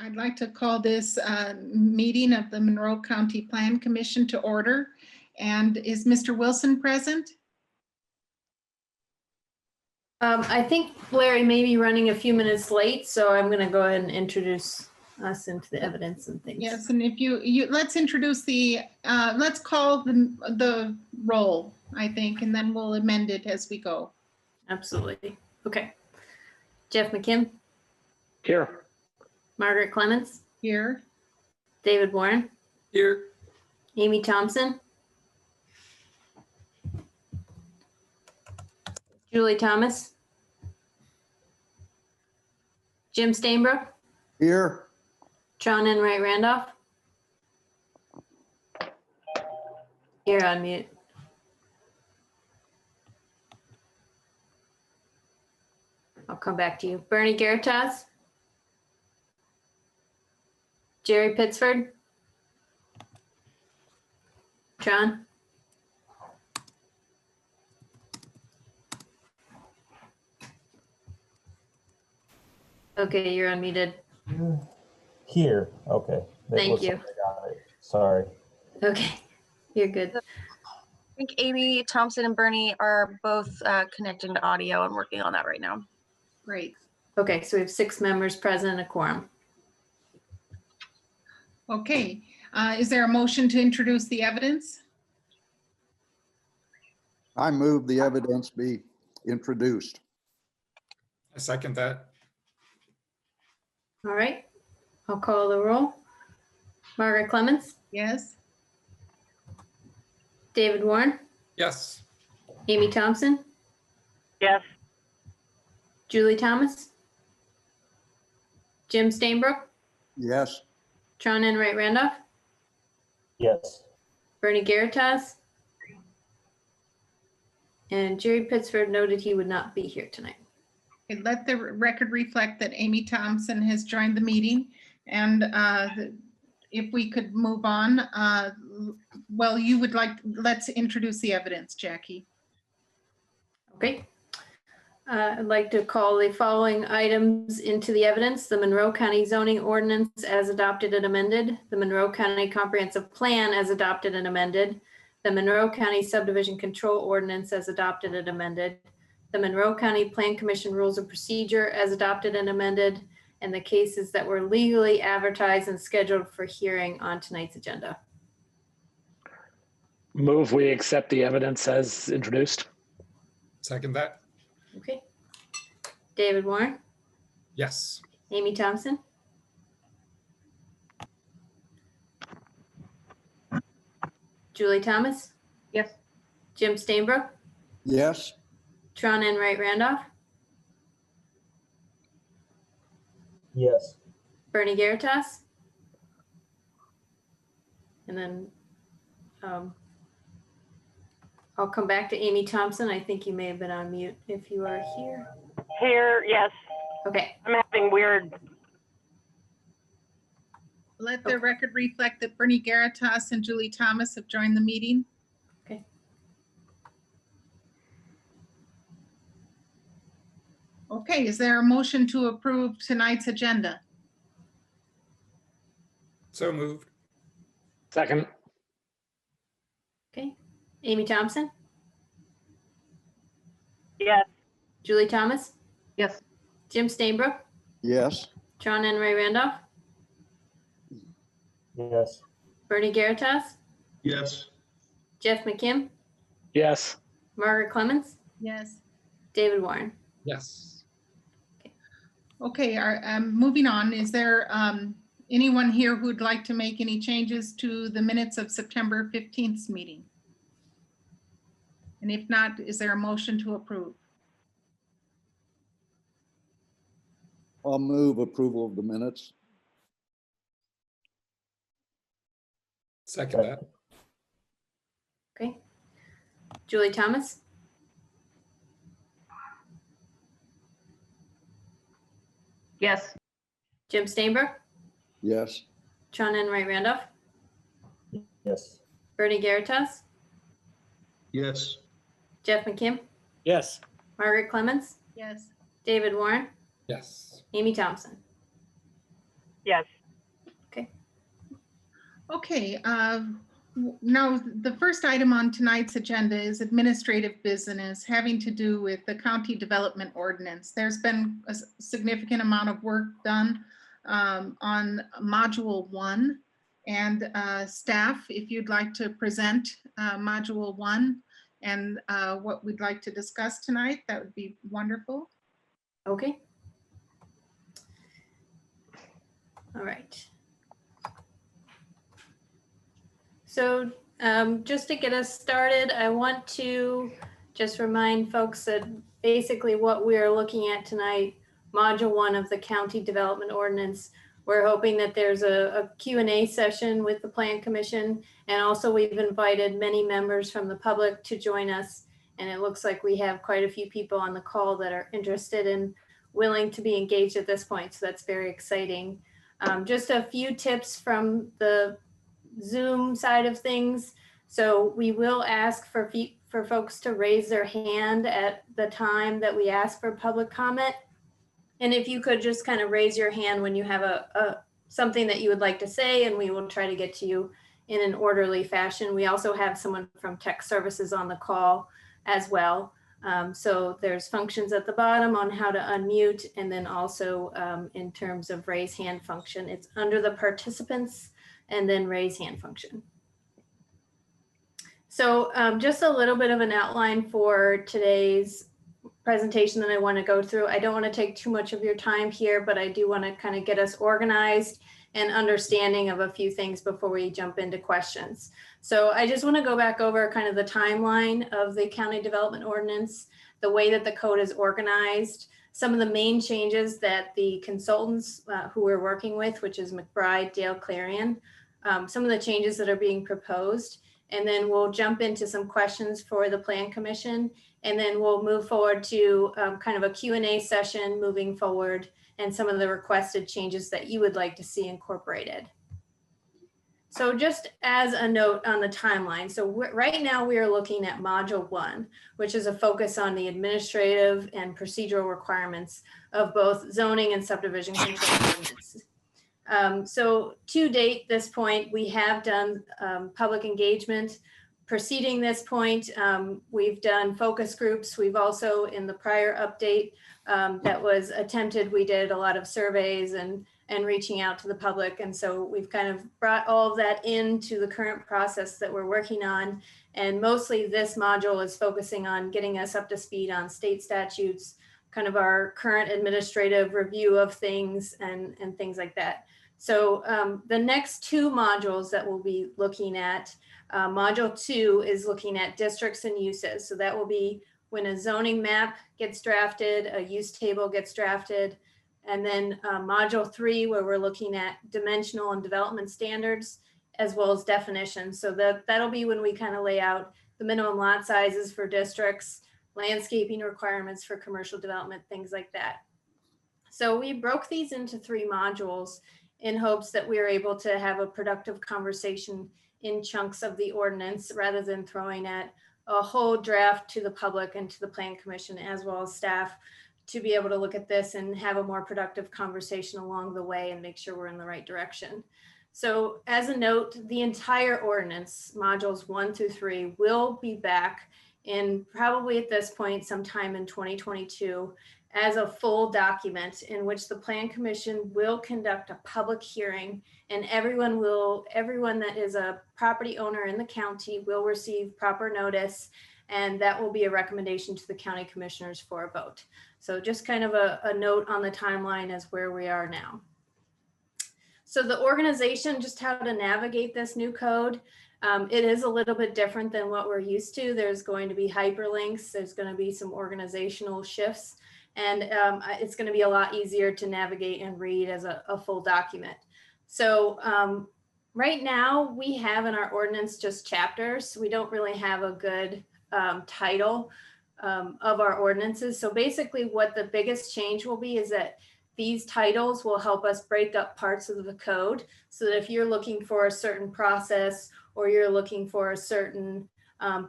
I'd like to call this meeting of the Monroe County Plan Commission to order. And is Mr. Wilson present? I think Larry may be running a few minutes late, so I'm going to go ahead and introduce us into the evidence and things. Yes, and if you let's introduce the, let's call the roll, I think, and then we'll amend it as we go. Absolutely. Okay. Jeff McKim. Here. Margaret Clements. Here. David Warren. Here. Amy Thompson. Julie Thomas. Jim Stainbrook. Here. John Enright Randolph. You're on mute. I'll come back to you. Bernie Garitas. Jerry Pittsford. John. Okay, you're unmuted. Here, okay. That Thank looks you. like I got it. Sorry. Okay, you're good. I think Amy, Thompson, and Bernie are both connecting to audio and working on that right now. Great. Okay, so we have 6 members present and a quorum. Okay. Is there a motion to introduce the evidence? I move the evidence be introduced. I second that. All right, I'll call the roll. Margaret Clements, Yes. David Warren, Yes. Amy Thompson, Yes. Julie Thomas, Jim Stainbrook, Yes. Tron Enright Randolph, Yes. Bernie Garitas, and Jerry Pittsford noted he would not be here tonight. Okay, let the record reflect that Amy Thompson has joined the meeting. And if we could move on, well, you would like, let's introduce the evidence, Jackie. Okay. I'd like to call the following items into the evidence: the Monroe County zoning ordinance as adopted and amended, the Monroe County comprehensive plan as adopted and amended, the Monroe County subdivision control ordinance as adopted and amended, the Monroe County Plan Commission rules of procedure as adopted and amended, and the cases that were legally advertised and scheduled for hearing on tonight's agenda. Move we accept the evidence as introduced. Second that. Okay. David Warren, Yes. Amy Thompson, Julie Thomas, Yes. Jim Stainbrook, Yes. Tron Enright Randolph, Yes. Bernie Garitas, and then I'll come back to Amy Thompson. I think you may have been on mute if you are here. Here, yes. Okay, I'm having weird. Let the record reflect that Bernie Garitas and Julie Thomas have joined the meeting. okay. Okay, is there a motion to approve tonight's agenda? So moved. Second. Okay. Amy Thompson, Yes. Julie Thomas, Yes. Jim Stainbrook, Yes. Tron Enright Randolph, Yes. Bernie Garitas, Yes. Jeff McKim, Yes. Margaret Clements, Yes. David Warren. Yes. Okay, moving on, is there anyone here who'd like to make any changes to the minutes of September 15th meeting? And if not, is there a motion to approve? I'll move approval of the minutes. Second that. Okay. Julie Thomas, Yes. Jim Stainbrook, Yes. Tron Enright Randolph, Yes. Bernie Garitas, Yes. Jeff McKim, Yes. Margaret Clements, Yes. David Warren, Yes. Amy Thompson. Yes. Okay, now the first item on tonight's agenda is administrative business having to do with the county development ordinance. There's been a significant amount of work done on module 1, and staff, if you'd like to present module 1 and what we'd like to discuss tonight, that would be wonderful. Okay. All right. So just to get us started, I want to just remind folks that basically what we are looking at tonight, module 1 of the county development ordinance. We're hoping that there's a Q&A session with the Plan Commission, and also we've invited many members from the public to join us. And it looks like we have quite a few people on the call that are interested and willing to be engaged at this point. So that's very exciting. Just a few tips from the Zoom side of things. So we will ask for folks to raise their hand at the time that we ask for public comment. And if you could just kind of raise your hand when you have something that you would like to say, and we will try to get to you in an orderly fashion. We also have someone from tech services on the call as well. So there's functions at the bottom on how to unmute, and then also in terms of raise hand function, it's under the participants and then raise hand function. So just a little bit of an outline for today's presentation that I want to go through. I don't want to take too much of your time here, but I do want to kind of get us organized and understanding of a few things before we jump into questions. So I just want to go back over kind of the timeline of the county development ordinance, the way that the code is organized, some of the main changes that the consultants who we're working with, which is McBride, Dale, Clarion, some of the changes that are being proposed, and then we'll jump into some questions for the Plan Commission, and then we'll move forward to kind of a Q&A session moving forward, and some of the requested changes that you would like to see incorporated. So just as a note on the timeline, so right now we are looking at module 1, which is a focus on the administrative and procedural requirements of both zoning and subdivision control ordinances. So to date, this point, we have done public engagement. Preceding this point, we've done focus groups. We've also, in the prior update that was attempted, we did a lot of surveys and reaching out to the public. And so we've kind of brought all of that into the current process that we're working on. And mostly this module is focusing on getting us up to speed on state statutes, kind of our current administrative review of things and things like that. So the next 2 modules that we'll be looking at, module 2 is looking at districts and uses. So that will be when a zoning map gets drafted, a use table gets drafted, and then module 3, where we're looking at dimensional and development standards, as well as definitions. So that'll be when we kind of lay out the minimum lot sizes for districts, landscaping requirements for commercial development, things like that. So we broke these into 3 modules in hopes that we are able to have a productive conversation in chunks of the ordinance, rather than throwing at a whole draft to the public and to the Plan Commission, as well as staff, to be able to look at this and have a more productive conversation along the way and make sure we're in the right direction. So as a note, the entire ordinance, modules 1 through 3, will be back in probably at this point sometime in 2022 as a full document, in which the Plan Commission will conduct a public hearing, and everyone that is a property owner in the county will receive proper notice, and that will be a recommendation to the county commissioners for a vote. So just kind of a note on the timeline as where we are now. So the organization, just how to navigate this new code, it is a little bit different than what we're used to. There's going to be hyperlinks, there's going to be some organizational shifts, and it's going to be a lot easier to navigate and read as a full document. So right now we have in our ordinance just chapters. We don't really have a good title of our ordinances. So basically what the biggest change will be is that these titles will help us break up parts of the code, so that if you're looking for a certain process or you're looking for a certain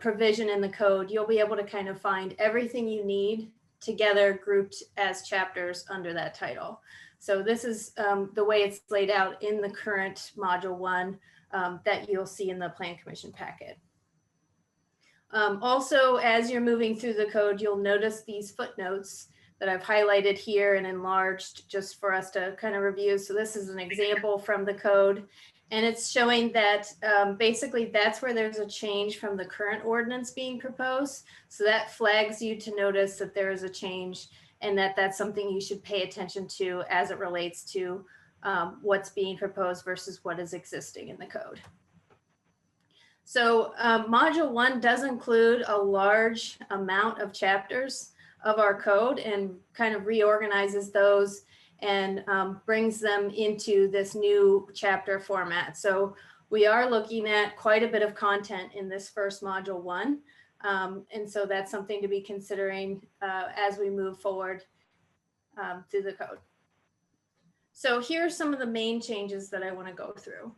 provision in the code, you'll be able to kind of find everything you need together, grouped as chapters under that title. So this is the way it's laid out in the current Module 1 that you'll see in the Plan Commission packet. Also, as you're moving through the code, you'll notice these footnotes that I've highlighted here and enlarged just for us to kind of review. So this is an example from the code, and it's showing that basically that's where there's a change from the current ordinance being proposed. So that flags you to notice that there is a change and that that's something you should pay attention to as it relates to what's being proposed versus what is existing in the code. So Module 1 does include a large amount of chapters of our code and kind of reorganizes those and brings them into this new chapter format. So we are looking at quite a bit of content in this first Module 1. And so that's something to be considering as we move forward through the code. So here are some of the main changes that I want to go through.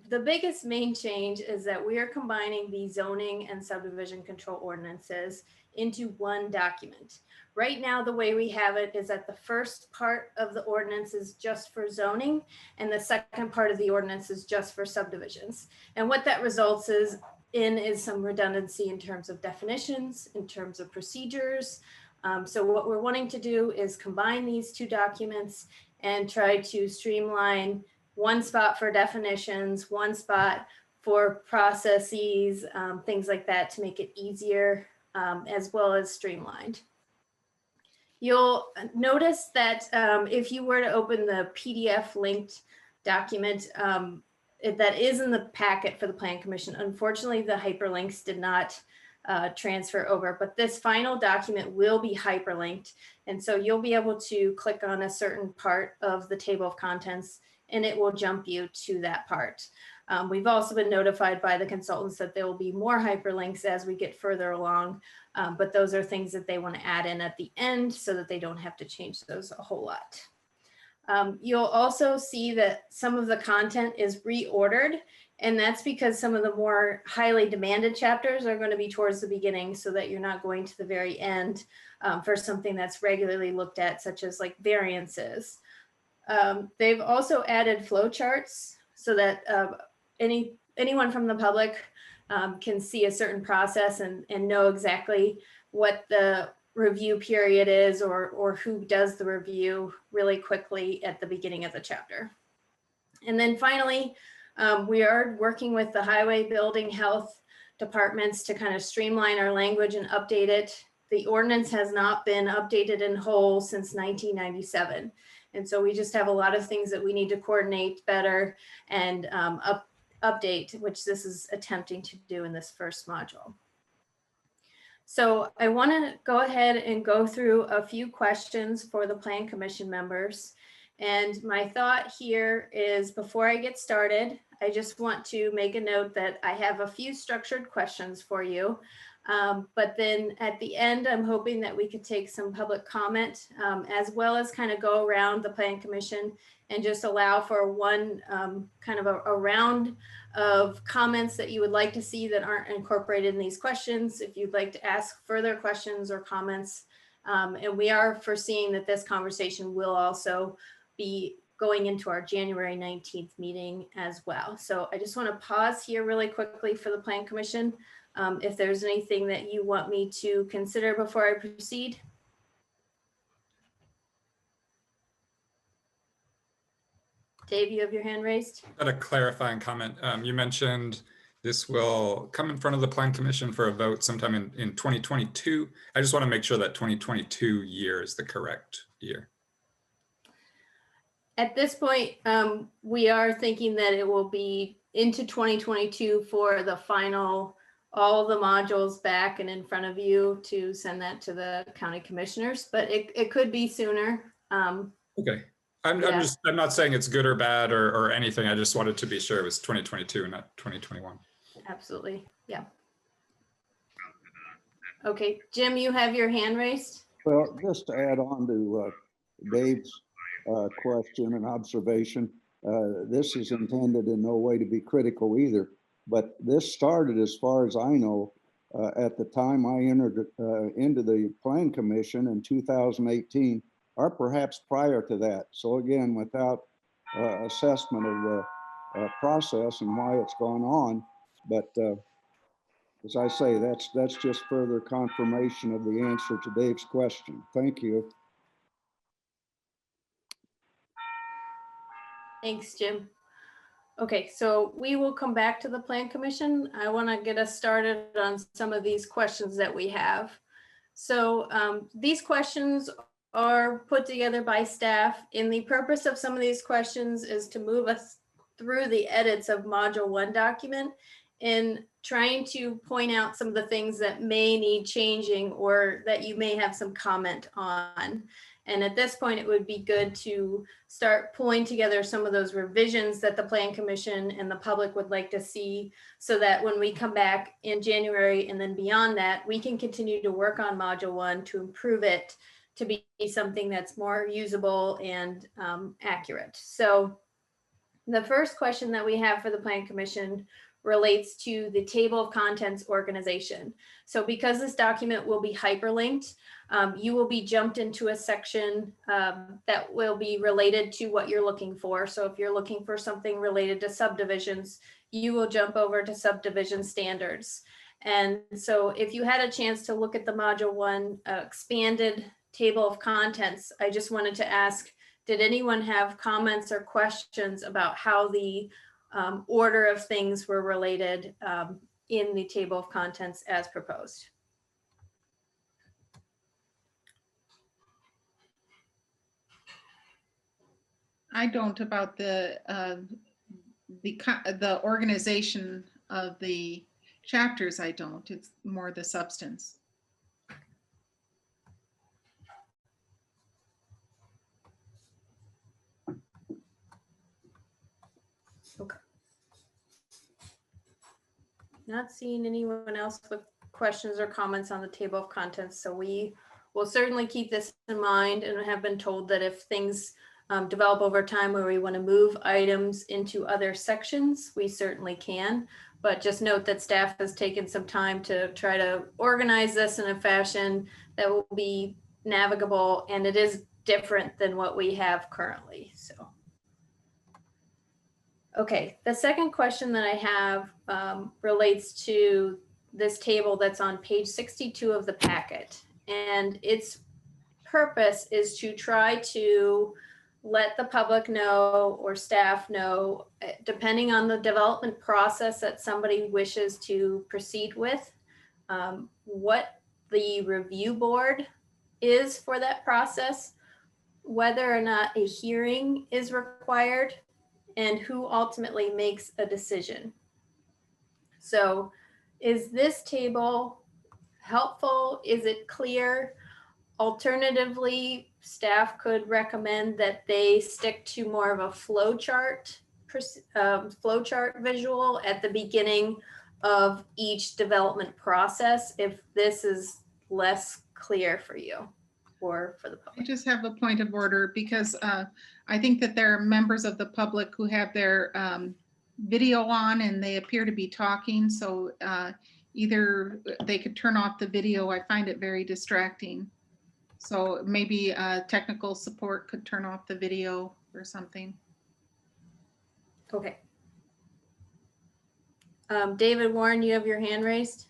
The biggest main change is that we are combining the zoning and subdivision control ordinances into one document. Right now, the way we have it is that the first part of the ordinance is just for zoning and the second part of the ordinance is just for subdivisions. And what that results in is some redundancy in terms of definitions, in terms of procedures. So what we're wanting to do is combine these two documents and try to streamline one spot for definitions, one spot for processes, things like that to make it easier as well as streamlined. You'll notice that if you were to open the PDF linked document that is in the packet for the Plan Commission, unfortunately the hyperlinks did not transfer over, but this final document will be hyperlinked. And so you'll be able to click on a certain part of the table of contents and it will jump you to that part. We've also been notified by the consultants that there will be more hyperlinks as we get further along, but those are things that they want to add in at the end so that they don't have to change those a whole lot. You'll also see that some of the content is reordered, and that's because some of the more highly demanded chapters are going to be towards the beginning so that you're not going to the very end for something that's regularly looked at, such as like variances. They've also added flowcharts so that anyone from the public can see a certain process and know exactly what the review period is or who does the review really quickly at the beginning of the chapter. And then finally, we are working with the highway, building, health departments to kind of streamline our language and update it. The ordinance has not been updated in whole since 1997. And so we just have a lot of things that we need to coordinate better and update, which this is attempting to do in this first module. So I want to go ahead and go through a few questions for the Plan Commission members. And my thought here is before I get started, I just want to make a note that I have a few structured questions for you. But then at the end, I'm hoping that we could take some public comment as well as kind of go around the Plan Commission and just allow for one kind of a round of comments that you would like to see that aren't incorporated in these questions. If you'd like to ask further questions or comments, and we are foreseeing that this conversation will also be going into our January 19th meeting as well. So I just want to pause here really quickly for the Plan Commission. If there's anything that you want me to consider before I proceed. Dave, you have your hand raised. Got a clarifying comment. You mentioned this will come in front of the Plan Commission for a vote sometime in 2022. I just want to make sure that 2022 year is the correct year. At this point, we are thinking that it will be into 2022 for the final, all of the modules back and in front of you to send that to the county commissioners, but it could be sooner. Okay. I'm not saying it's good or bad or anything. I just wanted to be sure it was 2022 and not 2021. Absolutely. Yeah. Okay, Jim, you have your hand raised. Well, just to add on to Dave's question and observation, this is intended in no way to be critical either, but this started, as far as I know, at the time I entered into the Plan Commission in 2018. or perhaps prior to that. So again, without assessment of the process and why it's gone on, but as I say, that's just further confirmation of the answer to Dave's question. Thank you. Thanks, Jim. Okay, so we will come back to the Plan Commission. I want to get us started on some of these questions that we have. So these questions are put together by staff, and the purpose of some of these questions is to move us through the edits of Module 1 document and trying to point out some of the things that may need changing or that you may have some comment on. And at this point, it would be good to start pulling together some of those revisions that the Plan Commission and the public would like to see, so that when we come back in January and then beyond that, we can continue to work on Module 1 to improve it to be something that's more usable and accurate. So the first question that we have for the Plan Commission relates to the table of contents organization. So because this document will be hyperlinked, you will be jumped into a section that will be related to what you're looking for. So if you're looking for something related to subdivisions, you will jump over to subdivision standards. And so if you had a chance to look at the Module 1 expanded table of contents, I just wanted to ask, did anyone have comments or questions about how the order of things were related in the table of contents as proposed? I don't about the organization of the chapters. I don't. It's more the substance. Okay. Not seeing anyone else with questions or comments on the table of contents, so we will certainly keep this in mind and have been told that if things develop over time where we want to move items into other sections, we certainly can. But just note that staff has taken some time to try to organize this in a fashion that will be navigable, and it is different than what we have currently. So. Okay, the second question that I have relates to this table that's on page 62 of the packet. And its purpose is to try to let the public know or staff know, depending on the development process that somebody wishes to proceed with, what the review board is for that process, whether or not a hearing is required, and who ultimately makes a decision. So is this table helpful? Is it clear? Alternatively, staff could recommend that they stick to more of a flow chart visual at the beginning of each development process if this is less clear for you or for the public. I just have a point of order because I think that there are members of the public who have their video on and they appear to be talking. So either they could turn off the video. I find it very distracting. So maybe technical support could turn off the video or something. Okay. David Warren, you have your hand raised?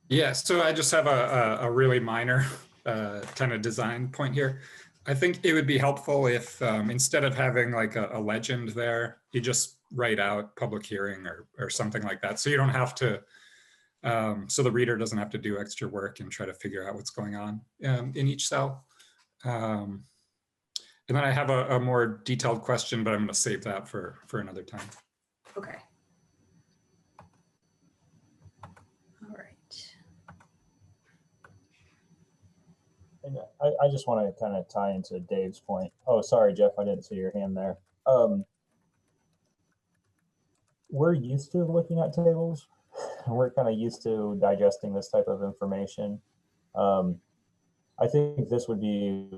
Yeah, so I just have a really minor kind of design point here. I think it would be helpful if instead of having like a legend there, you just write out public hearing or something like that. So you don't have to, so the reader doesn't have to do extra work and try to figure out what's going on in each cell. And then I have a more detailed question, but I'm going to save that for another time. Okay. All right. And I just want to kind of tie into Dave's point. Oh, sorry, Jeff, I didn't see your hand there. We're used to looking at tables. We're kind of used to digesting this type of information. I think this would be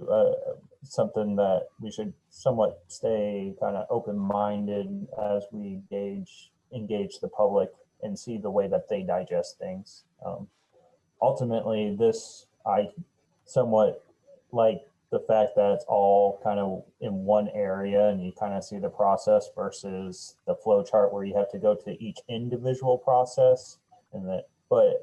something that we should somewhat stay kind of open-minded as we engage the public and see the way that they digest things. Ultimately, this I somewhat like the fact that it's all kind of in one area and you kind of see the process versus the flow chart where you have to go to each individual process. And that, but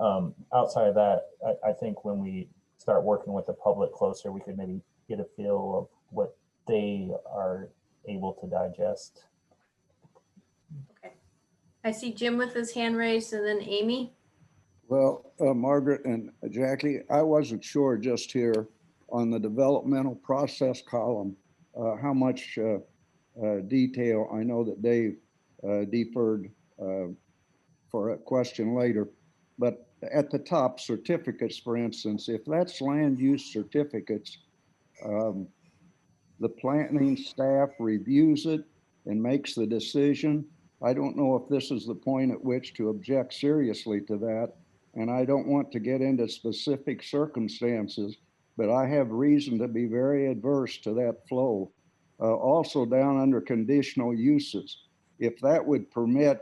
outside of that, I think when we start working with the public closer, we could maybe get a feel of what they are able to digest. Okay. I see Jim with his hand raised and then Amy. Well, Margaret and Jackie, I wasn't sure just here on the developmental process column, how much detail. I know that Dave deferred for a question later, but at the top, certificates, for instance, if that's land use certificates, the planning staff reviews it and makes the decision. I don't know if this is the point at which to object seriously to that. And I don't want to get into specific circumstances, but I have reason to be very adverse to that flow. Also down under conditional uses, if that would permit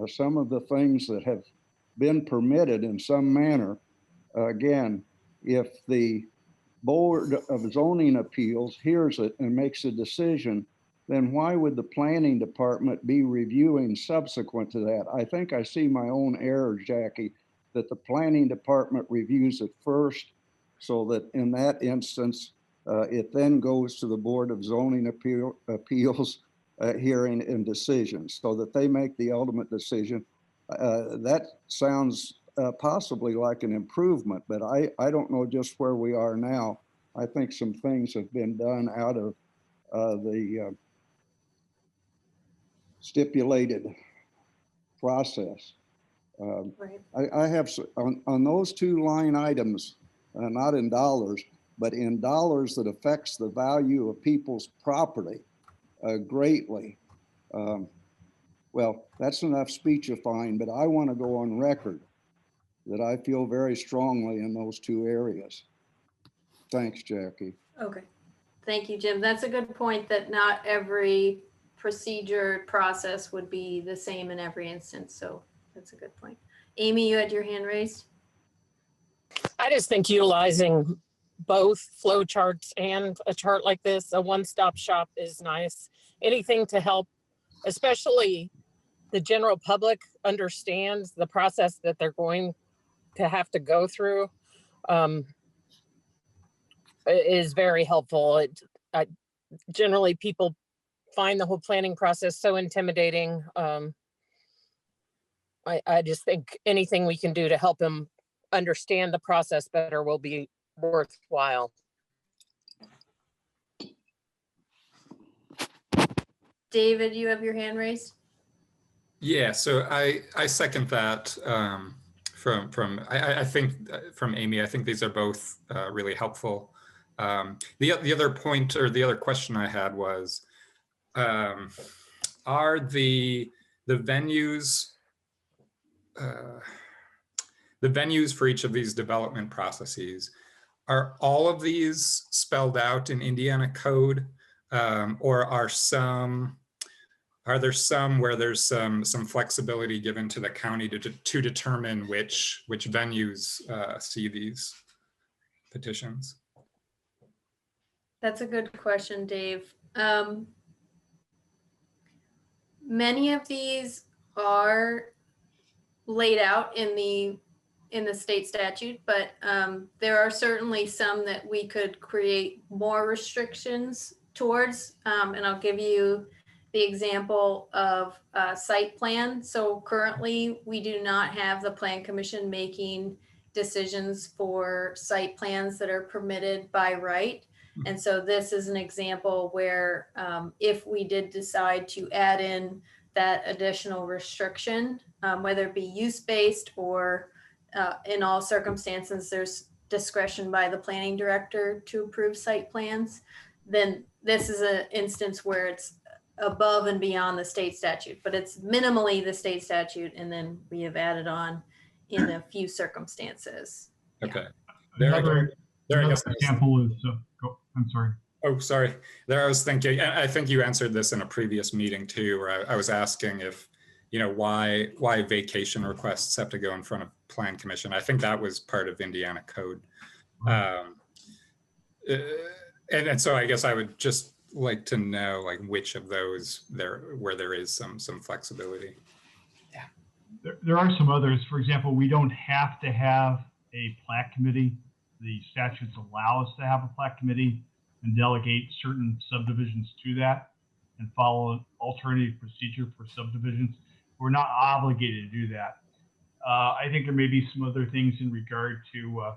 some of the things that have been permitted in some manner, again, if the Board of Zoning Appeals hears it and makes a decision, then why would the planning department be reviewing subsequent to that? I think I see my own error, Jackie, that the planning department reviews it first, so that in that instance, it then goes to the Board of Zoning Appeals hearing and decisions, so that they make the ultimate decision. That sounds possibly like an improvement, but I don't know just where we are now. I think some things have been done out of the stipulated process. Right. I have on those two line items, not in dollars, but in dollars that affects the value of people's property greatly. Well, that's enough speechifying, but I want to go on record that I feel very strongly in those two areas. Thanks, Jackie. Okay. Thank you, Jim. That's a good point, that not every procedure process would be the same in every instance. So that's a good point. Amy, you had your hand raised. I just think utilizing both flow charts and a chart like this, a one-stop shop, is nice. Anything to help, especially the general public, understand the process that they're going to have to go through, is very helpful. Generally, people find the whole planning process so intimidating. I just think anything we can do to help them understand the process better will be worthwhile. David, you have your hand raised. Yeah, so I second that I think from Amy. I think these are both really helpful. The other point, or the other question I had was, are the venues for each of these development processes, are all of these spelled out in Indiana code, or are there some where there's some flexibility given to the county to determine which venues see these petitions? That's a good question, Dave. Many of these are laid out in the state statute, but there are certainly some that we could create more restrictions towards. And I'll give you the example of site plan. So currently we do not have the Plan Commission making decisions for site plans that are permitted by right. And so this is an example where if we did decide to add in that additional restriction, whether it be use-based or in all circumstances, there's discretion by the planning director to approve site plans, then this is an instance where it's above and beyond the state statute, but it's minimally the state statute, and then we have added on in a few circumstances. Okay. Another example is, I'm sorry. Oh, sorry. There I was thinking, I think you answered this in a previous meeting too, where I was asking if, why vacation requests have to go in front of Plan Commission. I think that was part of Indiana code. And so I guess I would just like to know like which of those where there is some flexibility. There are some others. For example, we don't have to have a plat committee. The statutes allow us to have a plat committee and delegate certain subdivisions to that and follow an alternative procedure for subdivisions. We're not obligated to do that. I think there may be some other things in regard to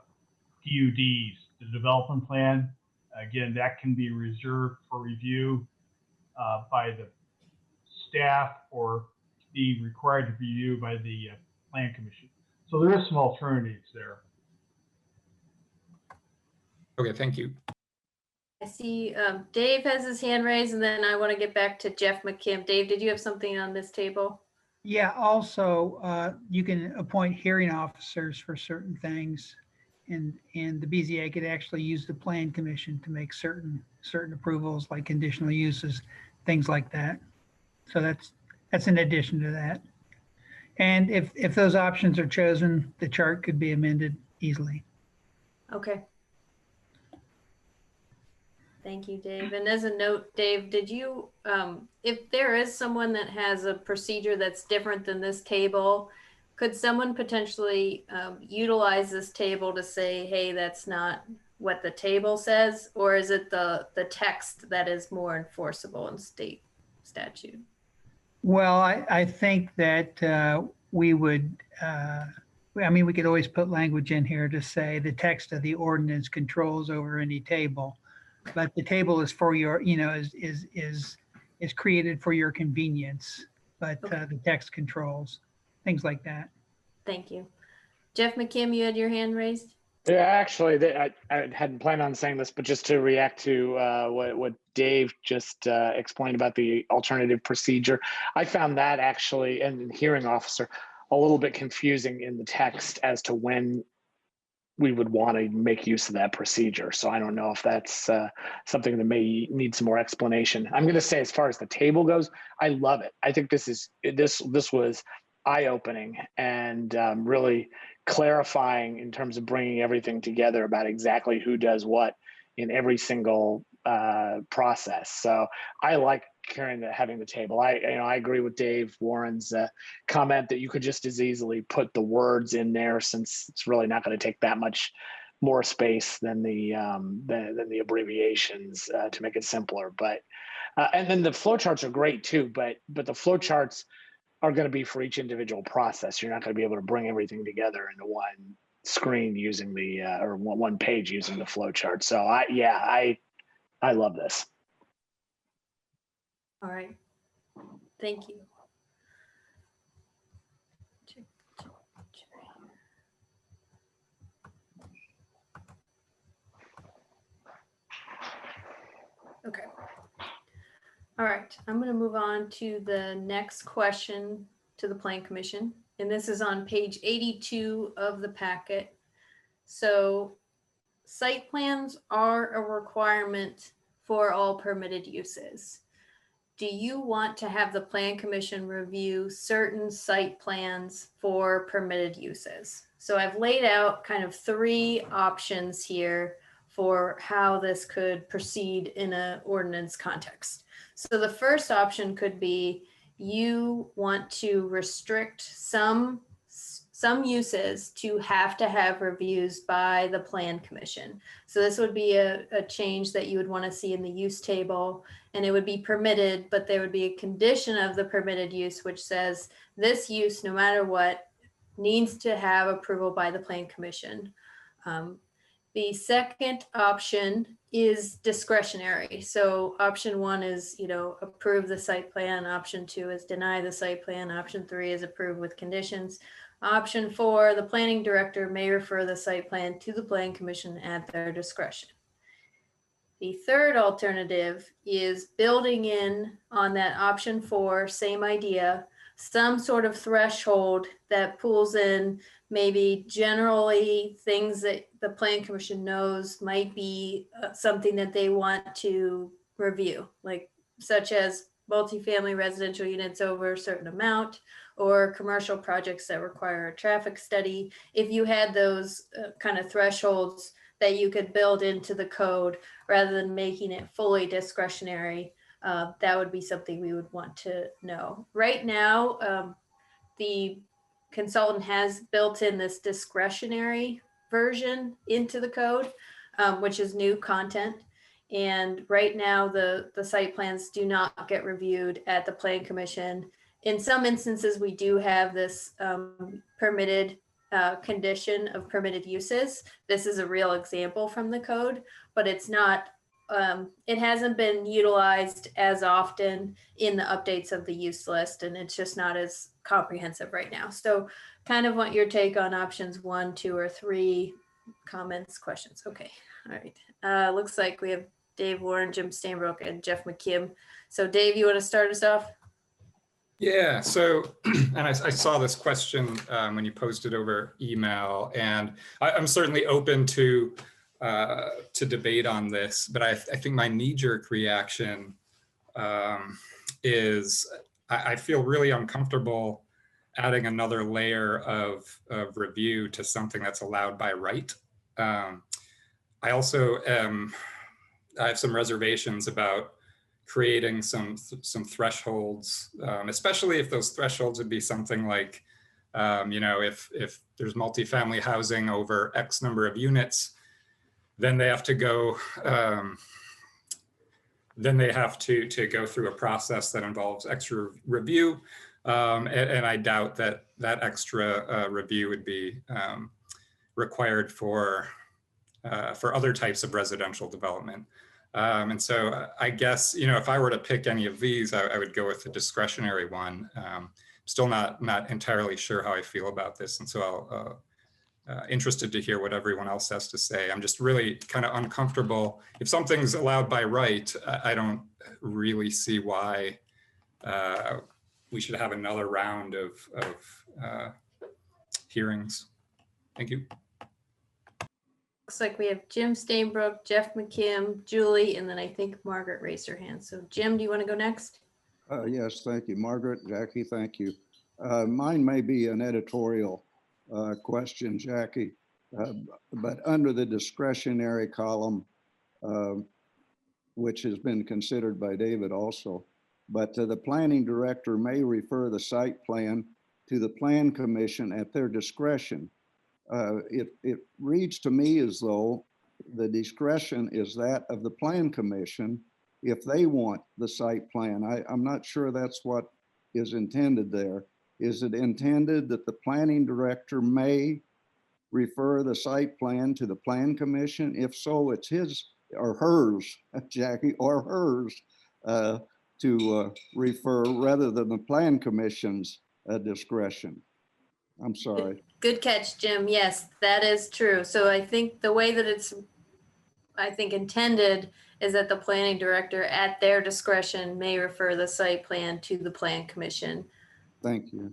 PUDs, the development plan. Again, that can be reserved for review by the staff or be required to be reviewed by the Plan Commission. So there is some alternatives there. Okay, thank you. I see Dave has his hand raised, and then I want to get back to Jeff McKim. Dave, did you have something on this table? Yeah, also, you can appoint hearing officers for certain things. And the BZA could actually use the Plan Commission to make certain approvals, like conditional uses, things like that. So that's in addition to that. And if those options are chosen, the chart could be amended easily. Okay. Thank you, Dave. And as a note, Dave, did you, if there is someone that has a procedure that's different than this table, could someone potentially utilize this table to say, hey, that's not what the table says? Or is it the text that is more enforceable in state statute? Well, I think that we would, we could always put language in here to say the text of the ordinance controls over any table. But the table is for your, is created for your convenience, but the text controls, things like that. Thank you. Jeff McKim, you had your hand raised? Yeah, actually, I hadn't planned on saying this, but just to react to what Dave just explained about the alternative procedure, I found that actually, and hearing officer, a little bit confusing in the text as to when we would want to make use of that procedure. So I don't know if that's something that may need some more explanation. I'm going to say, as far as the table goes, I love it. I think this was eye-opening and really clarifying in terms of bringing everything together about exactly who does what in every single process. So I like having the table. I agree with Dave Warren's comment that you could just as easily put the words in there, since it's really not going to take that much more space than the abbreviations to make it simpler. But and then the flowcharts are great too. But the flowcharts are going to be for each individual process. You're not going to be able to bring everything together into one screen using the or one page using the flowchart. So I love this. All right. Thank you. Okay. All right, I'm going to move on to the next question to the Plan Commission. And this is on page 82 of the packet. So site plans are a requirement for all permitted uses. Do you want to have the Plan Commission review certain site plans for permitted uses? So I've laid out kind of 3 options here for how this could proceed in an ordinance context. So the first option could be you want to restrict some uses to have reviews by the Plan Commission. So this would be a change that you would want to see in the use table, and it would be permitted, but there would be a condition of the permitted use which says this use, no matter what, needs to have approval by the Plan Commission. The second option is discretionary. So option 1 is, approve the site plan. Option 2 is deny the site plan. Option 3 is approve with conditions. Option 4, the planning director may refer the site plan to the Plan Commission at their discretion. The third alternative is building in on that option 4, same idea, some sort of threshold that pulls in maybe generally things that the Plan Commission knows might be something that they want to review, like such as multifamily residential units over a certain amount, or commercial projects that require a traffic study. If you had those kind of thresholds that you could build into the code rather than making it fully discretionary, that would be something we would want to know. Right now, the consultant has built in this discretionary version into the code, which is new content. And right now, the site plans do not get reviewed at the Plan Commission. In some instances, we do have this permitted condition of permitted uses. This is a real example from the code, but it's not, it hasn't been utilized as often in the updates of the use list, and it's just not as comprehensive right now. So kind of want your take on options 1, 2, or 3. Comments, questions? Okay, all right. Looks like we have Dave Warren, Jim Stainbrook, and Jeff McKim. So Dave, you want to start us off? Yeah, so, and I saw this question when you posted over email, and I'm certainly open to debate on this, but I think my knee-jerk reaction is I feel really uncomfortable adding another layer of review to something that's allowed by right. I also I have some reservations about creating some thresholds, especially if those thresholds would be something like, you know, if there's multifamily housing over X number of units, then they have to go, go through a process that involves extra review. And I doubt that that extra review would be required for other types of residential development. And so I guess, you know, if I were to pick any of these, I would go with the discretionary one. Still not entirely sure how I feel about this. And so I'll interested to hear what everyone else has to say. I'm just really kind of uncomfortable. If something's allowed by right, I don't really see why we should have another round of hearings. Thank you. Looks like we have Jim Stainbrook, Jeff McKim, Julie, and then I think Margaret raised her hand. So Jim, do you want to go next? Yes, thank you. Margaret, Jackie, thank you. Mine may be an editorial question, Jackie, but under the discretionary column, which has been considered by David also, but the planning director may refer the site plan to the Plan Commission at their discretion. It reads to me as though the discretion is that of the Plan Commission if they want the site plan. I'm not sure that's what is intended there. Is it intended that the planning director may refer the site plan to the Plan Commission? If so, it's his or hers, Jackie, or hers to refer rather than the Plan Commission's discretion. I'm sorry. Good catch, Jim. Yes, that is true. So I think the way that it's, intended is that the planning director at their discretion may refer the site plan to the Plan Commission. Thank you.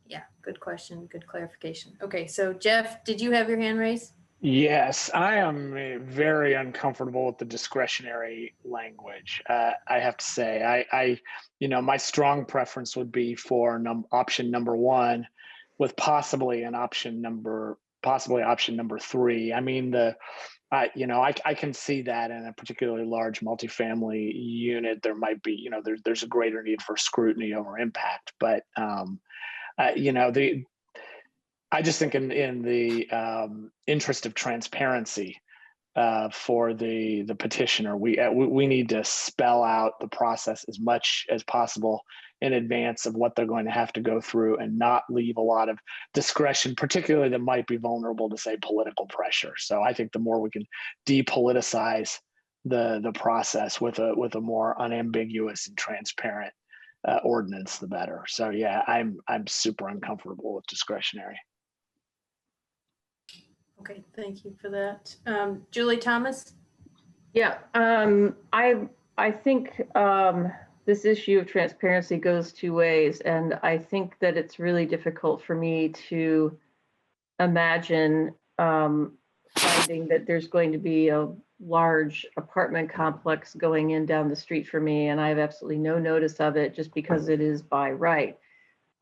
Yeah, good question. Good clarification. Okay, so Jeff, did you have your hand raised? Yes, I am very uncomfortable with the discretionary language. I have to say, I you know, my strong preference would be for option number 1, with possibly option number 3. I mean, you know, I can see that in a particularly large multifamily unit, there might be, you know, there's a greater need for scrutiny over impact, but you know, I just think in the interest of transparency for the petitioner, we need to spell out the process as much as possible in advance of what they're going to have to go through, and not leave a lot of discretion, particularly that might be vulnerable to, say, political pressure. So I think the more we can depoliticize the process with a more unambiguous and transparent ordinance, the better. So yeah, I'm super uncomfortable with discretionary. Okay, thank you for that. Julie Thomas? Yeah, I think this issue of transparency goes 2 ways, and I think that it's really difficult for me to imagine finding that there's going to be a large apartment complex going in down the street for me, and I have absolutely no notice of it just because it is by right.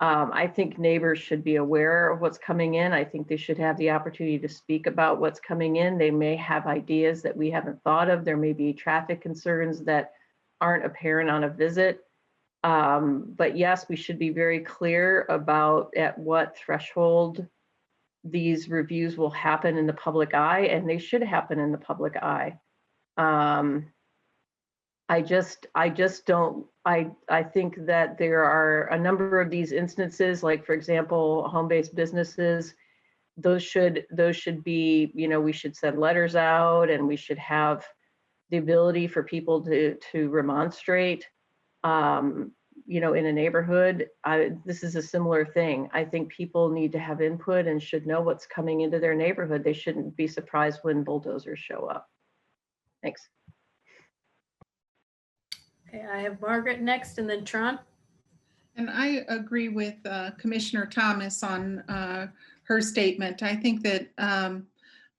I think neighbors should be aware of what's coming in. I think they should have the opportunity to speak about what's coming in. They may have ideas that we haven't thought of. There may be traffic concerns that aren't apparent on a visit. But yes, we should be very clear about at what threshold these reviews will happen in the public eye, and they should happen in the public eye. I think that there are a number of these instances, like for example, home-based businesses, those should be, we should send letters out and we should have the ability for people to remonstrate, in a neighborhood. This is a similar thing. I think people need to have input and should know what's coming into their neighborhood. They shouldn't be surprised when bulldozers show up. Thanks. Okay, I have Margaret next and then Tron. And I agree with Commissioner Thomas on her statement. I think that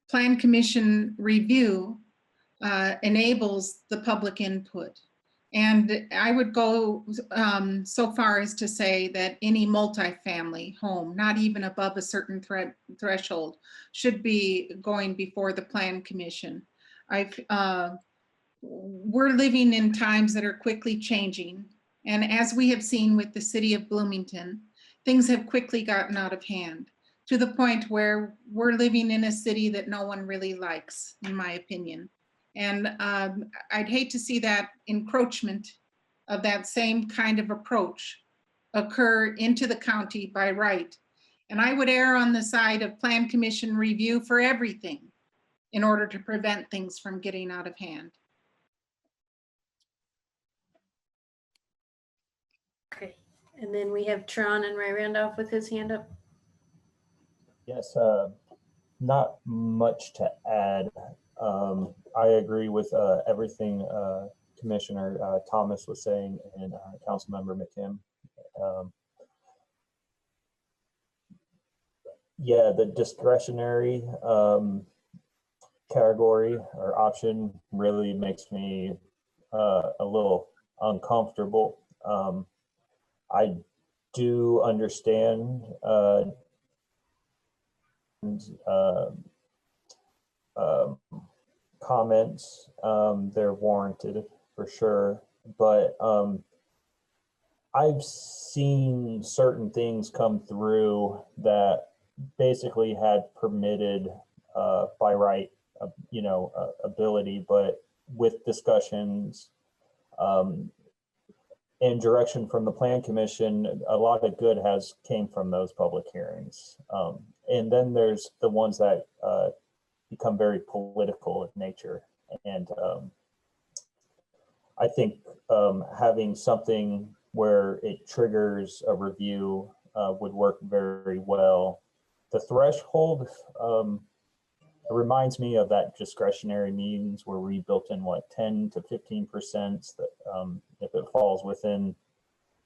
Plan Commission review enables the public input. And I would go so far as to say that any multifamily home, not even above a certain threshold, should be going before the Plan Commission. We're living in times that are quickly changing. And as we have seen with the city of Bloomington, things have quickly gotten out of hand to the point where we're living in a city that no one really likes, in my opinion. And I'd hate to see that encroachment of that same kind of approach occur into the county by right. And I would err on the side of Plan Commission review for everything in order to prevent things from getting out of hand. Okay, and then we have Tron and Ray Randolph with his hand up. Yes, not much to add. I agree with everything Commissioner Thomas was saying and Councilmember McKim. Yeah, the discretionary category or option really makes me a little uncomfortable. I do understand comments. They're warranted for sure, but I've seen certain things come through that basically had permitted by right, ability, but with discussions and direction from the Plan Commission, a lot of good has came from those public hearings. And then there's the ones that become very political in nature. And I think having something where it triggers a review would work very well. The threshold reminds me of that discretionary means where we built in 10 to 15% that if it falls within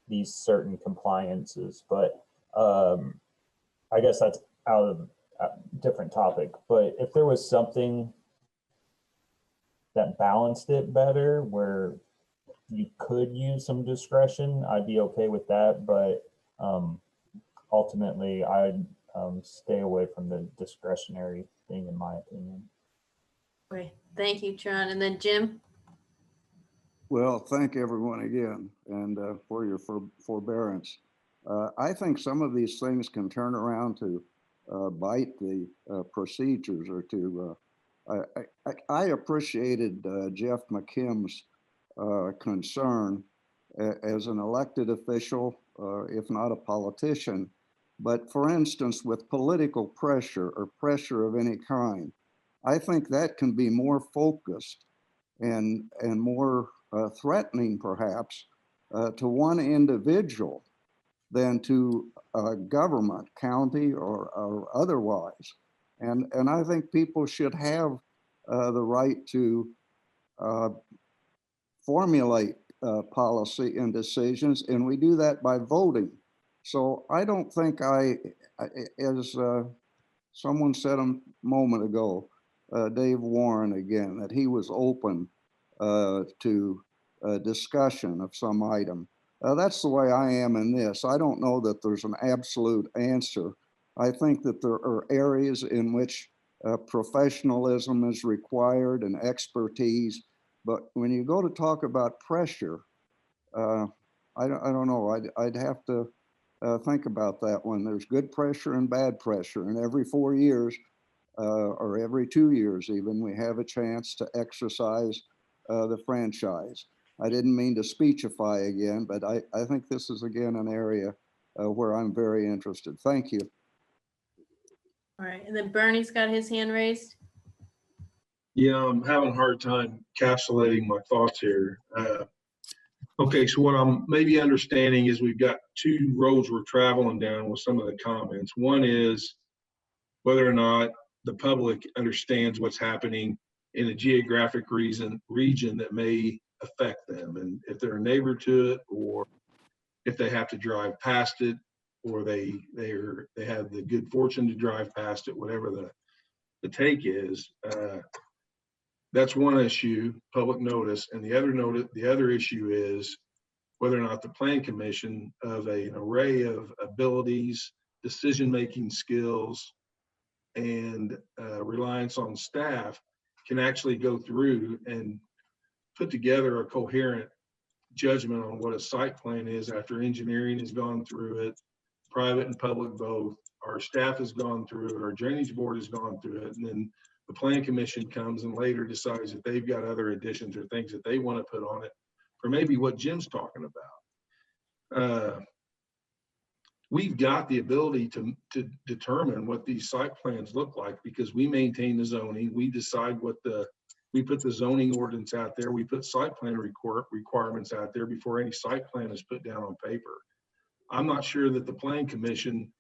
these certain compliances. But I guess that's out of a different topic. But if there was something that balanced it better, where you could use some discretion, I'd be okay with that. But ultimately, I'd stay away from the discretionary thing, in my opinion. Okay, thank you, Tron. And then Jim. Well, thank everyone again and for your forbearance. I think some of these things can turn around to bite the procedures or to, I appreciated Jeff McKim's concern as an elected official, if not a politician. But for instance, with political pressure or pressure of any kind, I think that can be more focused and more threatening perhaps to one individual than to government, county or otherwise. And I think people should have the right to formulate policy and decisions, and we do that by voting. So I don't think as someone said a moment ago, Dave Warren again, that he was open to discussion of some item. That's the way I am in this. I don't know that there's an absolute answer. I think that there are areas in which professionalism is required and expertise. But when you go to talk about pressure, I don't know. I'd have to think about that one. There's good pressure and bad pressure, and every 4 years or every 2 years even, we have a chance to exercise the franchise. I didn't mean to speechify again, but I think this is again an area where I'm very interested. Thank you. All right, and then Bernie's got his hand raised. Yeah, I'm having a hard time encapsulating my thoughts here. Okay, so what I'm maybe understanding is we've got two roads we're traveling down with some of the comments. One is whether or not the public understands what's happening in a geographic region that may affect them, and if they're a neighbor to it, or if they have to drive past it, or they have the good fortune to drive past it, whatever the take is. That's one issue, public notice, and the other issue is whether or not the Plan Commission, of an array of abilities, decision-making skills, and reliance on staff, can actually go through and put together a coherent judgment on what a site plan is after engineering has gone through it, private and public both. Our staff has gone through it, our drainage board has gone through it, and then the Plan Commission comes and later decides that they've got other additions or things that they want to put on it for maybe what Jim's talking about. We've got the ability to determine what these site plans look like because we maintain the zoning. We decide we put the zoning ordinance out there. We put site plan requirements out there before any site plan is put down on paper. I'm not sure that the Plan Commission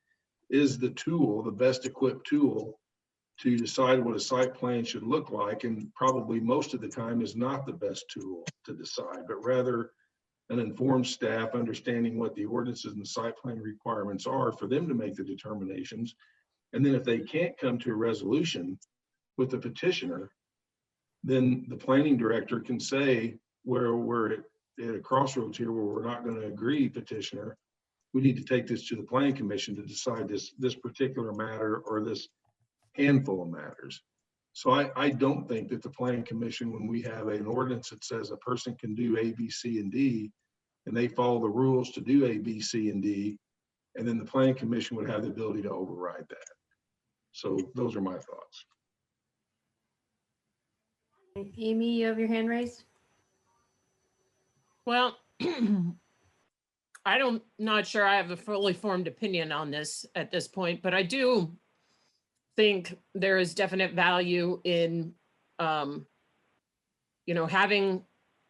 is the tool, the best equipped tool to decide what a site plan should look like, and probably most of the time is not the best tool to decide, but rather an informed staff understanding what the ordinances and the site plan requirements are for them to make the determinations. And then if they can't come to a resolution with the petitioner, then the planning director can say, where we're at a crossroads here where we're not going to agree, petitioner, we need to take this to the Plan Commission to decide this particular matter or this handful of matters. So I don't think that the Plan Commission, when we have an ordinance that says a person can do A, B, C, and D, and they follow the rules to do A, B, C, and D, and then the Plan Commission would have the ability to override that. So those are my thoughts. Amy, you have your hand raised? Well, not sure I have a fully formed opinion on this at this point, but I do think there is definite value in, having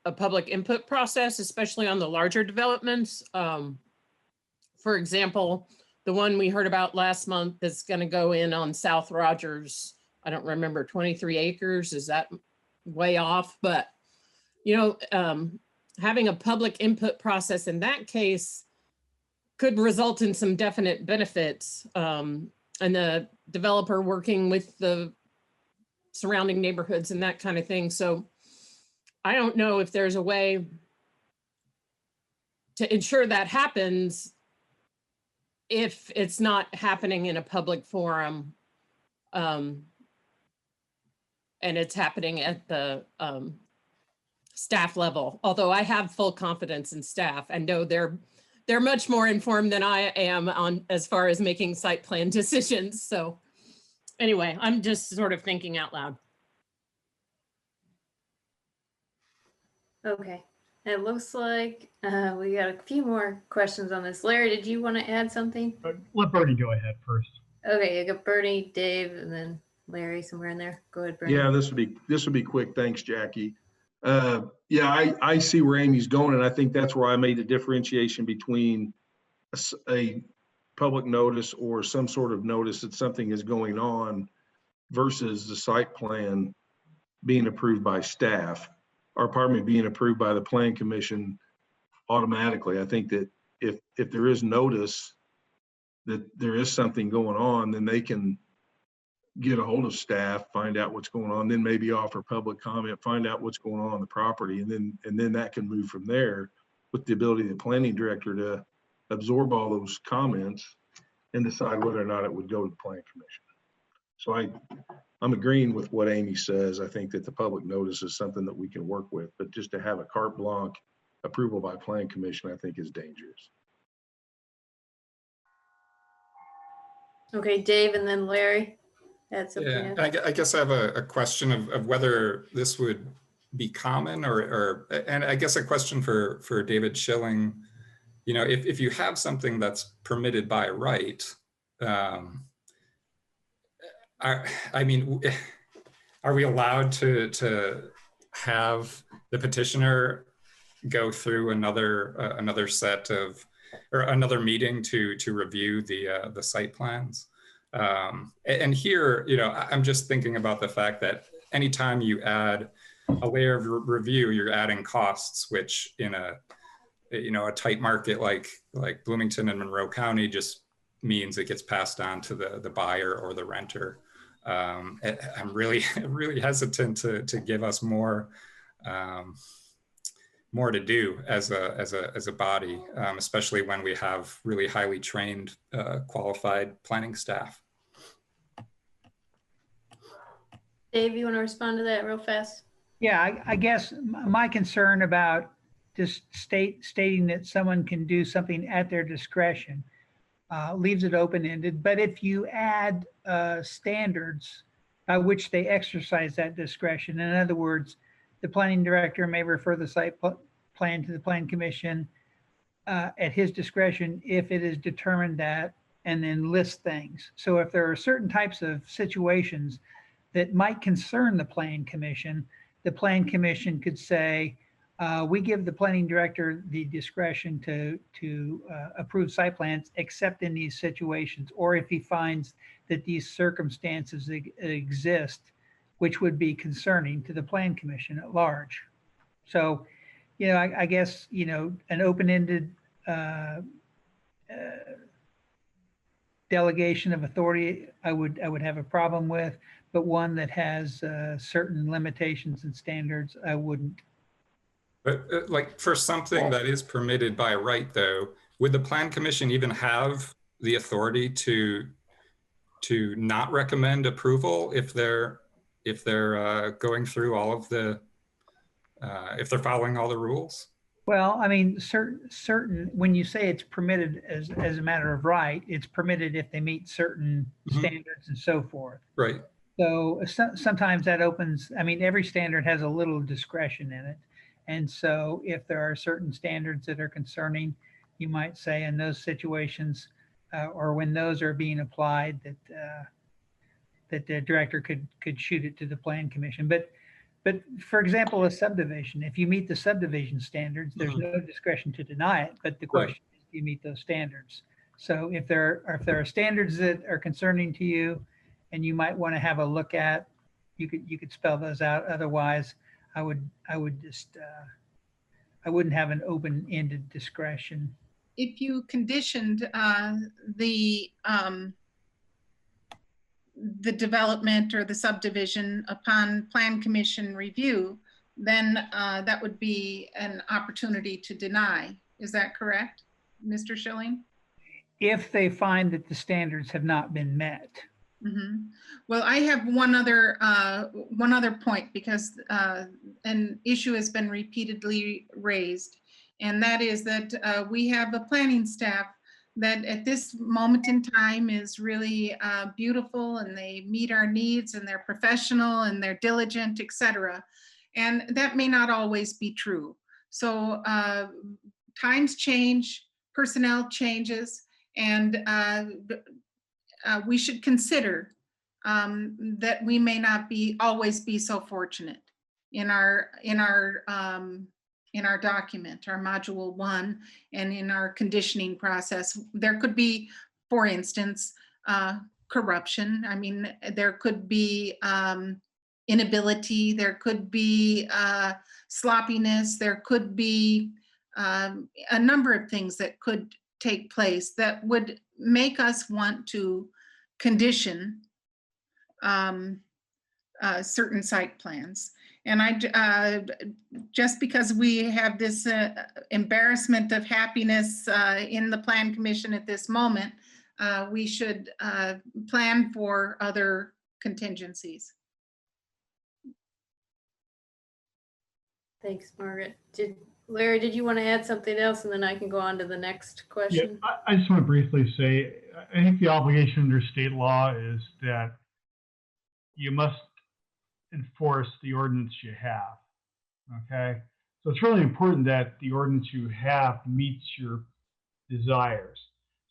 a public input process, especially on the larger developments. For example, the one we heard about last month that's going to go in on South Rogers, I don't remember, 23 acres. Is that way off? But, having a public input process in that case could result in some definite benefits. And the developer working with the surrounding neighborhoods and that kind of thing. So I don't know if there's a way to ensure that happens if it's not happening in a public forum, and it's happening at the staff level. Although I have full confidence in staff and know they're much more informed than I am on as far as making site plan decisions. So anyway, I'm just sort of thinking out loud. Okay, it looks like we got a few more questions on this. Larry, did you want to add something? Let Bernie go ahead first. Okay, you got Bernie, Dave, and then Larry somewhere in there. Go ahead, Bernie. Yeah, this would be quick. Thanks, Jackie. Yeah, I see where Amy's going, and I think that's where I made the differentiation between a public notice or some sort of notice that something is going on versus the site plan being approved by staff, or pardon me, being approved by the Plan Commission automatically. I think that if there is notice that there is something going on, then they can get a hold of staff, find out what's going on, then maybe offer public comment, find out what's going on the property, and then that can move from there. with the ability of the planning director to absorb all those comments and decide whether or not it would go to the planning commission. So I'm agreeing with what Amy says. I think that the public notice is something that we can work with, but just to have a carte blanche approval by planning commission, I think is dangerous. Okay, Dave, and then Larry. That's something. Yeah, else. I guess I have a question of whether this would be common and I guess a question for David Schilling. You know, if you have something that's permitted by right, I mean, are we allowed to have the petitioner go through another set of, or another meeting to review the site plans? And here, you know, I'm just thinking about the fact that anytime you add a layer of review, you're adding costs, which in a tight market like Bloomington and Monroe County just means it gets passed on to the buyer or the renter. I'm really hesitant to give us more to do as a body, especially when we have really highly trained, qualified planning staff. Dave, you want to respond to that real fast? Yeah, I guess my concern about just stating that someone can do something at their discretion leaves it open-ended. But if you add standards by which they exercise that discretion, in other words, the planning director may refer the site plan to the plan commission at his discretion if it is determined that, and then list things. So if there are certain types of situations that might concern the plan commission could say, we give the planning director the discretion to approve site plans except in these situations, or if he finds that these circumstances exist, which would be concerning to the plan commission at large. So, you know, I guess, you know, an open-ended delegation of authority, I would have a problem with, but one that has certain limitations and standards, I wouldn't. But like for something that is permitted by right, though, would the plan commission even have the authority to not recommend approval if they're going through all of the if they're following all the rules? Well, I mean, certain when you say it's permitted as a matter of right, it's permitted if they meet certain standards and so forth. Right. So sometimes that opens, I mean, every standard has a little discretion in it. And so if there are certain standards that are concerning, you might say in those situations or when those are being applied that the director could shoot it to the plan commission. But for example, a subdivision, if you meet the subdivision standards, there's no discretion to deny it. But the question is, do you meet those standards? So if there are standards that are concerning to you and you might want to have a look at, you could spell those out. Otherwise, I would just I wouldn't have an open-ended discretion. If you conditioned the development or the subdivision upon plan commission review, then that would be an opportunity to deny. Is that correct, Mr. Schilling? If they find that the standards have not been met. Mm-hmm. Well, I have one other point, because an issue has been repeatedly raised, and that is that we have a planning staff that at this moment in time is really beautiful, and they meet our needs, and they're professional, and they're diligent, etc. And that may not always be true. So times change, personnel changes, and we should consider that we may not always be so fortunate in our document, our module 1, and in our conditioning process. There could be, for instance, corruption. I mean, there could be inability, there could be sloppiness, there could be a number of things that could take place that would make us want to condition certain site plans. And just because we have this embarrassment of happiness in the Plan Commission at this moment, we should plan for other contingencies. Thanks, Margaret. Larry, did you want to add something else, and then I can go on to the next Yeah, question? I just want to briefly say, I think the obligation under state law is that you must enforce the ordinance you have, okay? So it's really important that the ordinance you have meets your desires.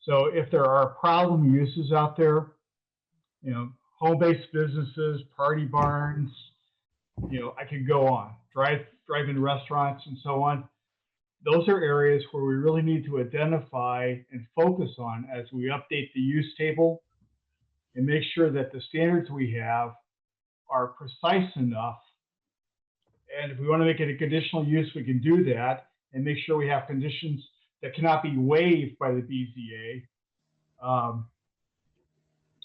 So if there are problem uses out there, you know, home-based businesses, party barns, you know, I could go on, drive-in restaurants and so on. Those are areas where we really need to identify and focus on as we update the use table and make sure that the standards we have are precise enough. And if we want to make it a conditional use, we can do that and make sure we have conditions that cannot be waived by the BZA,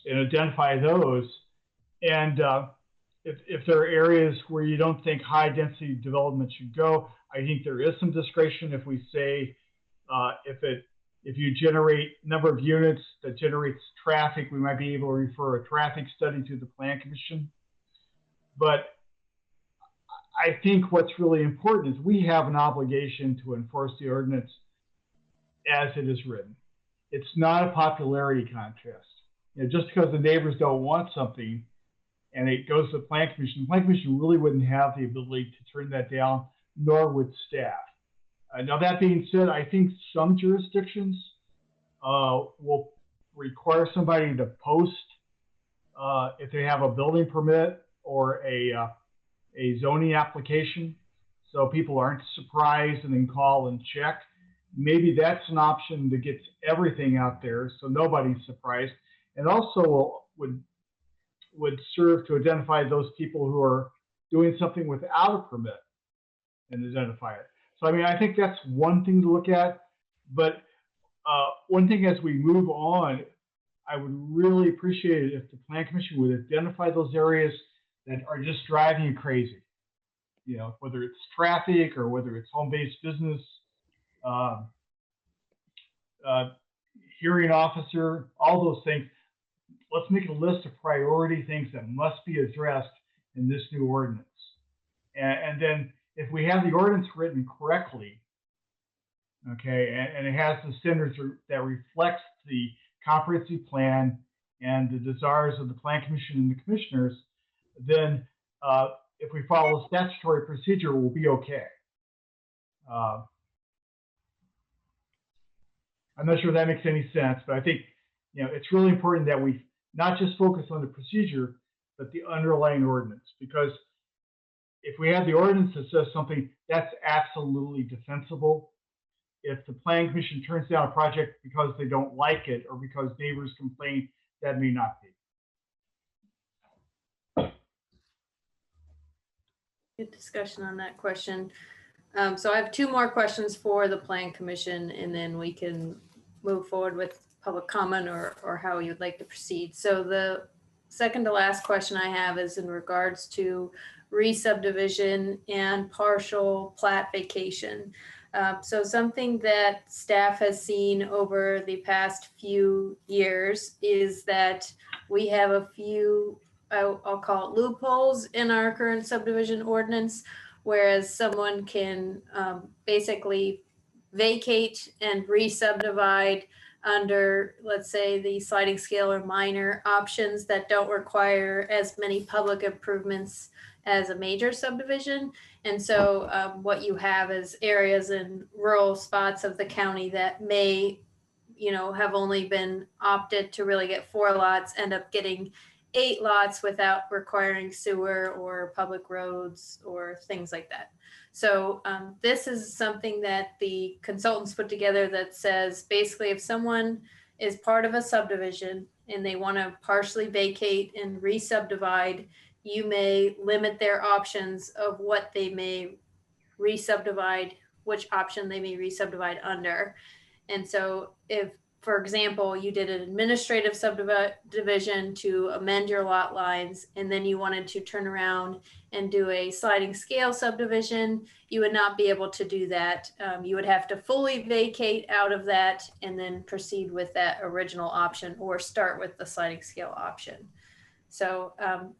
and identify those. And if there are areas where you don't think high density development should go, I think there is some discretion if we say if you generate number of units that generates traffic, we might be able to refer a traffic study to the Plan Commission. But I think what's really important is we have an obligation to enforce the ordinance as it is written. It's not a popularity contest. You know, just because the neighbors don't want something and it goes to the Plan Commission really wouldn't have the ability to turn that down, nor would staff. Now that being said, I think some jurisdictions will require somebody to post if they have a building permit or a zoning application, so people aren't surprised and then call and check. Maybe that's an option to get everything out there so nobody's surprised, and also would serve to identify those people who are doing something without a permit and identify it. So I mean, I think that's one thing to look at, but one thing as we move on, I would really appreciate it if the Plan Commission would identify those areas that are just driving you crazy. You know, whether it's traffic or whether it's home-based business, hearing officer, all those things. Let's make a list of priority things that must be addressed in this new ordinance. And then if we have the ordinance written correctly, okay, and it has the standards that reflects the comprehensive plan and the desires of the Plan Commission and the commissioners, then if we follow the statutory procedure, we'll be okay. I'm not sure if that makes any sense, but I think, you know, it's really important that we not just focus on the procedure, but the underlying ordinance. Because if we have the ordinance that says something, that's absolutely defensible. If the Plan Commission turns down a project because they don't like it or because neighbors complain, that may not be. Good discussion on that question. So I have two more questions for the Plan Commission, and then we can move forward with public comment or how you'd like to proceed. So the second to last question I have is in regards to re-subdivision and partial plat vacation. So something that staff has seen over the past few years is that we have a few, I'll call it loopholes in our current subdivision ordinance, whereas someone can basically vacate and re-subdivide under, let's say, the sliding scale or minor options that don't require as many public improvements as a major subdivision. And so what you have is areas in rural spots of the county that may, you know, have only been opted to really get 4 lots, end up getting 8 lots without requiring sewer or public roads or things like that. So this is something that the consultants put together that says basically if someone is part of a subdivision and they want to partially vacate and re-subdivide, you may limit their options of what they may re-subdivide, which option they may re-subdivide under. And so if for example, you did an administrative subdivision to amend your lot lines, and then you wanted to turn around and do a sliding scale subdivision, you would not be able to do that. You would have to fully vacate out of that and then proceed with that original option or start with the sliding scale option. So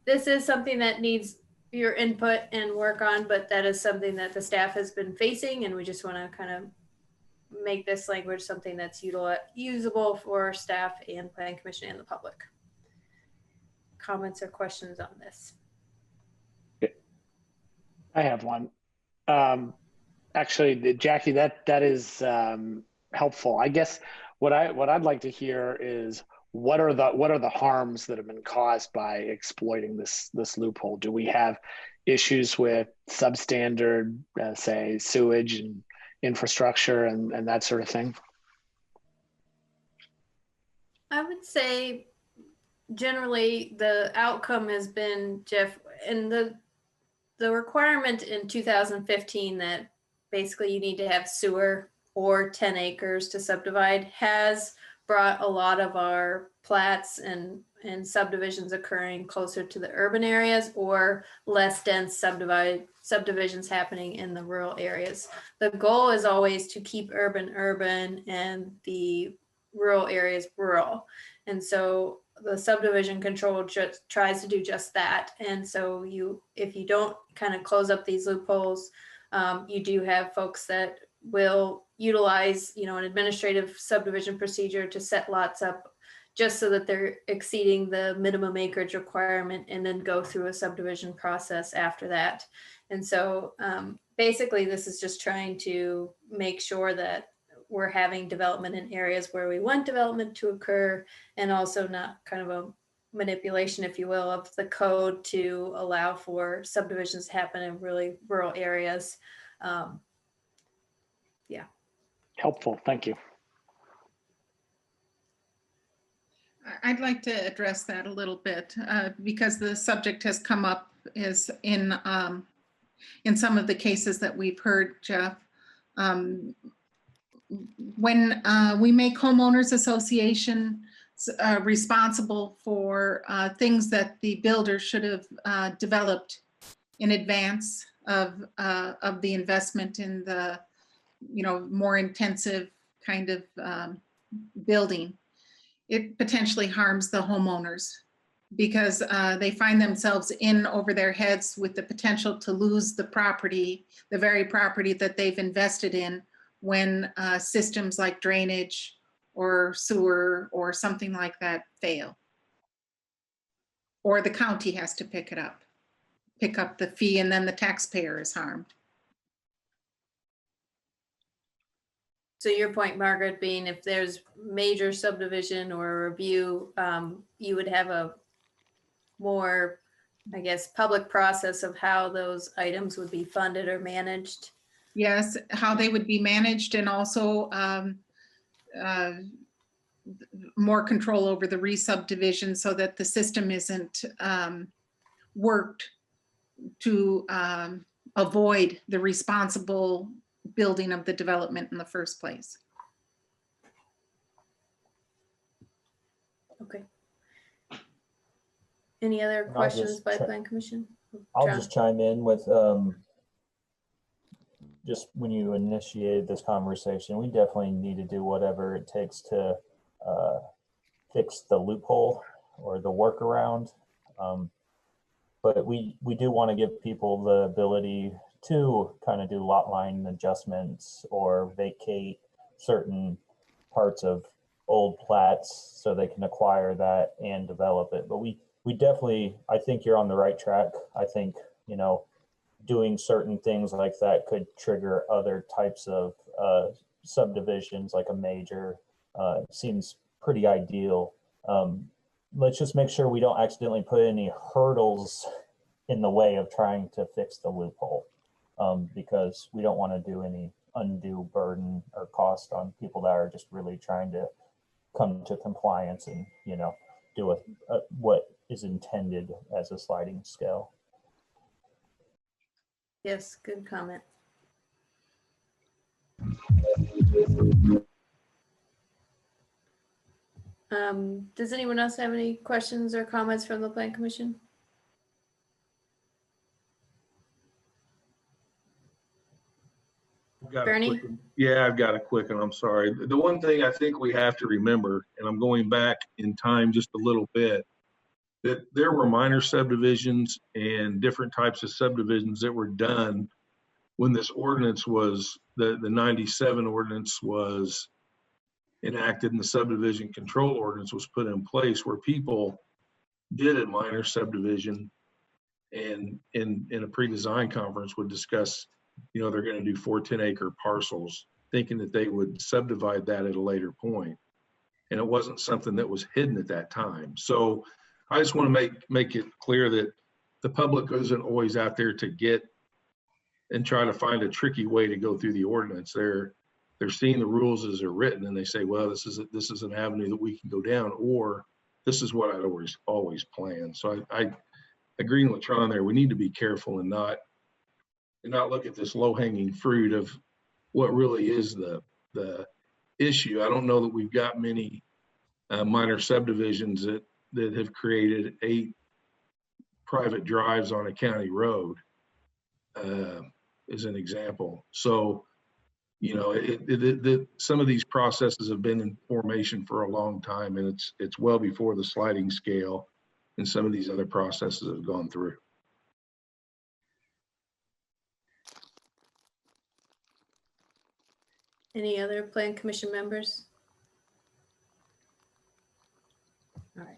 this is something that needs your input and work on, but that is something that the staff has been facing, and we just want to kind of make this language something that's usable for staff and planning commission and the public. Comments or questions on this? I have one. Actually, Jackie, that is helpful. I guess what I'd like to hear is what are the harms that have been caused by exploiting this loophole? Do we have issues with substandard, say, sewage and infrastructure and that sort of thing? I would say generally the outcome has been, Jeff, and the requirement in 2015 that basically you need to have sewer or 10 acres to subdivide has brought a lot of our plats and subdivisions occurring closer to the urban areas or less dense subdivisions happening in the rural areas. The goal is always to keep urban and the rural areas rural. And so the subdivision control just tries to do just that. And so if you don't kind of close up these loopholes, you do have folks that will utilize, an administrative subdivision procedure to set lots up just so that they're exceeding the minimum acreage requirement and then go through a subdivision process after that. And so basically this is just trying to make sure that we're having development in areas where we want development to occur, and also not kind of a manipulation, if you will, of the code to allow for subdivisions to happen in really rural areas. Yeah. Helpful, thank you. I'd like to address that a little bit because the subject has come up is in some of the cases that we've heard, Jeff. When we make homeowners association responsible for things that the builder should have developed in advance of the investment in the more intensive kind of building, it potentially harms the homeowners because they find themselves in over their heads with the potential to lose the property, the very property that they've invested in, when systems like drainage or sewer or something like that fail. Or the county has to pick up the fee, and then the taxpayer is harmed. So your point, Margaret, being if there's major subdivision or review, you would have a more, I guess, public process of how those items would be funded or managed. Yes, how they would be managed, and also more control over the re-subdivision so that the system isn't worked to avoid the responsible building of the development in the first place. Okay. Any other questions by Plan Commission? I'll just chime in with just when you initiated this conversation, we definitely need to do whatever it takes to fix the loophole or the workaround. But we do want to give people the ability to kind of do lot line adjustments or vacate certain parts of old plats so they can acquire that and develop it. But we definitely, I think you're on the right track. I think, doing certain things like that could trigger other types of subdivisions, like a major, seems pretty ideal. Let's just make sure we don't accidentally put any hurdles in the way of trying to fix the loophole, because we don't want to do any undue burden or cost on people that are just really trying to come to compliance and, do what is intended as a sliding scale. Yes, good comment. Does anyone else have any questions or comments from the Plan Commission? Bernie? Yeah, I've got a quick one. I'm sorry. The one thing I think we have to remember, and I'm going back in time just a little bit, that there were minor subdivisions and different types of subdivisions that were done when this ordinance was, the 97 ordinance was enacted and the subdivision control ordinance was put in place, where people did a minor subdivision and in a pre-design conference would discuss, they're going to do 4 10-acre parcels, thinking that they would subdivide that at a later point. And it wasn't something that was hidden at that time. So I just want to make it clear that the public isn't always out there to get and try to find a tricky way to go through the ordinance. They're seeing the rules as they're written and they say, well, this is an avenue that we can go down, or this is what I'd always planned. So I agree with Tron there. We need to be careful and not look at this low-hanging fruit of what really is the issue. I don't know that we've got many minor subdivisions that have created 8 private drives on a county road, as an example. So, some of these processes have been in formation for a long time, and it's well before the sliding scale and some of these other processes have gone through. Any other Plan Commission members? All right,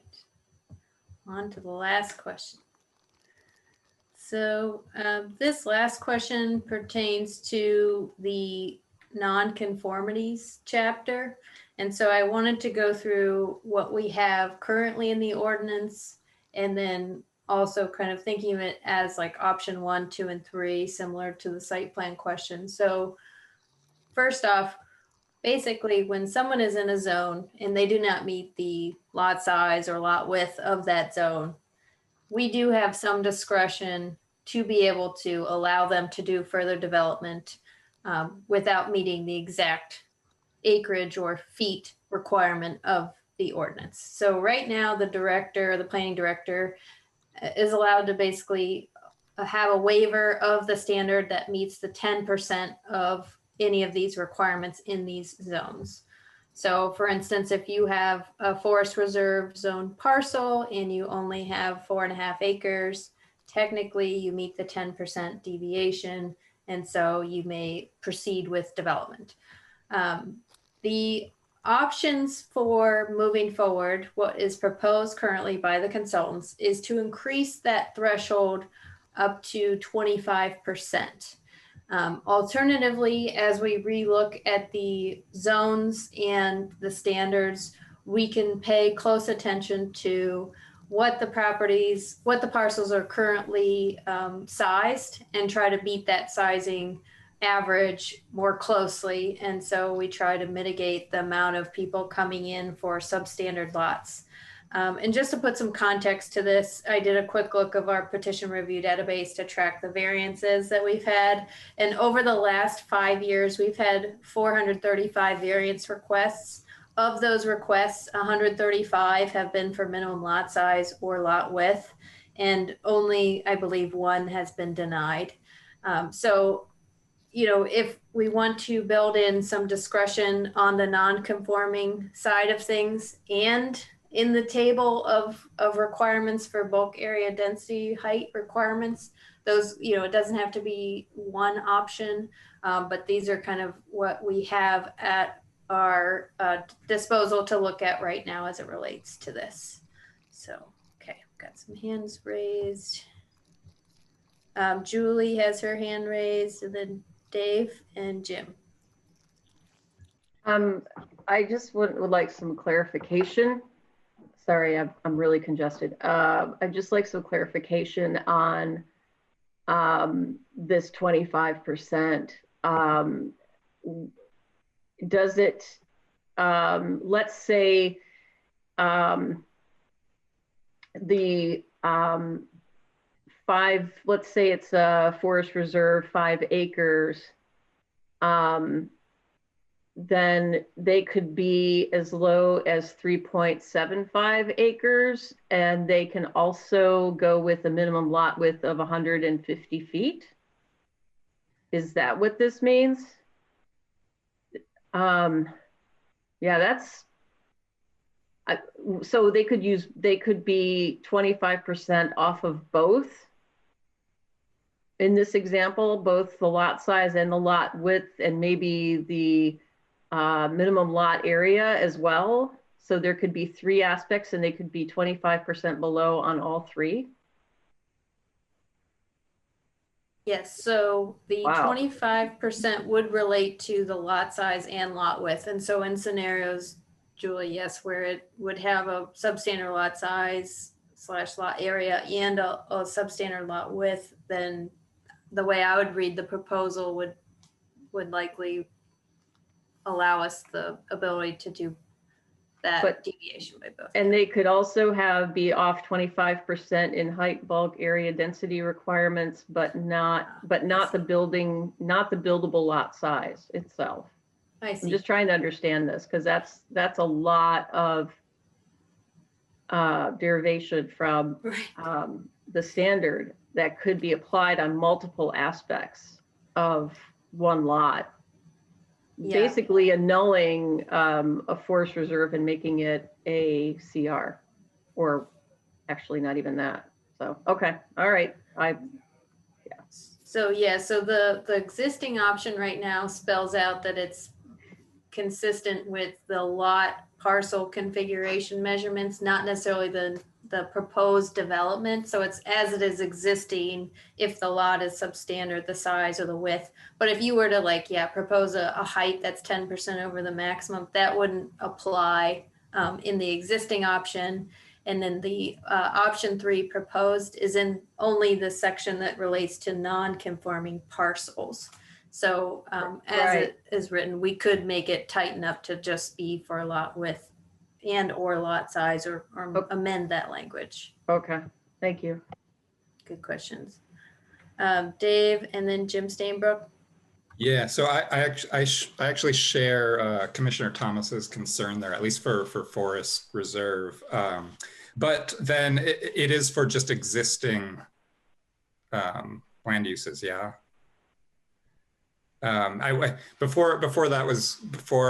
on to the last question. So this last question pertains to the nonconformities chapter. And so I wanted to go through what we have currently in the ordinance, and then also kind of thinking of it as like option 1, 2, and 3, similar to the site plan question. So first off, basically when someone is in a zone and they do not meet the lot size or lot width of that zone, we do have some discretion to be able to allow them to do further development without meeting the exact acreage or feet requirement of the ordinance. So right now, the planning director is allowed to basically have a waiver of the standard that meets the 10% of any of these requirements in these zones. So for instance, if you have a forest reserve zone parcel and you only have 4.5 acres, technically you meet the 10% deviation, and so you may proceed with development. The options for moving forward, what is proposed currently by the consultants, is to increase that threshold up to 25%. Alternatively, as we relook at the zones and the standards, we can pay close attention to what the parcels are currently sized and try to beat that sizing average more closely. And so we try to mitigate the amount of people coming in for substandard lots. And just to put some context to this, I did a quick look of our petition review database to track the variances that we've had. And over the last 5 years, we've had 435 variance requests. Of those requests, 135 have been for minimum lot size or lot width, and only, I believe, 1 has been denied. So, if we want to build in some discretion on the non-conforming side of things and in the table of requirements for bulk area density height requirements, those, it doesn't have to be one option, but these are kind of what we have at our disposal to look at right now as it relates to this. So, okay, got some hands raised. Julie has her hand raised, and then Dave and Jim. I just would like some clarification. Sorry, I'm really congested. I'd just like some clarification on this 25%. Does it, let's say let's say it's a forest reserve, 5 acres. then they could be as low as 3.75 acres, and they can also go with a minimum lot width of 150 feet. Is that what this means? Yeah, that's, so they could be 25% off of both. In this example, both the lot size and the lot width, and maybe the minimum lot area as well. So there could be 3 aspects and they could be 25% below on all 3. Yes, so the Wow. 25% would relate to the lot size and lot width. And so in scenarios, Julie, yes, where it would have a substandard lot size / lot area and a substandard lot width, then the way I would read the proposal would likely allow us the ability to do that But- deviation by both. And they could also be off 25% in height, bulk, area, density requirements, but not the buildable lot size itself. I I'm see. just trying to understand this because that's a lot of derivation from Right. the standard that could be applied on multiple aspects of one lot. Yeah. Basically annulling a forest reserve and making it a CR, or actually not even that. So, okay, all right. So yeah, so the existing option right now spells out that it's consistent with the lot parcel configuration measurements, not necessarily the proposed development. So it's as it is existing, if the lot is substandard, the size or the width. But if you were to propose a height that's 10% over the maximum, that wouldn't apply in the existing option. And then the option 3 proposed is in only the section that relates to non-conforming parcels. So as Right. it is written, we could make it tighten up to just be for lot width and or lot size, or amend that language. Okay, thank you. Good questions. Dave and then Jim Stainbrook. Yeah, so I actually share Commissioner Thomas's concern there, at least for Forest Reserve. But then it is for just existing land uses, yeah. Before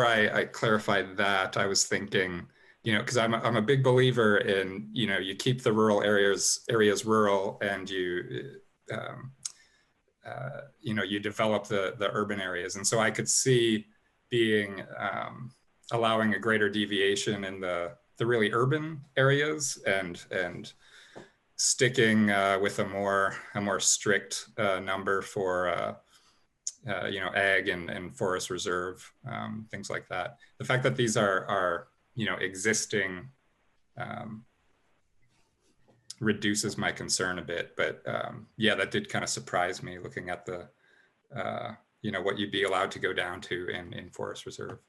I clarified that, I was thinking, because I'm a big believer in, you keep the rural areas rural, and you you develop the urban areas. And so I could see being allowing a greater deviation in the really urban areas, and sticking with a more strict number for ag and forest reserve, things like that. The fact that these are existing reduces my concern a bit, but yeah, that did kind of surprise me looking at the what you'd be allowed to go down to in forest reserve.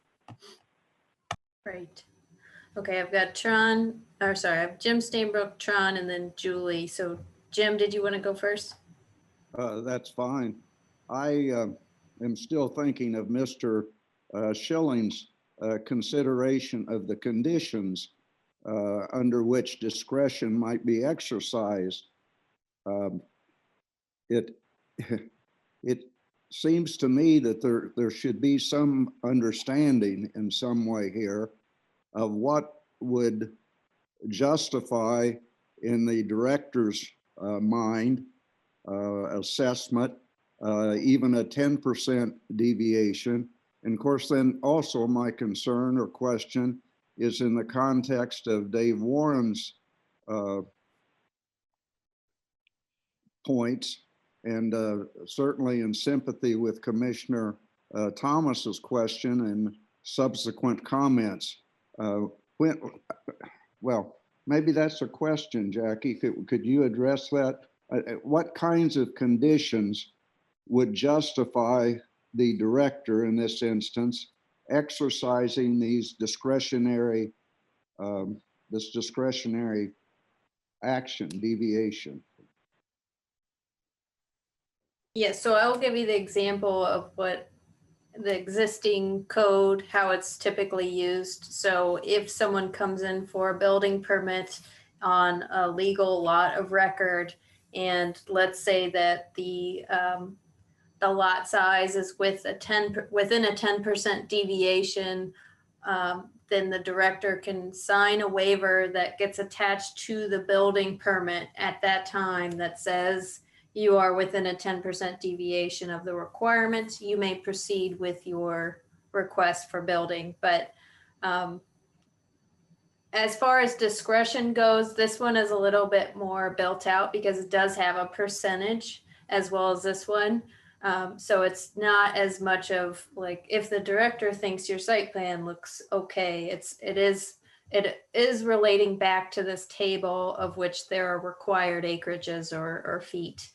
Right. Okay, I've got I have Jim Stainbrook, Tron, and then Julie. So Jim, did you want to go first? That's fine. I am still thinking of Mr. Schilling's consideration of the conditions under which discretion might be exercised. It seems to me that there should be some understanding in some way here of what would justify in the director's mind assessment even a 10% deviation. And of course, then also my concern or question is in the context of Dave Warren's points, and certainly in sympathy with Commissioner Thomas's question and subsequent comments. Well, maybe that's a question, Jackie. Could you address that? What kinds of conditions would justify the director in this instance exercising these discretionary action, deviation? Yeah, so I'll give you the example of what the existing code, how it's typically used. So if someone comes in for a building permit on a legal lot of record, and let's say that the lot size is within a 10% deviation, then the director can sign a waiver that gets attached to the building permit at that time that says you are within a 10% deviation of the requirement. You may proceed with your request for building. But as far as discretion goes, this one is a little bit more built out because it does have a percentage as well as this one. So it's not as much of like, if the director thinks your site plan looks okay, it is relating back to this table of which there are required acreages or feet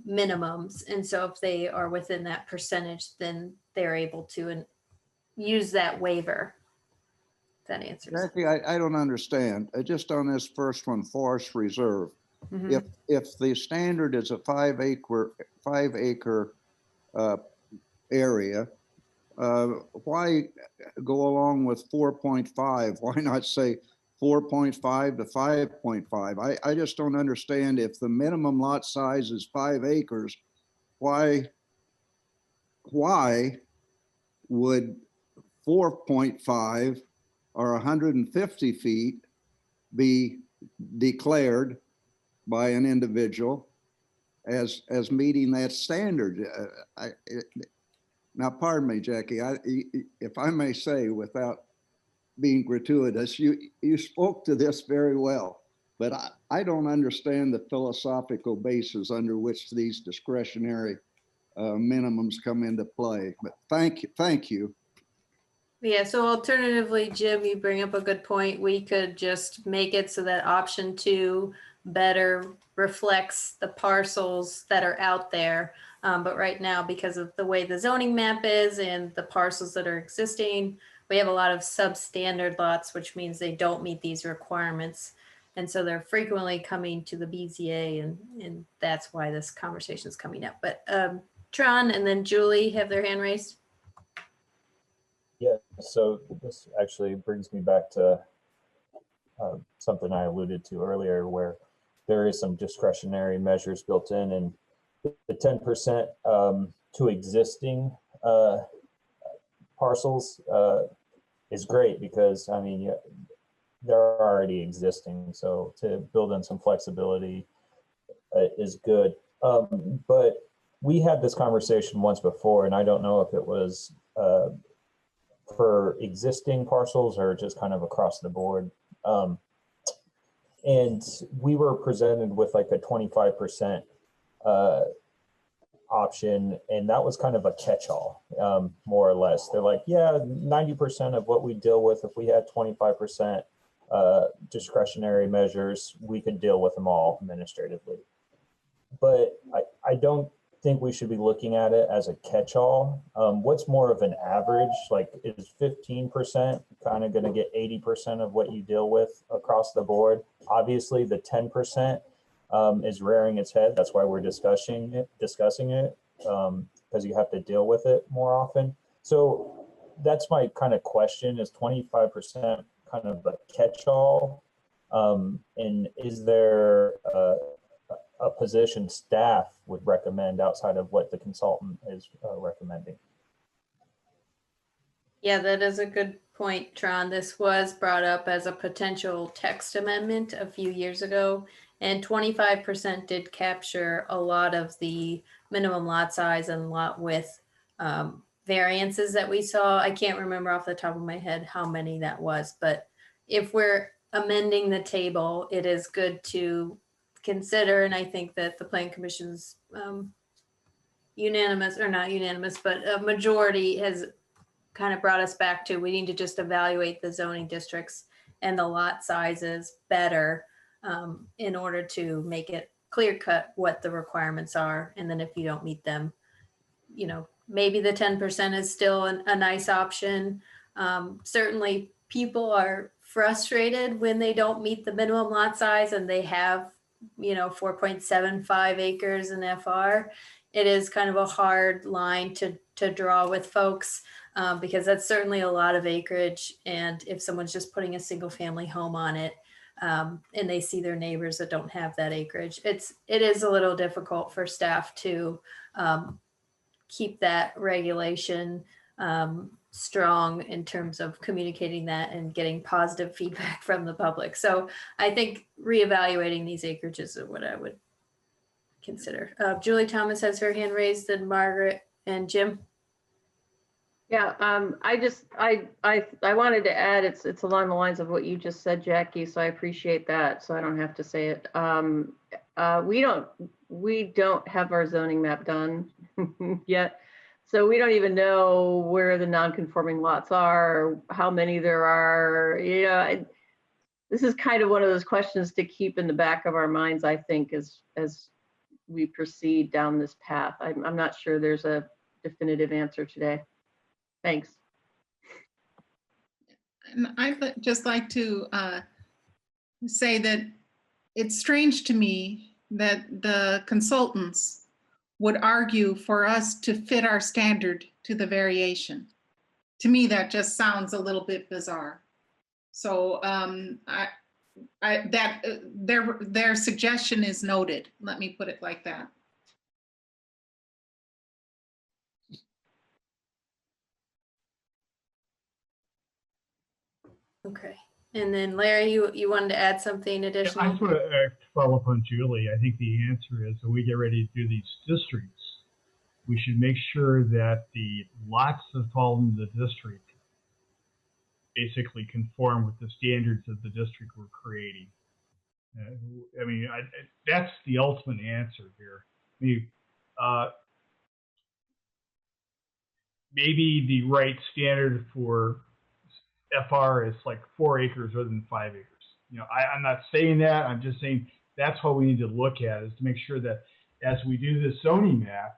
minimums. And so if they are within that percentage, then they're able to use that waiver. If that answers. Jackie, I don't understand. Just on this first one, forest reserve. Mhm. If the standard is a 5 acre area, why go along with 4.5? Why not say 4.5 to 5.5? I just don't understand. If the minimum lot size is 5 acres, why would 4.5 or 150 feet be declared by an individual as meeting that standard? Now, pardon me, Jackie, if I may say, without being gratuitous, you spoke to this very well, but I don't understand the philosophical basis under which these discretionary minimums come into play. But thank you. Yeah, so alternatively, Jim, you bring up a good point. We could just make it so that option 2 better reflects the parcels that are out there. But right now, because of the way the zoning map is and the parcels that are existing, we have a lot of substandard lots, which means they don't meet these requirements. And so they're frequently coming to the BZA, and that's why this conversation is coming up. But Tron and then Julie have their hand raised. Yeah, so this actually brings me back to something I alluded to earlier, where there is some discretionary measures built in, and the 10% to existing parcels is great because, I mean, they're already existing. So to build in some flexibility is good. But we had this conversation once before, and I don't know if it was for existing parcels or just kind of across the board. And we were presented with like a 25% option, and that was kind of a catch-all, more or less. They're like, yeah, 90% of what we deal with, if we had 25% discretionary measures, we could deal with them all administratively. But I don't think we should be looking at it as a catch-all. What's more of an average? Like, is 15% kind of going to get 80% of what you deal with across the board? Obviously, the 10% is rearing its head. That's why we're discussing it, because you have to deal with it more often. So that's my kind of question: is 25% kind of a catch-all? And is there a position staff would recommend outside of what the consultant is recommending? Yeah, that is a good point, Tron. This was brought up as a potential text amendment a few years ago, and 25% did capture a lot of the minimum lot size and lot width variances that we saw. I can't remember off the top of my head how many that was, but if we're amending the table, it is good to consider, and I think that the Plan Commission's unanimous, or not unanimous, but a majority has kind of brought us back to, we need to just evaluate the zoning districts and the lot sizes better in order to make it clear cut what the requirements are. And then if you don't meet them, you know, maybe the 10% is still a nice option. Certainly people are frustrated when they don't meet the minimum lot size and they have, you know, 4.75 acres in FR. it is kind of a hard line to draw with folks because that's certainly a lot of acreage. And if someone's just putting a single family home on it and they see their neighbors that don't have that acreage, it is a little difficult for staff to keep that regulation strong in terms of communicating that and getting positive feedback from the public. So I think reevaluating these acreages is what I would consider. Julie Thomas has her hand raised, and Margaret and Jim. Yeah, I wanted to add, it's along the lines of what you just said, Jackie, so I appreciate that, so I don't have to say it. We don't have our zoning map done yet, so we don't even know where the non-conforming lots are, or how many there are. You know, this is kind of one of those questions to keep in the back of our minds, I think, as we proceed down this path. I'm not sure there's a definitive answer today. Thanks. And I'd just like to say that it's strange to me that the consultants would argue for us to fit our standard to the variation. To me, that just sounds a little bit bizarre. So their suggestion is noted. Let me put it like that. Okay. And then Larry, you wanted to add something additional? I just want to follow up on Julie. I think the answer is when we get ready to do these districts, we should make sure that the lots that fall into the district basically conform with the standards of the district we're creating. I mean, that's the ultimate answer here. I mean, maybe the right standard for FR is like 4 acres rather than 5 acres. You know, I'm not saying that. I'm just saying that's what we need to look at, is to make sure that as we do this zoning map,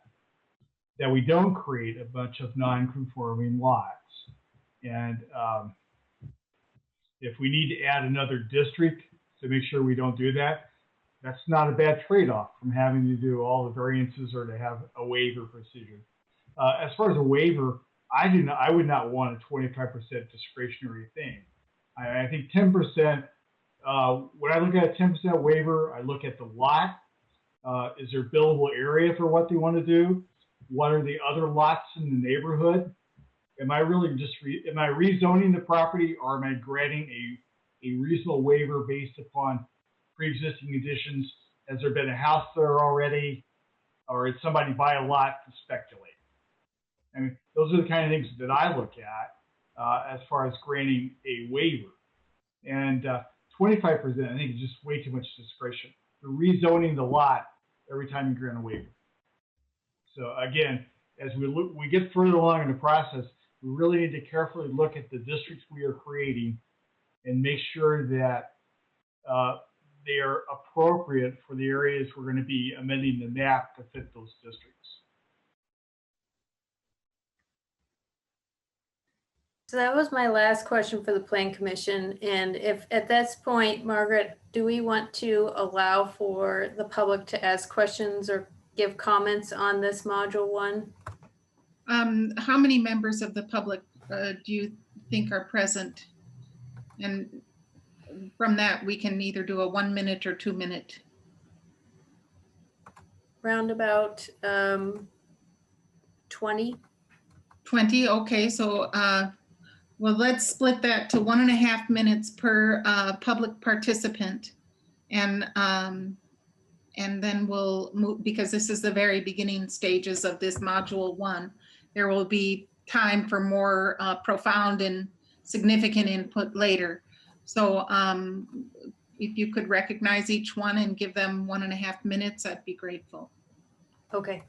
that we don't create a bunch of non-conforming lots. And if we need to add another district to make sure we don't do that, that's not a bad trade-off from having to do all the variances or to have a waiver procedure. As far as a waiver, I would not want a 25% discretionary thing. I think 10%, when I look at a 10% waiver, I look at the lot. Is there buildable area for what they want to do? What are the other lots in the neighborhood? Am I really just, am I rezoning the property, or am I granting a reasonable waiver based upon pre-existing conditions? Has there been a house there already? Or did somebody buy a lot to speculate? I mean, those are the kind of things that I look at as far as granting a waiver. And 25%, I think, is just way too much discretion. You're rezoning the lot every time you grant a waiver. So again, as we get further along in the process, we really need to carefully look at the districts we are creating and make sure that they are appropriate for the areas we're going to be amending the map to fit those districts. So that was my last question for the Plan Commission. And if at this point, Margaret, do we want to allow for the public to ask questions or give comments on this module 1? How many members of the public do you think are present? And from that, we can either do a 1 minute or 2 minute. Round about 20. 20, okay, so well, let's split that to 1.5 minutes per public participant. And then we'll move, because this is the very beginning stages of this module 1. There will be time for more profound and significant input later. So if you could recognize each one and give them 1.5 minutes, I'd be grateful. Okay.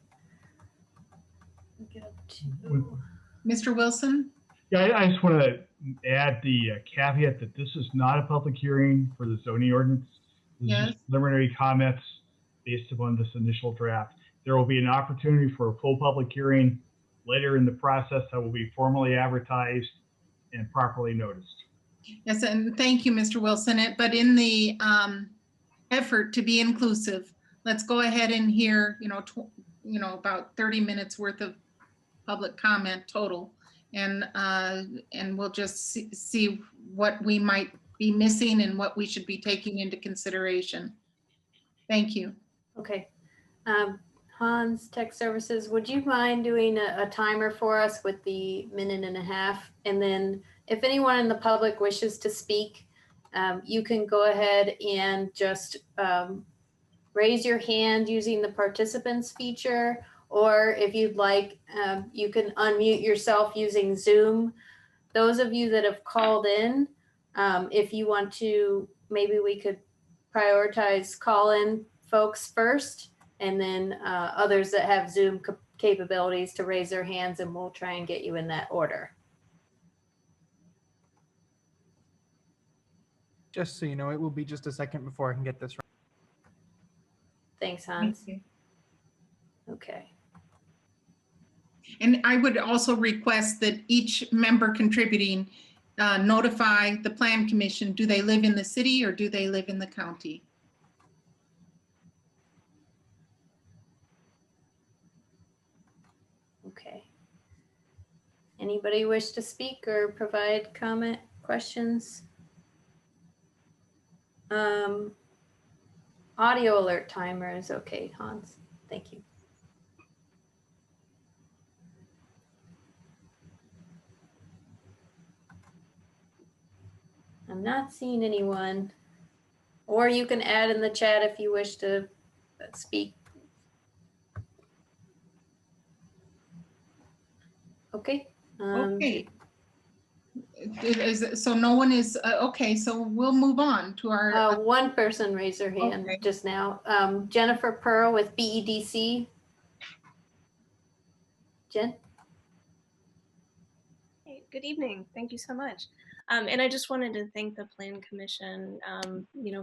Mr. Wilson? Yeah, I just want to add the caveat that this is not a public hearing for the zoning ordinance. This is just preliminary comments based upon this initial draft. There will be an opportunity for a full public hearing later in the process that will be formally advertised and properly noticed. Yes, and thank you, Mr. Wilson. But in the effort to be inclusive, let's go ahead and hear, about 30 minutes worth of public comment total. And we'll just see what we might be missing and what we should be taking into consideration. Thank you. Okay. Hans, Tech Services, would you mind doing a timer for us with the 1.5 minutes? And then if anyone in the public wishes to speak, you can go ahead and just raise your hand using the participants feature, or if you'd like, you can unmute yourself using Zoom. Those of you that have called in, if you want to, maybe we could prioritize call-in folks first, and then others that have Zoom capabilities to raise their hands, and we'll try and get you in that order. Just so you know, it will be just a second before I can get this right. Thanks, Hans. Thank you. Okay. And I would also request that each member contributing notify the Plan Commission. Do they live in the city or do they live in the county? Okay. Anybody wish to speak or provide comment, questions? Audio alert timer is okay, Hans. Thank you. I'm not seeing anyone. Or you can add in the chat if you wish to speak. Okay. Okay. So no one is, okay, so we'll move on to our. One person raised their hand just now. Jennifer Pearl with BEDC. Jen? Hey, good evening. Thank you so much. And I just wanted to thank the Plan Commission,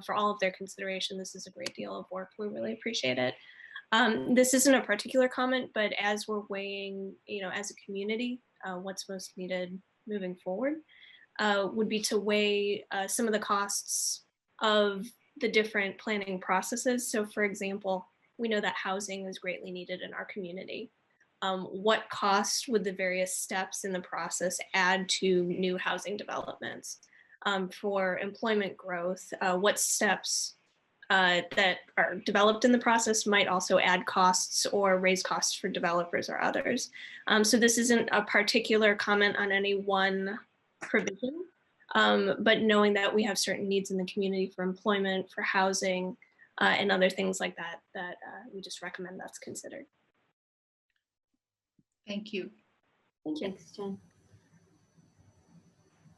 for all of their consideration. This is a great deal of work. We really appreciate it. This isn't a particular comment, but as we're weighing, as a community, what's most needed moving forward would be to weigh some of the costs of the different planning processes. So for example, we know that housing is greatly needed in our community. What cost would the various steps in the process add to new housing developments? For employment growth, what steps that are developed in the process might also add costs or raise costs for developers or others. So this isn't a particular comment on any one provision, but knowing that we have certain needs in the community for employment, for housing, and other things like that, we just recommend that's considered. Thank you. Thank you. Thanks, Jen.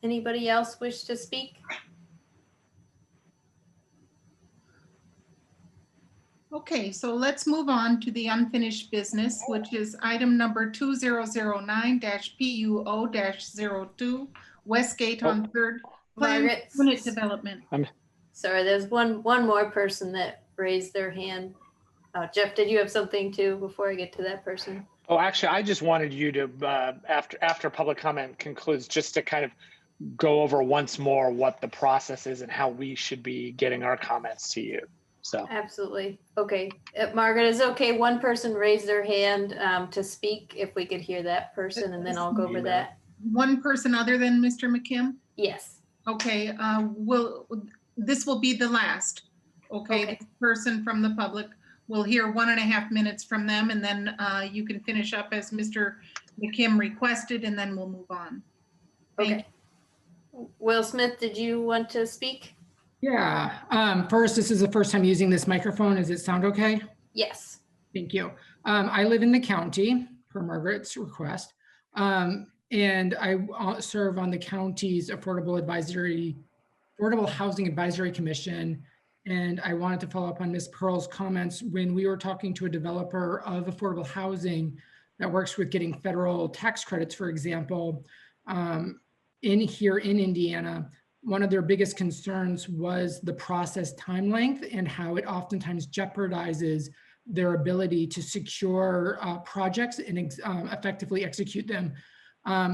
Anybody else wish to speak? Okay, so let's move on to the unfinished business, which is item number 2009-PUO-02, Westgate on 3rd Margaret, Unit Development. Sorry, there's one more person that raised their hand. Jeff, did you have something too before I get to that person? Oh, actually, I just wanted you to, after public comment concludes, just to kind of go over once more what the process is and how we should be getting our comments to you. So Absolutely. Okay. Margaret, is it okay? One person raised their hand to speak, if we could hear that person, and then I'll go over that. One person other than Mr. McKim? Yes. Okay, this will be the last. Okay, Okay. this person from the public. We'll hear 1.5 minutes from them, and then you can finish up as Mr. McKim requested, and then we'll move on. Okay. Will Smith, did you want to speak? Yeah. First, this is the first time using this microphone. Does it sound okay? Yes. Thank you. I live in the county per Margaret's request, and I serve on the county's Affordable Housing Advisory Commission. And I wanted to follow up on Ms. Pearl's comments when we were talking to a developer of affordable housing that works with getting federal tax credits, for example, in Indiana. One of their biggest concerns was the process time length and how it oftentimes jeopardizes their ability to secure projects and effectively execute them.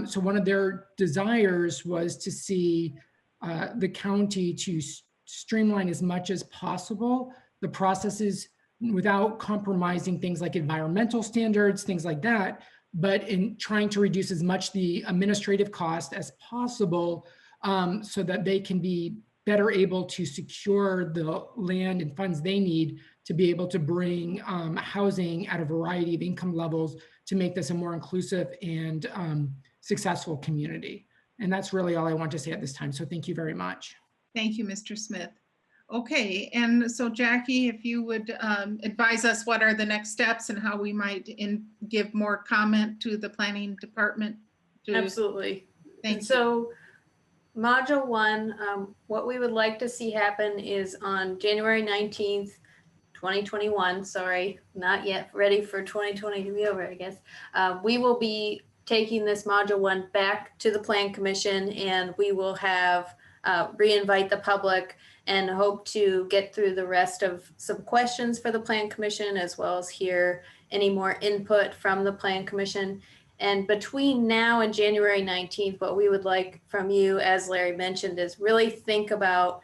So one of their desires was to see the county to streamline as much as possible the processes without compromising things like environmental standards, things like that, but in trying to reduce as much the administrative cost as possible, so that they can be better able to secure the land and funds they need to be able to bring housing at a variety of income levels to make this a more inclusive and successful community. And that's really all I want to say at this time. So thank you very much. Thank you, Mr. Smith. Okay, and so Jackie, if you would advise us what are the next steps and how we might give more comment to the planning department. Absolutely. Thank And so module 1, what we would like to see happen is on January 19th, 2021, sorry, not yet ready for 2020 to be over, I guess. We will be taking this module 1 back to the Plan Commission, and we will have re-invite the public and hope to get through the rest of some questions for the Plan Commission, as well as hear any more input from the Plan Commission. And between now and January 19th, what we would like from you, as Larry mentioned, is really think about,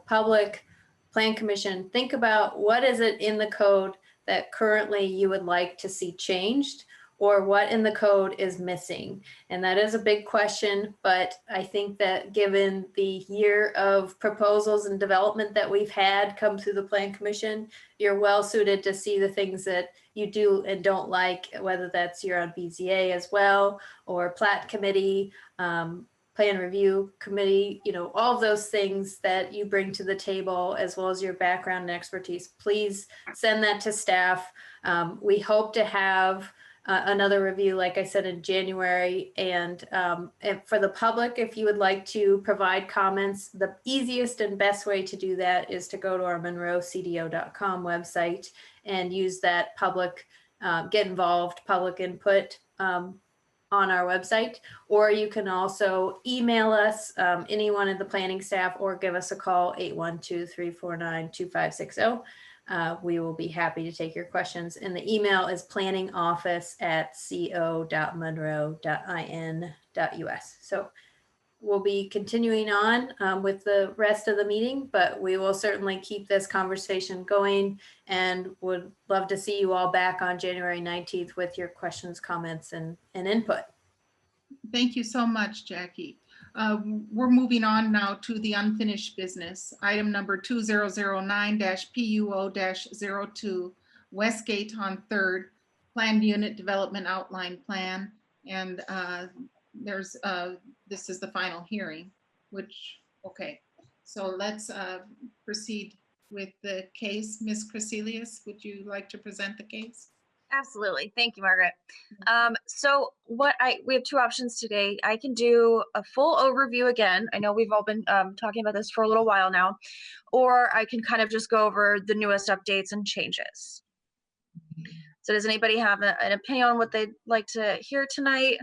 public, Plan Commission, think about what is it in the code that currently you would like to see changed, or what in the code is missing. And that is a big question, but I think that given the year of proposals and development that we've had come through the Plan Commission, you're well suited to see the things that you do and don't like, whether that's you're on BZA as well, or Plat Committee, Plan Review Committee, all of those things that you bring to the table, as well as your background and expertise. Please send that to staff. We hope to have another review, like I said, in January. And for the public, if you would like to provide comments, the easiest and best way to do that is to go to our monroecdo.com website and use that public, get involved, public input on our website. Or you can also email us, anyone in the planning staff, or give us a call, 812-349-2560. We will be happy to take your questions. And the email is planningoffice@co.monroe.in.us. So we'll be continuing on with the rest of the meeting, but we will certainly keep this conversation going and would love to see you all back on January 19th with your questions, comments, and input. Thank you so much, Jackie. We're moving on now to the unfinished business. Item number 2009-PUO-02, Westgate on 3rd, Planned Unit Development Outline Plan. And this is the final hearing, okay. So let's proceed with the case. Ms. Crecelius, would you like to present the case? Absolutely. Thank you, Margaret. So we have two options today. I can do a full overview again. I know we've all been talking about this for a little while now, or I can kind of just go over the newest updates and changes. So does anybody have an opinion on what they'd like to hear tonight?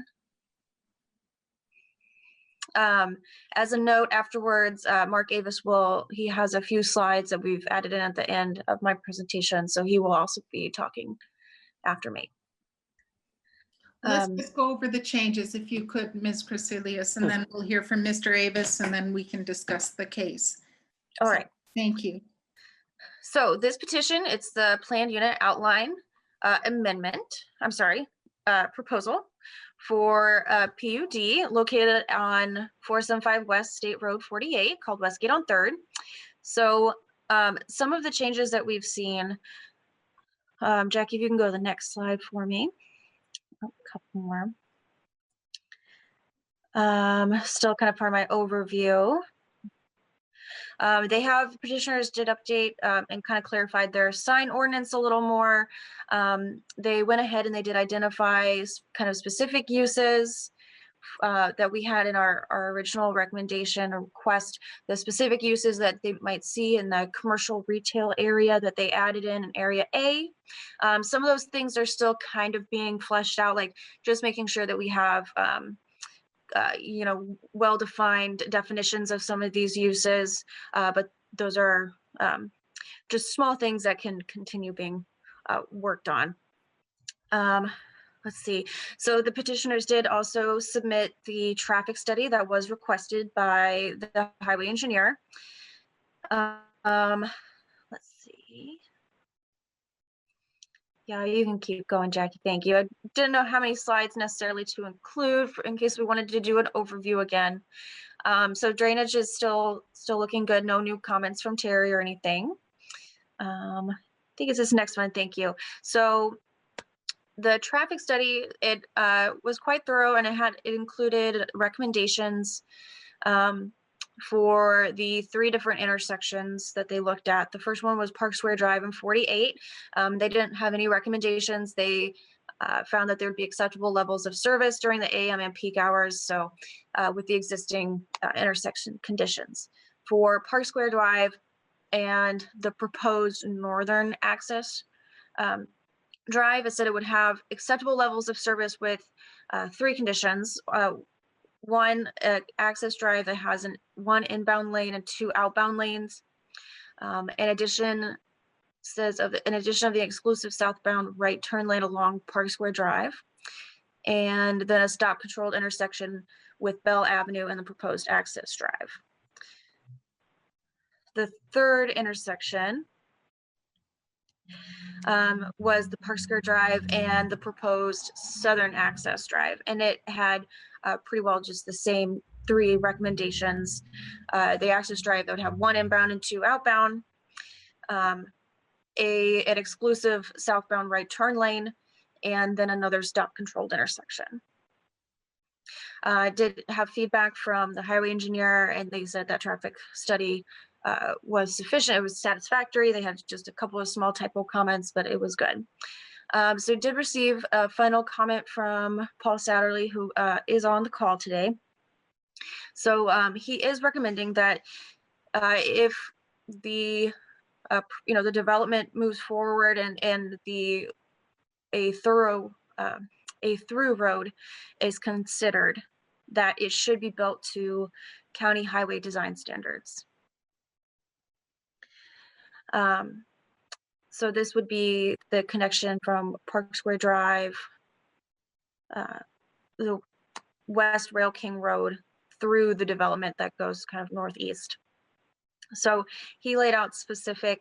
As a note afterwards, Mark Avis he has a few slides that we've added in at the end of my presentation, so he will also be talking after me. Let's just go over the changes, if you could, Ms. Crecelius, and then we'll hear from Mr. Avis, and then we can discuss the case. All right. Thank you. So this petition, it's the planned unit outline proposal for PUD located on 475 West State Road 48, called Westgate on 3rd. So some of the changes that we've seen, Jackie, if you can go to the next slide for me. A couple more. Still kind of part of my overview. Petitioners did update and kind of clarified their sign ordinance a little more. They went ahead and they did identify kind of specific uses that we had in our original recommendation or request, the specific uses that they might see in the commercial retail area that they added in area A. Some of those things are still kind of being fleshed out, like just making sure that we have well-defined definitions of some of these uses, but those are just small things that can continue being worked on. Let's see. So the petitioners did also submit the traffic study that was requested by the highway engineer. Let's see. Yeah, you can keep going, Jackie. Thank you. I didn't know how many slides necessarily to include in case we wanted to do an overview again. So drainage is still looking good. No new comments from Terry or anything. I think it's this next one. Thank you. So the traffic study, it was quite thorough, and it included recommendations for the 3 different intersections that they looked at. The first one was Park Square Drive and 48. They didn't have any recommendations. They found that there would be acceptable levels of service during the AM and peak hours, so with the existing intersection conditions. For Park Square Drive and the proposed northern access drive, it said it would have acceptable levels of service with 3 conditions. One access drive that has 1 inbound lane and 2 outbound lanes. In addition, says in addition of the exclusive southbound right turn lane along Park Square Drive, and then a stop controlled intersection with Bell Avenue and the proposed access drive. The third intersection was the Park Square Drive and the proposed southern access drive, and it had pretty well just the same 3 recommendations. The access drive that would have 1 inbound and 2 outbound, an exclusive southbound right turn lane, and then another stop controlled intersection. I did have feedback from the highway engineer, and they said that traffic study was sufficient. It was satisfactory. They had just a couple of small typo comments, but it was good. So did receive a final comment from Paul Satterley, who is on the call today. So he is recommending that if the the development moves forward and a through road is considered, that it should be built to county highway design standards. So this would be the connection from Park Square Drive, the West Rail King Road through the development that goes kind of northeast. So he laid out specific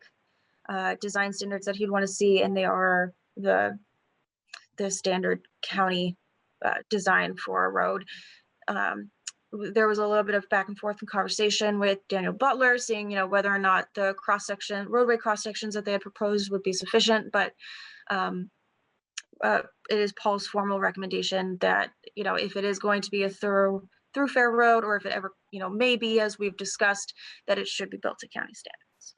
design standards that he'd want to see, and they are the standard county design for a road. There was a little bit of back and forth and conversation with Daniel Butler, seeing whether or not the roadway cross sections that they had proposed would be sufficient. But it is Paul's formal recommendation that if it is going to be a thoroughfare road, or if it ever may be, as we've discussed, that it should be built to county standards.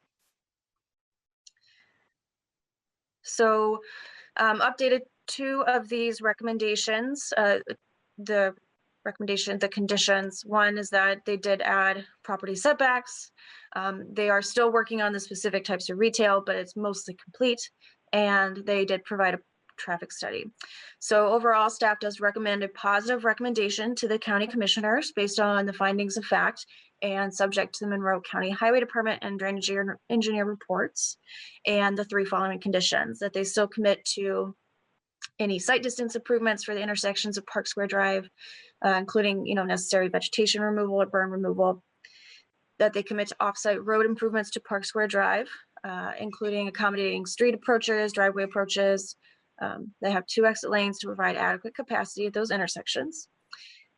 So updated 2 of these recommendations. The conditions. One is that they did add property setbacks. They are still working on the specific types of retail, but it's mostly complete. And they did provide a traffic study. So overall, staff does recommend a positive recommendation to the county commissioners based on the findings of fact and subject to the Monroe County Highway Department and drainage engineer reports, and the 3 following conditions: that they still commit to any site distance improvements for the intersections of Park Square Drive, including necessary vegetation removal or burn removal; that they commit to offsite road improvements to Park Square Drive, including accommodating street approaches, driveway approaches. They have 2 exit lanes to provide adequate capacity at those intersections,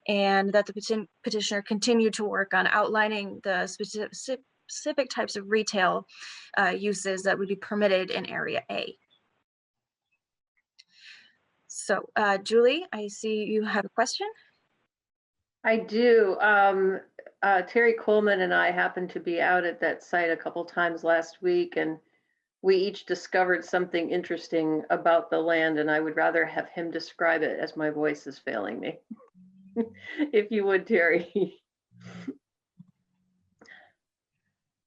and that the petitioner continue to work on outlining the specific types of retail uses that would be permitted in Area A. So, Julie, I see you have a question. I do. Terry Coleman and I happened to be out at that site a couple times last week, and we each discovered something interesting about the land, and I would rather have him describe it, as my voice is failing me. If you would, Terry.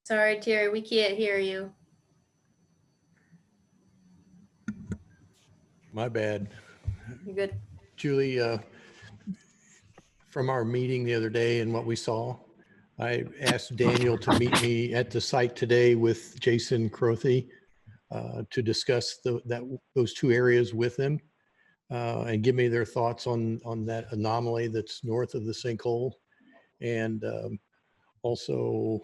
Sorry, Terry, we can't hear you. My bad. You good? Julie, from our meeting the other day and what we saw, I asked Daniel to meet me at the site today with Jason Crothy to discuss those 2 areas with them and give me their thoughts on that anomaly that's north of the sinkhole. And also,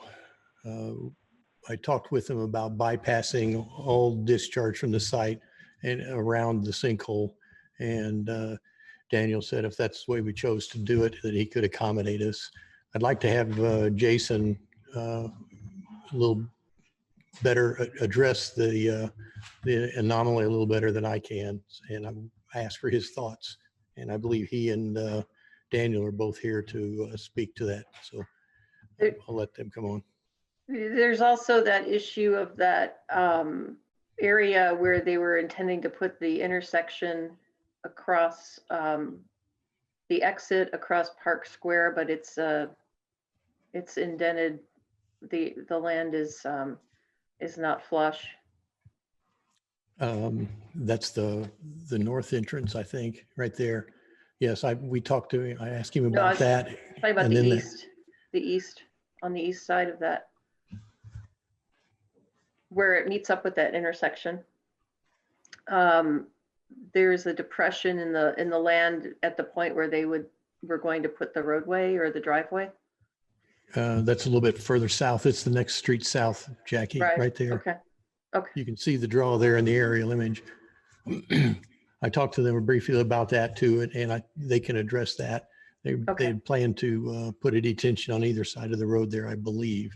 I talked with them about bypassing all discharge from the site and around the sinkhole. And Daniel said if that's the way we chose to do it, that he could accommodate us. I'd like to have Jason a little better address the anomaly a little better than I can. And I asked for his thoughts. And I believe he and Daniel are both here to speak to that. So I'll let them come on. There's also that issue of that area where they were intending to put the intersection across the exit across Park Square, but it's indented. The land is not flush. That's the north entrance, I think, right there. Yes, we talked to him. I asked him about that. Talking about and the east, on the east side of that, where it meets up with that intersection. There's a depression in the land at the point where we're going to put the roadway or the driveway. That's a little bit further south. It's the next street south, Jackie, right there. Okay. Okay. You can see the draw there in the aerial image. I talked to them briefly about that too, and they can address that. They plan to put a detention on either side of the road there, I believe,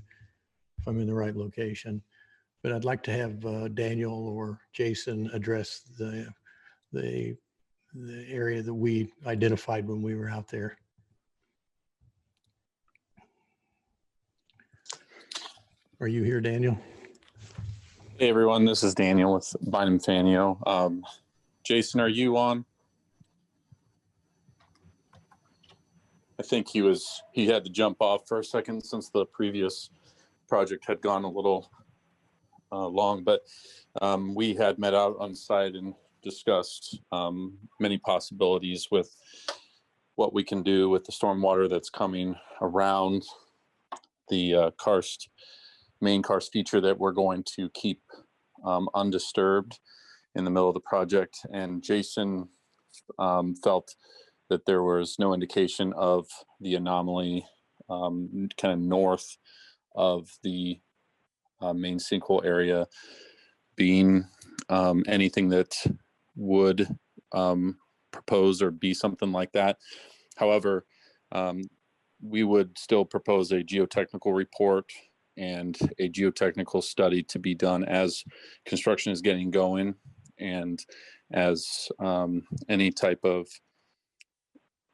if I'm in the right location. But I'd like to have Daniel or Jason address the area that we identified when we were out there. Are you here, Daniel? Hey everyone, this is Daniel with Bynum Fanio. Jason, are you on? I think he had to jump off for a second since the previous project had gone a little long, but we had met out on site and discussed many possibilities with what we can do with the stormwater that's coming around the main karst feature that we're going to keep undisturbed in the middle of the project. And Jason felt that there was no indication of the anomaly kind of north of the main sinkhole area being anything that would propose or be something like that. However, we would still propose a geotechnical report and a geotechnical study to be done as construction is getting going and as any type of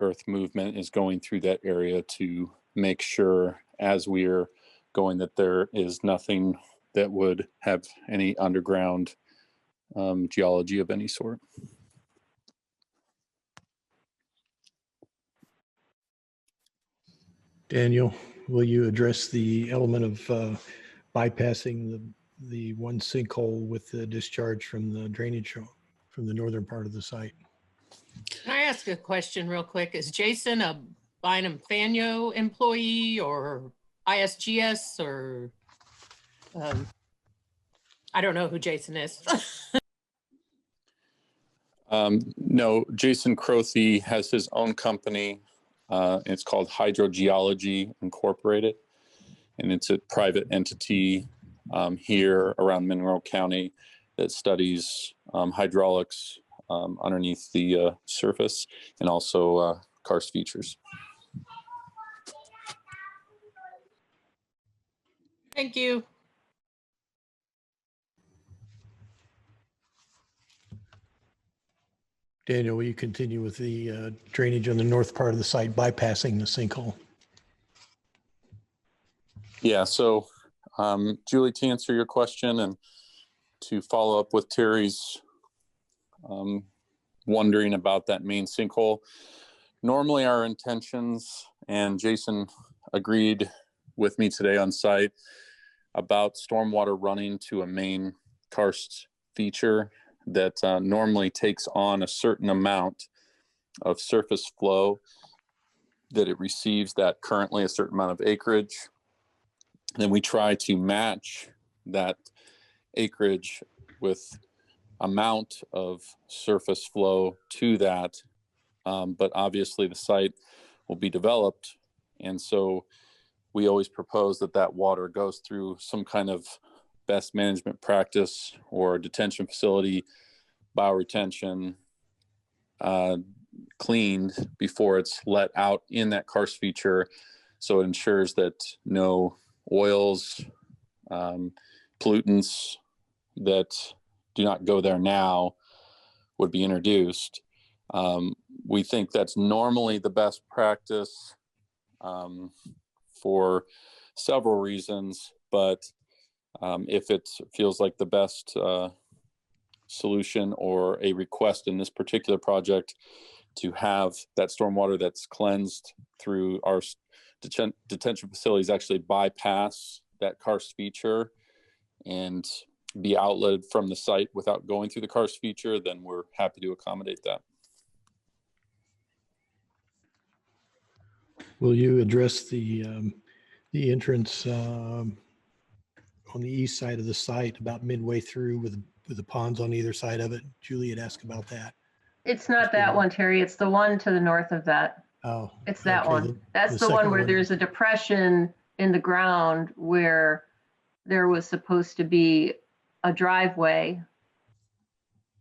earth movement is going through that area, to make sure as we're going that there is nothing that would have any underground geology of any sort. Daniel, will you address the element of bypassing the one sinkhole with the discharge from the drainage from the northern part of the site? Can I ask a question real quick? Is Jason a Bynum Fanio employee or ISGS or I don't know who Jason is. No, Jason Crothy has his own company. It's called Hydrogeology Incorporated, and it's a private entity here around Monroe County that studies hydraulics underneath the surface and also karst features. Thank you. Daniel, will you continue with the drainage on the north part of the site bypassing the sinkhole? Yeah, so Julie, to answer your question and to follow up with Terry's wondering about that main sinkhole, normally our intentions, and Jason agreed with me today on site about stormwater running to a main karst feature that normally takes on a certain amount of surface flow that it receives, that currently a certain amount of acreage. Then we try to match that acreage with amount of surface flow to that. But obviously the site will be developed. And so we always propose that that water goes through some kind of best management practice or detention facility bioretention cleaned before it's let out in that karst feature. So it ensures that no oils, pollutants that do not go there now would be introduced. We think that's normally the best practice for several reasons, but if it feels like the best solution or a request in this particular project to have that stormwater that's cleansed through our detention facilities actually bypass that karst feature and be outletted from the site without going through the karst feature, then we're happy to accommodate that. Will you address the entrance on the east side of the site about midway through with the ponds on either side of it? Julie had asked about that. It's not that one, Terry. It's the one to the north of that. Oh, it's that okay. one. That's the one where there's a depression in the ground where there was supposed to be a driveway.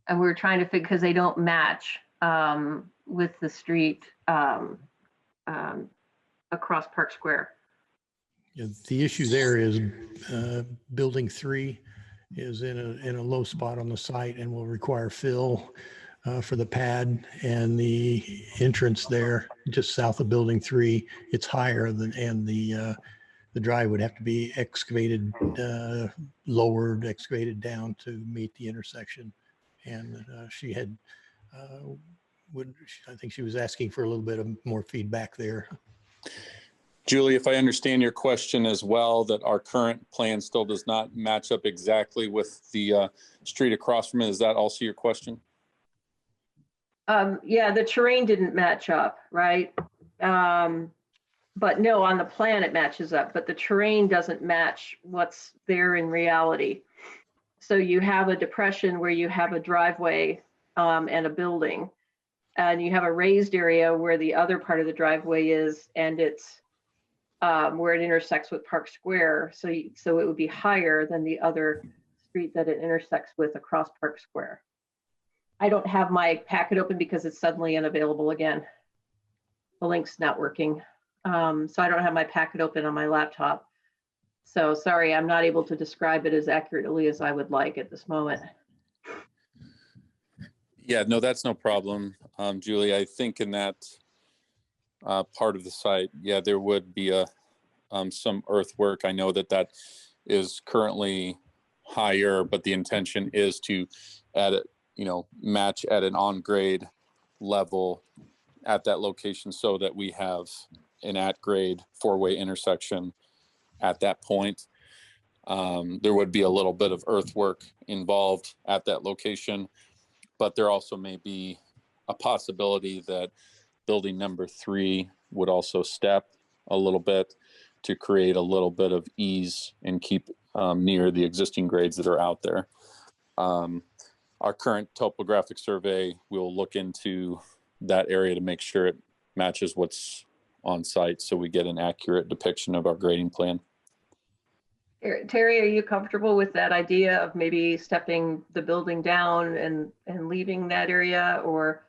And we were trying to figure, because they don't match with the street across Park Square. Yeah, the issue there is building 3 is in a low spot on the site and will require fill for the pad, and the entrance there just south of building 3, it's higher than, and the drive would have to be excavated, lowered, excavated down to meet the intersection. And she had, I think she was asking for a little bit of more feedback there. Julie, if I understand your question as well, that our current plan still does not match up exactly with the street across from it. Is that also your question? Yeah, the terrain didn't match up, right? But no, on the plan it matches up, but the terrain doesn't match what's there in reality. So you have a depression where you have a driveway and a building, and you have a raised area where the other part of the driveway is, and it's where it intersects with Park Square. So it would be higher than the other street that it intersects with across Park Square. I don't have my packet open because it's suddenly unavailable again. The link's not working. So I don't have my packet open on my laptop. So sorry, I'm not able to describe it as accurately as I would like at this moment. Yeah, no, that's no problem, Julie. I think in that part of the site, yeah, there would be some earthwork. I know that is currently higher, but the intention is to add it, match at an on-grade level at that location so that we have an at-grade 4-way intersection at that point. There would be a little bit of earthwork involved at that location, but there also may be a possibility that building number 3 would also step a little bit to create a little bit of ease and keep near the existing grades that are out there. Our current topographic survey, we'll look into that area to make sure it matches what's on site so we get an accurate depiction of our grading plan. Terry, are you comfortable with that idea of maybe stepping the building down and leaving that area, or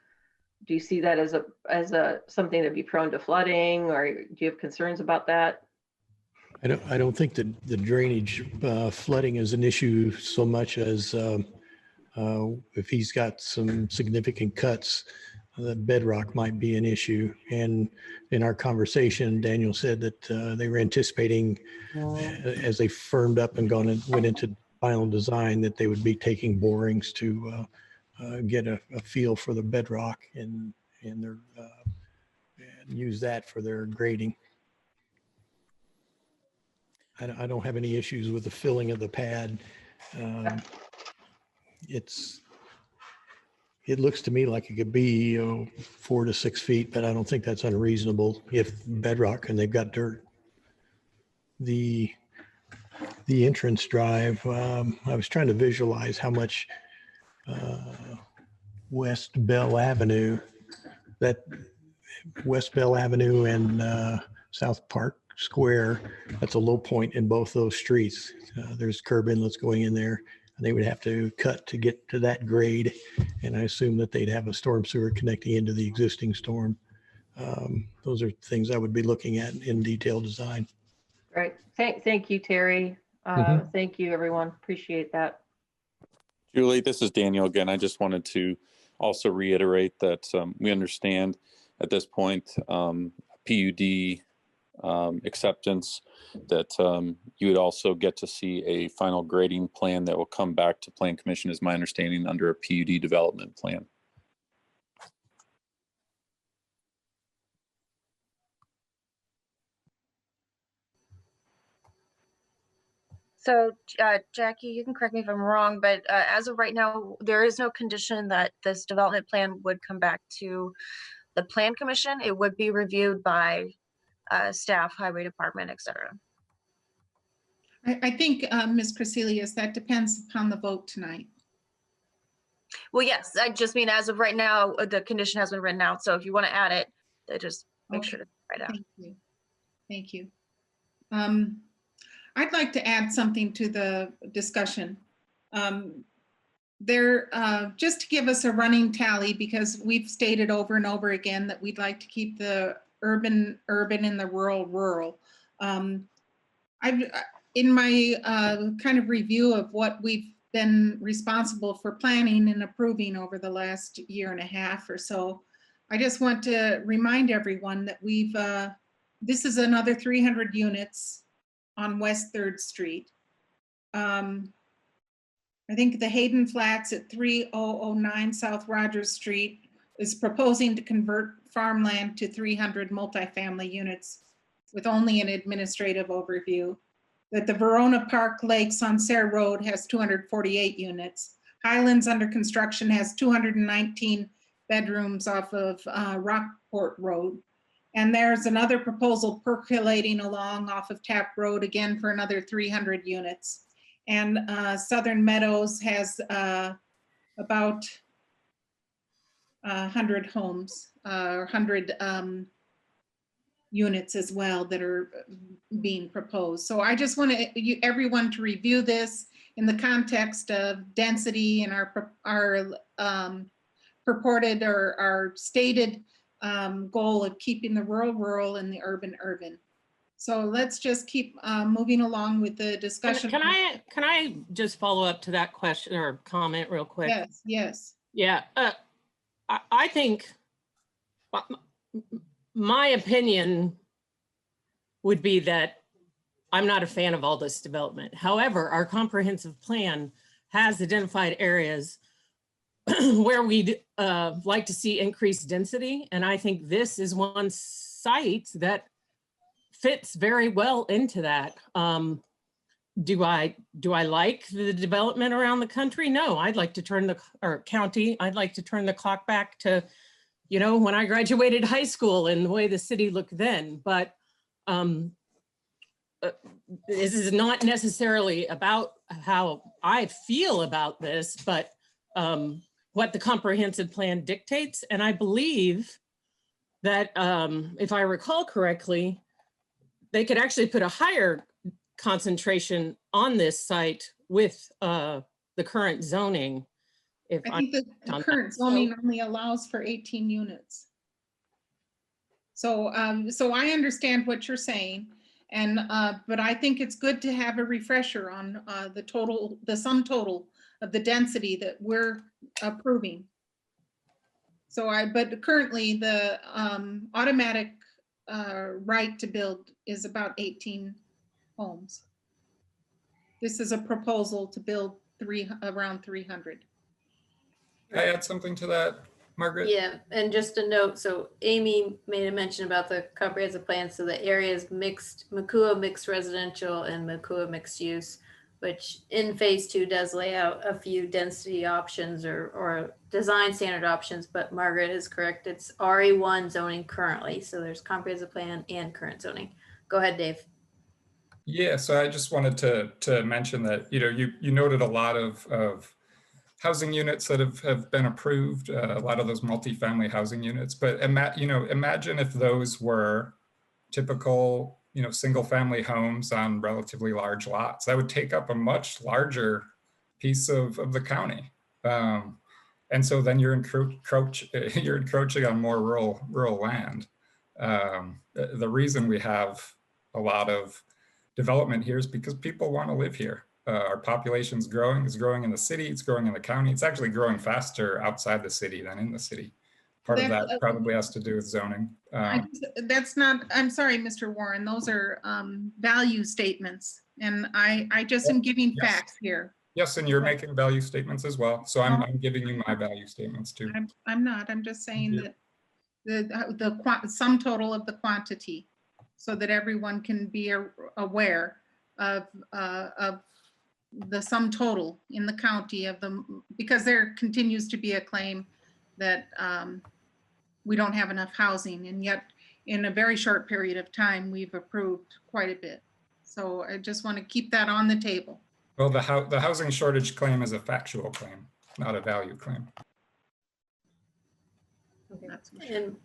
do you see that as a something that'd be prone to flooding, or do you have concerns about that? I don't think that the drainage flooding is an issue so much as if he's got some significant cuts, the bedrock might be an issue. And in our conversation, Daniel said that they were anticipating as they firmed up and went into final design that they would be taking borings to get a feel for the bedrock and their and use that for their grading. I don't have any issues with the filling of the pad. It looks to me like it could be 4 to 6 feet, but I don't think that's unreasonable if bedrock and they've got dirt. The entrance drive, I was trying to visualize how much West Bell Avenue and South Park Square, that's a low point in both those streets. There's curb inlets going in there. They would have to cut to get to that grade. And I assume that they'd have a storm sewer connecting into the existing storm. Those are things I would be looking at in detailed design. Right. Thank you, Terry. Thank you, everyone. Appreciate that. Julie, this is Daniel again. I just wanted to also reiterate that we understand at this point PUD acceptance, that you would also get to see a final grading plan that will come back to Plan Commission, is my understanding, under a PUD development plan. So, Jackie, you can correct me if I'm wrong, but as of right now, there is no condition that this development plan would come back to the Plan Commission. It would be reviewed by staff, highway department, et cetera. I think, Ms. Crecelius, that depends upon the vote tonight. Well, yes, I just mean as of right now, the condition has been written out. So if you want to add it, just make sure to write out. Thank you. Thank you. I'd like to add something to the discussion. Just to give us a running tally, because we've stated over and over again that we'd like to keep the urban and the rural. In my kind of review of what we've been responsible for planning and approving over the last year and a half or so, I just want to remind everyone that this is another 300 units on West 3rd Street. I think the Hayden Flats at 3009 South Rogers Street is proposing to convert farmland to 300 multifamily units with only an administrative overview. That the Verona Park Lakes on Sayre Road has 248 units. Highlands under construction has 219 bedrooms off of Rockport Road. And there's another proposal percolating along off of Tap Road, again for another 300 units. And Southern Meadows has about 100 homes, 100 units as well that are being proposed. So I just want everyone to review this in the context of density and our purported or our stated goal of keeping the rural and the urban. So let's just keep moving along with the discussion. Can I just follow up to that question or comment real quick? Yes. Yeah, I think my opinion would be that I'm not a fan of all this development. However, our comprehensive plan has identified areas where we'd like to see increased density. And I think this is one site that fits very well into that. Do I like the development around the country? No, I'd like to turn county, I'd like to turn the clock back to, when I graduated high school and the way the city looked then. But this is not necessarily about how I feel about this, but what the comprehensive plan dictates. And I believe that if I recall correctly, they could actually put a higher concentration on this site with the current zoning. I think the current zoning only allows for 18 units. So I understand what you're saying, and but I think it's good to have a refresher on the sum total of the density that we're approving. But currently the automatic right to build is about 18 homes. This is a proposal to build around 300. Can I add something to that, Margaret? Yeah, and just a note, so Amy made a mention about the comprehensive plan. So the area is Makua mixed residential and Makua mixed use, which in phase 2 does lay out a few density options or design standard options, but Margaret is correct. It's RE1 zoning currently. So there's comprehensive plan and current zoning. Go ahead, Dave. Yeah, so I just wanted to mention that, you noted a lot of housing units that have been approved, a lot of those multifamily housing units, but imagine if those were typical, single family homes on relatively large lots. That would take up a much larger piece of the county. And so then you're encroaching on more rural land. The reason we have a lot of development here is because people want to live here. Our population's growing. It's growing in the city. It's growing in the county. It's actually growing faster outside the city than in the city. Part of that probably has to do with zoning. That's not, I'm sorry, Mr. Warren, those are value statements. And I just am giving facts here. Yes, and you're making value statements as well. So I'm giving you my value statements too. I'm not, I'm just saying that the sum total of the quantity so that everyone can be aware of the sum total in the county of them, because there continues to be a claim that we don't have enough housing, and yet in a very short period of time, we've approved quite a bit. So I just want to keep that on the table. Well, the housing shortage claim is a factual claim, not a value claim. Okay. And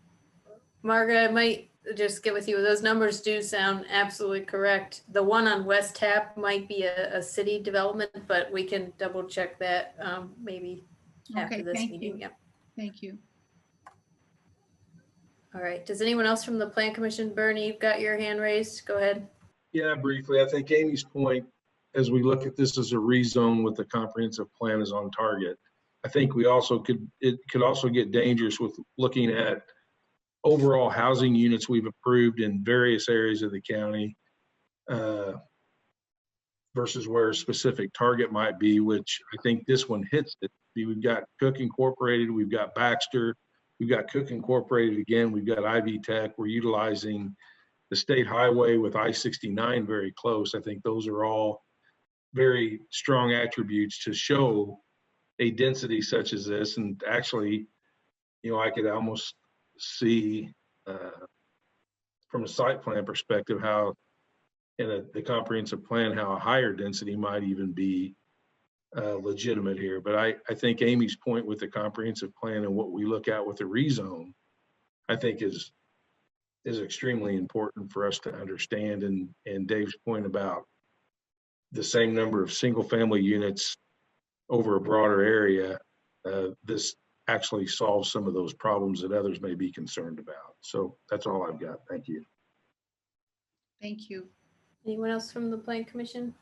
Margaret, I might just get with you. Those numbers do sound absolutely correct. The one on West Tap might be a city development, but we can double check that maybe after this meeting. Yeah. Thank you. All right. Does anyone else from the Plan Commission? Bernie, you've got your hand raised. Go ahead. Yeah, briefly. I think Amy's point, as we look at this as a rezone with the comprehensive plan, is on target. I think it could also get dangerous with looking at overall housing units we've approved in various areas of the county versus where a specific target might be, which I think this one hits it. We've got Cook Incorporated, we've got Baxter, we've got Cook Incorporated again, we've got Ivy Tech. We're utilizing the state highway with I-69 very close. I think those are all very strong attributes to show a density such as this. And actually, you know, I could almost see from a site plan perspective how in the comprehensive plan, how a higher density might even be legitimate here. But I think Amy's point with the comprehensive plan and what we look at with the rezone, I think is extremely important for us to understand. And Dave's point about the same number of single family units over a broader area, this actually solves some of those problems that others may be concerned about. So that's all I've got. Thank you. Thank you. Anyone else from the Plan Commission?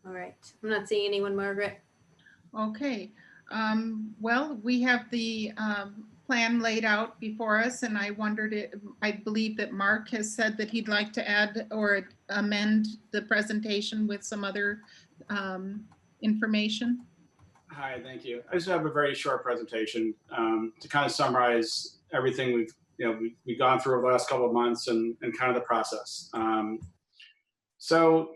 All right. I'm not seeing anyone, Margaret. Okay. Well, we have the plan laid out before us, and I wondered, I believe that Mark has said that he'd like to add or amend the presentation with some other information. Hi, thank you. I just have a very short presentation to kind of summarize everything we've gone through over the last couple of months and kind of the process. So,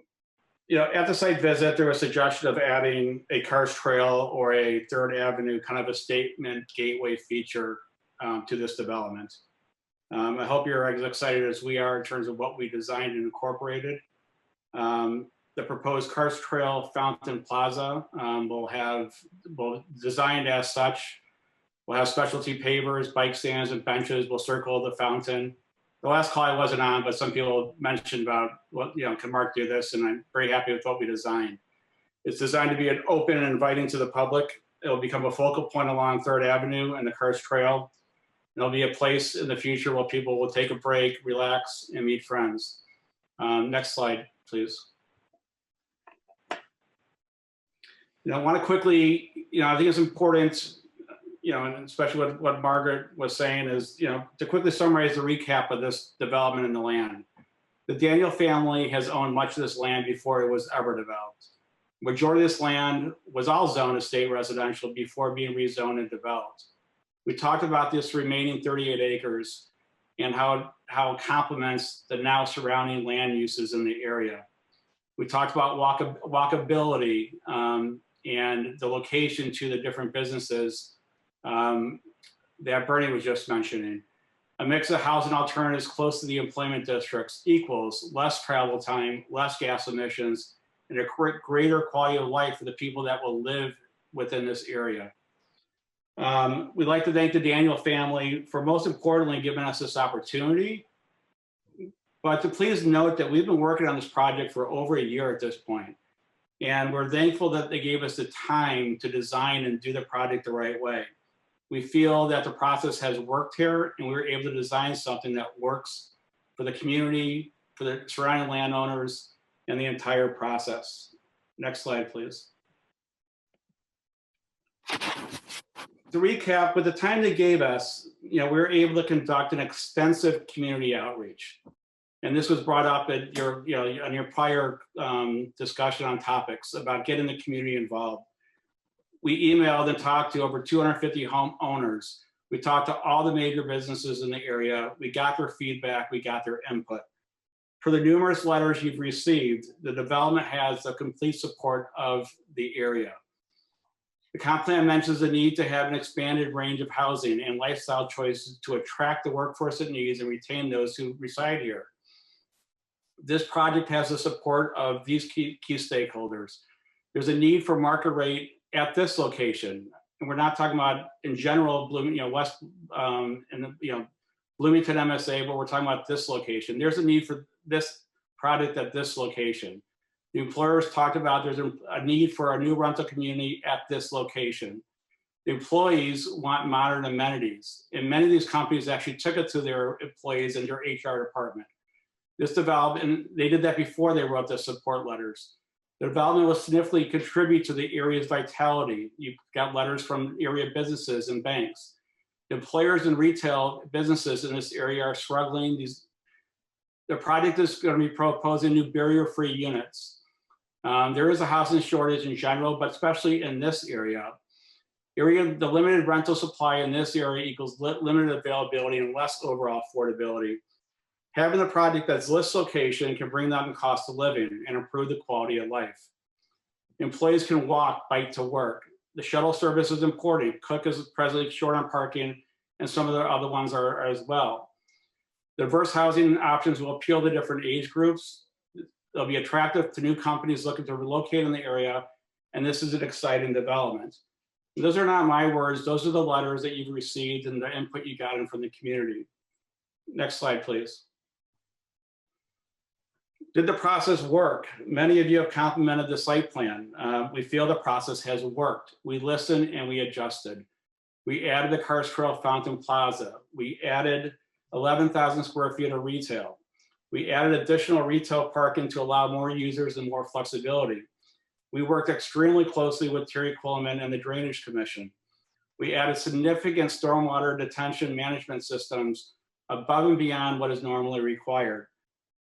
you know, at the site visit, there was a suggestion of adding a karst trail or a 3rd Avenue kind of a statement gateway feature to this development. I hope you're as excited as we are in terms of what we designed and incorporated. The proposed karst trail Fountain Plaza will designed as such. We'll have specialty pavers, bike stands, and benches will circle the fountain. The last call I wasn't on, but some people mentioned about, well, you know, can Mark do this? And I'm very happy with what we designed. It's designed to be an open and inviting to the public. It'll become a focal point along 3rd Avenue and the karst trail. It'll be a place in the future where people will take a break, relax, and meet friends. Next slide, please. You know, I want to quickly, you know, I think it's important, you know, and especially what Margaret was saying is, you know, to quickly summarize the recap of this development in the land. The Daniel family has owned much of this land before it was ever developed. Majority of this land was all zoned estate residential before being rezoned and developed. We talked about this remaining 38 acres and how it complements the now surrounding land uses in the area. We talked about walkability and the location to the different businesses that Bernie was just mentioning. A mix of housing alternatives close to the employment districts equals less travel time, less gas emissions, and a greater quality of life for the people that will live within this area. We'd like to thank the Daniel family for most importantly giving us this opportunity But to please note that we've been working on this project for over a year at this point. And we're thankful that they gave us the time to design and do the project the right way. We feel that the process has worked here, and we were able to design something that works for the community, for the surrounding landowners, and the entire process. Next slide, please. To recap, with the time they gave us, we were able to conduct an extensive community outreach. And this was brought up at your, on your prior discussion on topics about getting the community involved. We emailed and talked to over 250 homeowners. We talked to all the major businesses in the area. We got their feedback, we got their input. For the numerous letters you've received, the development has the complete support of the area. The comp plan mentions the need to have an expanded range of housing and lifestyle choices to attract the workforce it needs and retain those who reside here. This project has the support of these key stakeholders. There's a need for market rate at this location. And we're not talking about in general, West, Bloomington MSA, but we're talking about this location. There's a need for this product at this location. The employers talked about there's a need for a new rental community at this location. The employees want modern amenities. And many of these companies actually took it to their employees and their HR department. This development, and they did that before they wrote the support letters. The development will significantly contribute to the area's vitality. You've got letters from area businesses and banks. Employers and retail businesses in this area are struggling. The project is going to be proposing new barrier-free units. There is a housing shortage in general, but especially in this area. The limited rental supply in this area equals limited availability and less overall affordability. Having a project that's this location can bring down the cost of living and improve the quality of life. Employees can walk, bike to work. The shuttle service is important. Cook is presently short on parking, and some of the other ones are as well. Diverse housing options will appeal to different age groups. They'll be attractive to new companies looking to relocate in the area, and this is an exciting development. And those are not my words. Those are the letters that you've received and the input you got in from the community. Next slide, please. Did the process work? Many of you have complimented the site plan. We feel the process has worked. We listened and we adjusted. We added the Cars Trail Fountain Plaza. We added 11,000 square feet of retail. We added additional retail parking to allow more users and more flexibility. We worked extremely closely with Terry Quilliman and the Drainage Commission. We added significant stormwater detention management systems above and beyond what is normally required.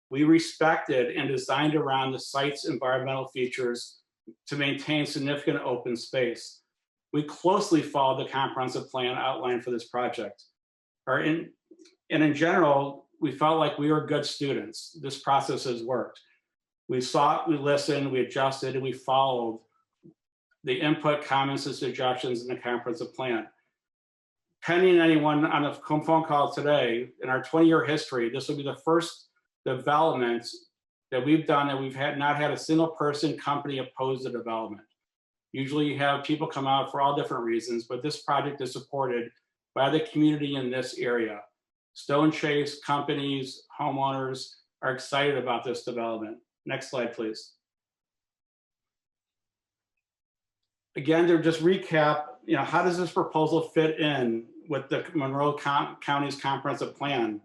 We respected and designed around the site's environmental features to maintain significant open space. We closely followed the comprehensive plan outlined for this project. And in general, we felt like we were good students. This process has worked. We sought, we listened, we adjusted, and we followed the input, comments, and suggestions in the comprehensive plan. Pending anyone on a phone call today, in our 20-year history, this will be the first development that we've done that we've not had a single person, company oppose the development. Usually you have people come out for all different reasons, but this project is supported by the community in this area. Stone Chase, companies, homeowners are excited about this development. Next slide, please. Again, to just recap, how does this proposal fit in with the Monroe County's comprehensive plan?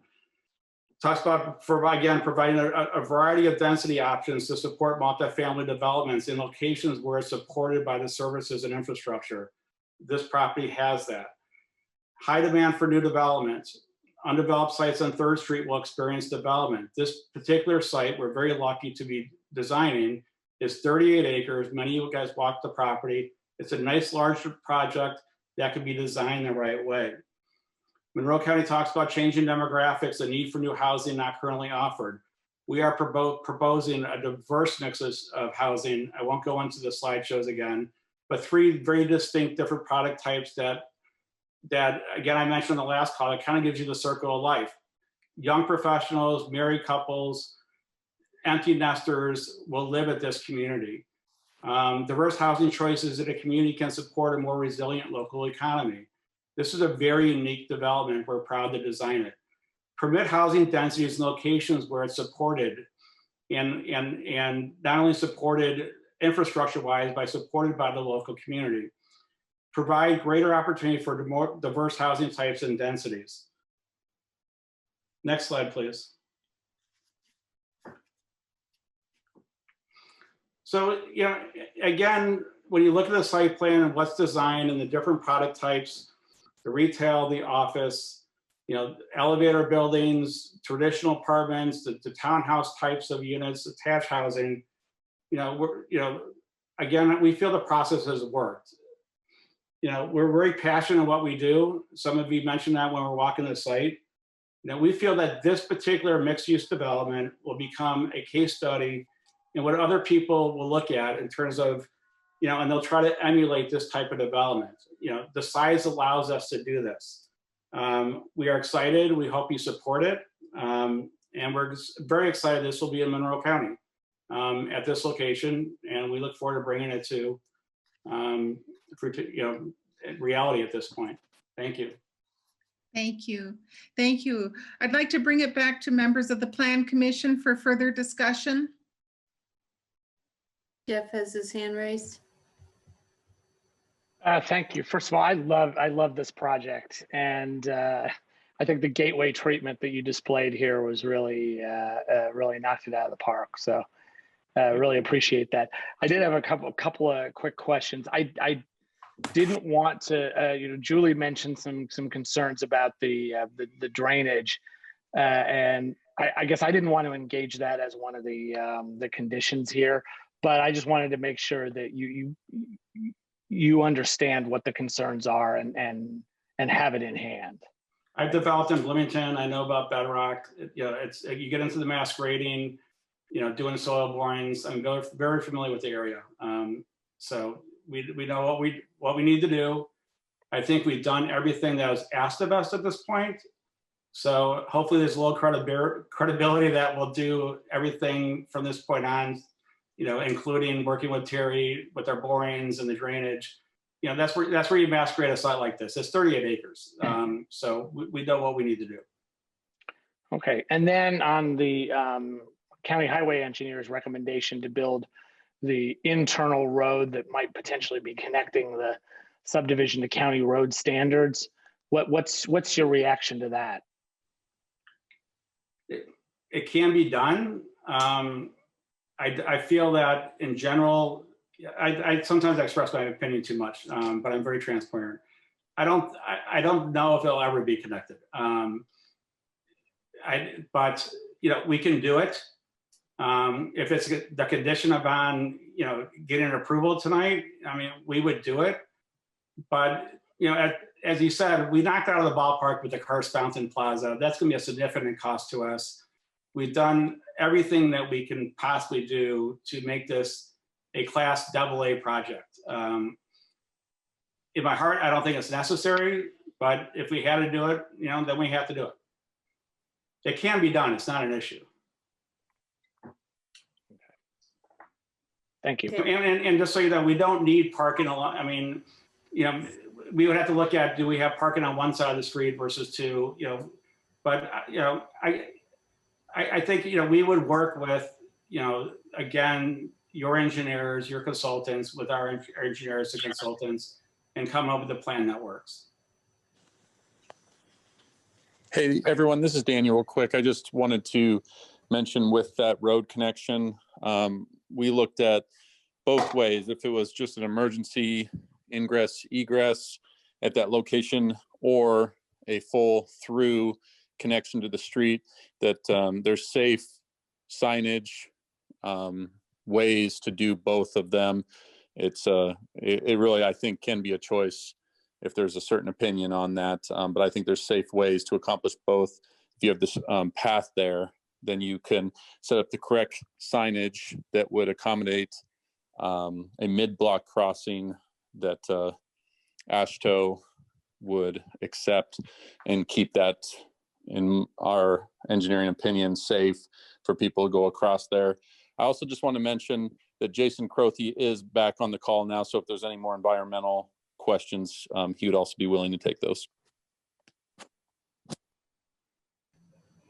Talks about, again, providing a variety of density options to support multifamily developments in locations where it's supported by the services and infrastructure. This property has that. High demand for new development. Undeveloped sites on 3rd Street will experience development. This particular site, we're very lucky to be designing, is 38 acres. Many of you guys walked the property. It's a nice large project that can be designed the right way. Monroe County talks about changing demographics, the need for new housing not currently offered. We are proposing a diverse mix of housing. I won't go into the slideshows again, but 3 very distinct different product types that again, I mentioned in the last call, it kind of gives you the circle of life. Young professionals, married couples, empty nesters will live at this community. Diverse housing choices that a community can support a more resilient local economy. This is a very unique development. We're proud to design it. permit housing densities in locations where it's supported, and not only supported infrastructure-wise, but supported by the local community. Provide greater opportunity for more diverse housing types and densities. Next slide, please. So, you know, again, when you look at the site plan and what's designed and the different product types, the retail, the office, you know, elevator buildings, traditional apartments, the townhouse types of units, attached housing, again, we feel the process has worked. You know, we're very passionate in what we do. Some of you mentioned that when we're walking the site. You know, we feel that this particular mixed-use development will become a case study in what other people will look at in terms of, you know, and they'll try to emulate this type of development. You know, the size allows us to do this. We are excited. We hope you support it. And we're very excited this will be in Monroe County at this location. And we look forward to bringing it to, reality at this point. Thank you. Thank you. Thank you. I'd like to bring it back to members of the Plan Commission for further discussion. Jeff has his hand raised. Thank you. First of all, I love this project, and I think the gateway treatment that you displayed here was really really knocked it out of the park. So really appreciate that. I did have a couple of quick questions. I didn't want to, Julie mentioned some concerns about the drainage, and I guess I didn't want to engage that as one of the conditions here, but I just wanted to make sure that you understand what the concerns are and have it in hand. I've developed in Bloomington. I know about bedrock. It's you get into the mass grading, doing soil borings. I'm very familiar with the area. So we know what we need to do. I think we've done everything that was asked of us at this point. So hopefully there's a little credibility that we'll do everything from this point on, including working with Terry with our borings and the drainage. That's where you mass grade a site like this. It's 38 acres. So we know what we need to do. Okay, and then on the county highway engineer's recommendation to build the internal road that might potentially be connecting the subdivision to county road standards, what's your reaction to that? It can be done. I feel that in general, I sometimes express my opinion too much, but I'm very transparent. I don't know if it'll ever be connected. But we can do it. If it's the condition upon getting an approval tonight, I mean, we would do it. But as you said, we knocked out of the ballpark with the Karst Fountain Plaza. That's going to be a significant cost to us. We've done everything that we can possibly do to make this a Class AA project. In my heart, I don't think it's necessary, but if we had to do it, then we have to do it. It can be done. It's not an issue. Thank you. And just so you know, we don't need parking along. I mean, we would have to look at, do we have parking on one side of the street versus two, but, I think, we would work with, again, your engineers, your consultants, with our engineers and consultants, and come up with a plan that works. Hey, everyone, this is Daniel real quick. I just wanted to mention with that road connection, we looked at both ways. If it was just an emergency ingress, egress at that location, or a full through connection to the street, that there's safe signage, ways to do both of them. It really, I think, can be a choice if there's a certain opinion on that. But I think there's safe ways to accomplish both. If you have this path there, then you can set up the correct signage that would accommodate a mid-block crossing that AASHTO would accept and keep that, in our engineering opinion, safe for people to go across there. I also just want to mention that Jason Crothy is back on the call now, so if there's any more environmental questions, he would also be willing to take those.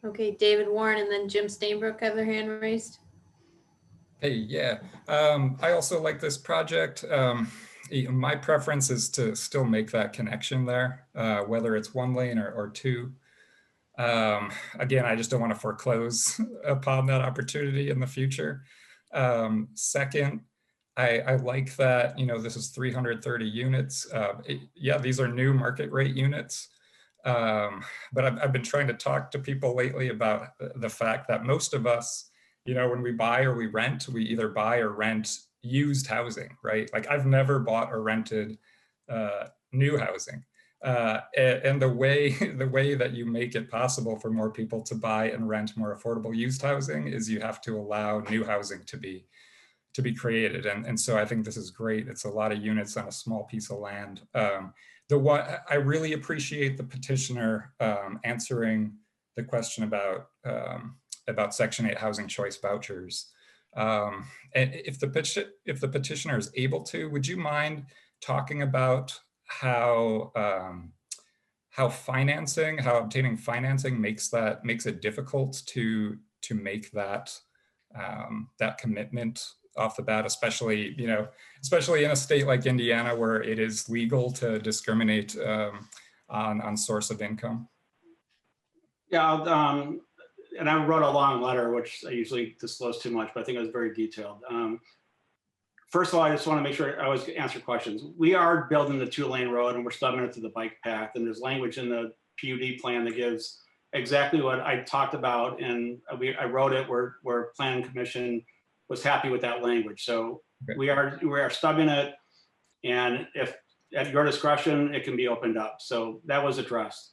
Okay, David Warren and then Jim Stainbrook have their hand raised. Hey, yeah. I also like this project. My preference is to still make that connection there, whether it's one lane or two. Again, I just don't want to foreclose upon that opportunity in the future. Second, I like that, this is 330 units. Yeah, these are new market rate units. But I've been trying to talk to people lately about the fact that most of us, when we buy or we rent, we either buy or rent used housing, right? Like I've never bought or rented new housing. And the way that you make it possible for more people to buy and rent more affordable used housing is you have to allow new housing to be created. And so I think this is great. It's a lot of units on a small piece of land. I really appreciate the petitioner answering the question about Section 8 housing choice vouchers. And if the petitioner is able to, would you mind talking about how obtaining financing makes it difficult to make that commitment off the bat, especially in a state like Indiana where it is legal to discriminate on source of income? Yeah, and I wrote a long letter, which I usually disclose too much, but I think it was very detailed. First of all, I just want to make sure I always answer questions. We are building the 2-lane road and we're stubbing it to the bike path. And there's language in the PUD plan that gives exactly what I talked about. And I wrote it where Planning Commission was happy with that language. So okay. we are stubbing it. And if at your discretion, it can be opened up. So that was addressed.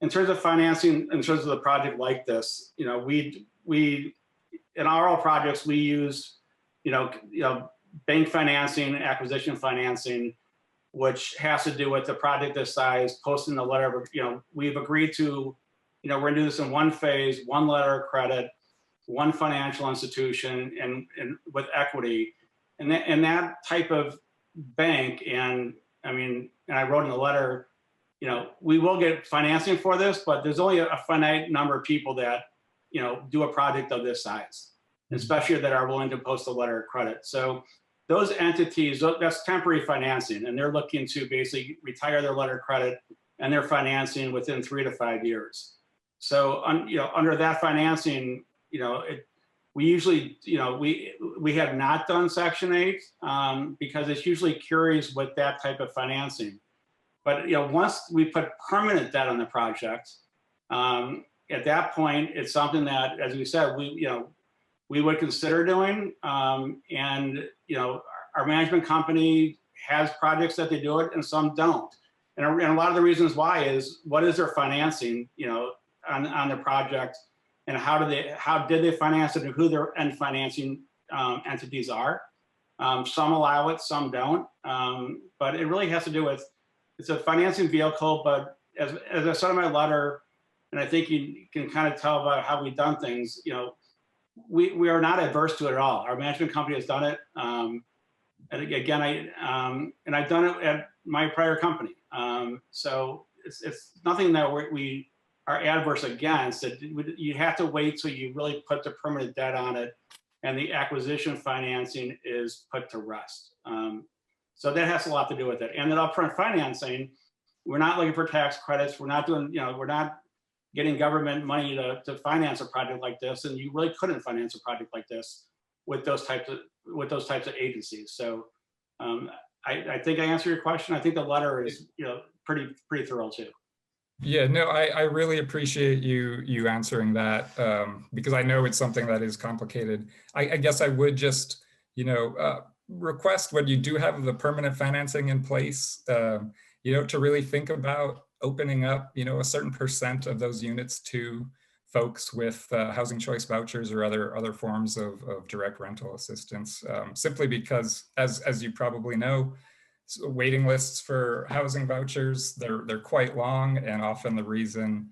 In terms of financing, in terms of the project like this, we in our projects, we use, bank financing, acquisition financing, which has to do with the project this size, posting the letter, we've agreed to, we're gonna do this in one phase, one letter of credit, one financial institution and with equity. And that type of bank, and I wrote in the letter, we will get financing for this, but there's only a finite number of people that, do a project of this size, especially that are willing to post a letter of credit. So those entities, that's temporary financing, and they're looking to basically retire their letter of credit and their financing within 3 to 5 years. So, under that financing, we usually, we have not done Section 8 because it's usually curious with that type of financing. But once we put permanent debt on the project, at that point, it's something that, as we said, we would consider doing. And our management company has projects that they do it, and some don't. And a lot of the reasons why is what is their financing, on the project, and how did they finance it, and who their end financing entities are. Some allow it, some don't. But it really has to do with, it's a financing vehicle. But as I said in my letter, and I think you can kind of tell about how we've done things, we are not adverse to it at all. Our management company has done it. And again, I've done it at my prior company. So it's nothing that we are adverse against. You have to wait till you really put the permanent debt on it and the acquisition financing is put to rest. So that has a lot to do with it. And then upfront financing, we're not looking for tax credits. We're not doing, we're not getting government money to finance a project like this. And you really couldn't finance a project like this with those types of agencies. So I think I answered your question. I think the letter is, pretty thorough too. Yeah, no, I really appreciate you answering that because I know it's something that is complicated. I guess I would just, request when you do have the permanent financing in place, to really think about opening up, a certain percent of those units to folks with housing choice vouchers or other forms of direct rental assistance, simply because, as you probably know, waiting lists for housing vouchers, they're quite long, and often the reason,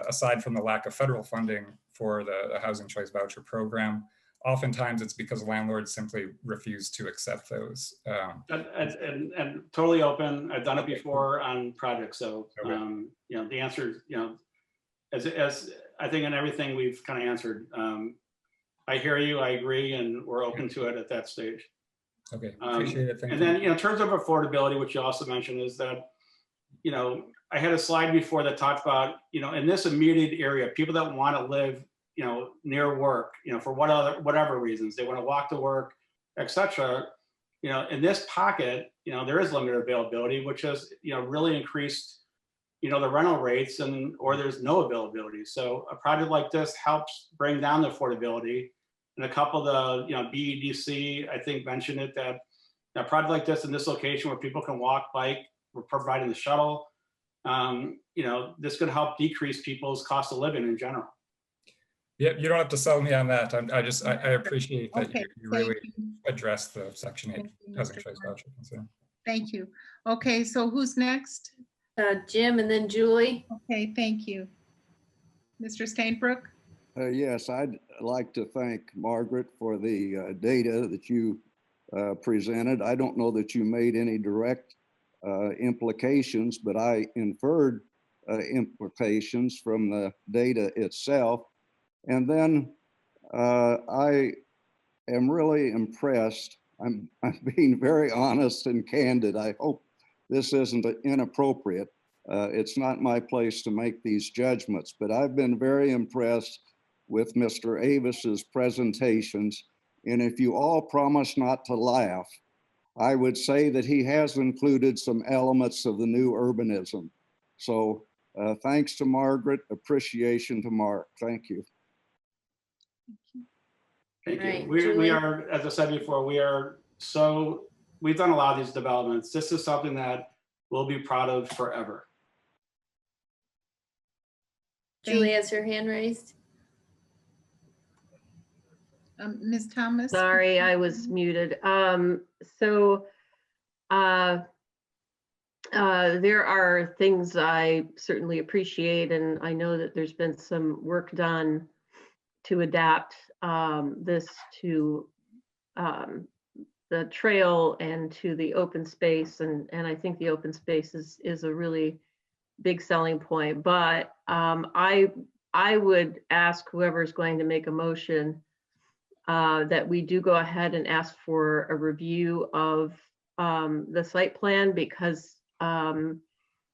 aside from the lack of federal funding for the housing choice voucher program, oftentimes it's because landlords simply refuse to accept those. And totally open. I've done it before on projects. So, okay. The answer, as I think in everything we've kind of answered. I hear you, I agree, and we're open to it at that stage. Okay, appreciate it. Thank And you. then, in terms of affordability, which you also mentioned, is that, I had a slide before that talked about, in this immediate area, people that want to live, near work, for whatever reasons, they want to walk to work, etc. In this pocket, there is limited availability, which has, really increased, the rental rates or there's no availability. So a project like this helps bring down the affordability. And a couple of the, BEDC, I think mentioned it, that a project like this in this location where people can walk, bike, we're providing the shuttle, this could help decrease people's cost of living in general. Yeah, you don't have to sell me on that. I appreciate that Okay, you really thank you. address the Section 8 Thank you, housing Mr. choice voucher concern. Thank you. Okay, so who's next? Jim and then Julie. Okay, thank you. Mr. Stainbrook? Yes, I'd like to thank Margaret for the data that you presented. I don't know that you made any direct implications, but I inferred implications from the data itself. And then I am really impressed. I'm being very honest and candid. I hope this isn't inappropriate. It's not my place to make these judgments, but I've been very impressed with Mr. Avis's presentations. And if you all promise not to laugh, I would say that he has included some elements of the new urbanism. So thanks to Margaret, appreciation to Mark. Thank you. Thank Right, you. We Julie? are, as I said before, we've done a lot of these developments. This is something that we'll be proud of forever. Julie has her hand raised. Ms. Thomas? Sorry, I was muted. There are things I certainly appreciate, and I know that there's been some work done to adapt this to the trail and to the open space, and I think the open space is a really big selling point. But I would ask whoever's going to make a motion that we do go ahead and ask for a review of the site plan because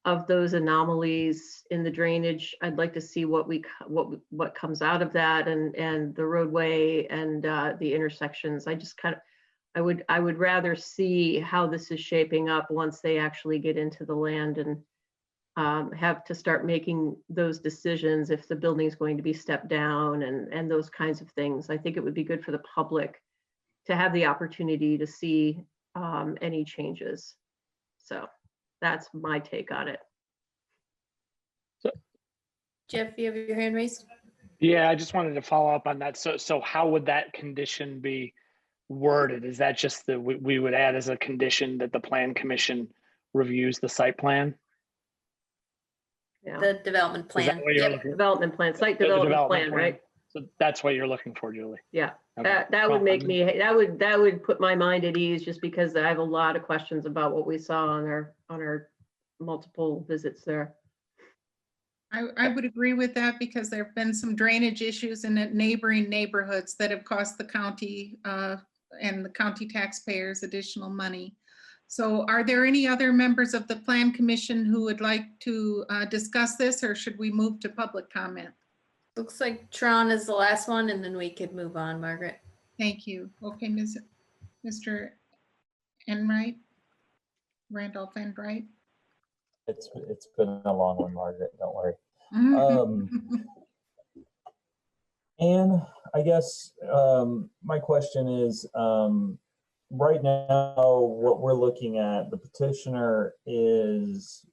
of those anomalies in the drainage. I'd like to see what comes out of that and the roadway and the intersections. I would rather see how this is shaping up once they actually get into the land and have to start making those decisions if the building is going to be stepped down and those kinds of things. I think it would be good for the public to have the opportunity to see any changes. So that's my take on it. Jeff, you have your hand raised? Yeah, I just wanted to follow up on that. So how would that condition be worded? Is that just that we would add as a condition that the plan commission reviews the site plan? Yeah. The development plan. Yep, development plan, site development plan, right? So that's what you're looking for, Julie. Yeah, Okay. that would make me, that would put my mind at ease, just because I have a lot of questions about what we saw on our multiple visits there. I would agree with that because there have been some drainage issues in neighboring neighborhoods that have cost the county and the county taxpayers additional money. So are there any other members of the Plan Commission who would like to discuss this, or should we move to public comment? Looks like Tron is the last one, and then we could move on, Margaret. Thank you. Okay, Mr. Enright, Randolph Enright. It's been a long one, Margaret, don't worry. And I guess my question is, right now, what we're looking at, the petitioner is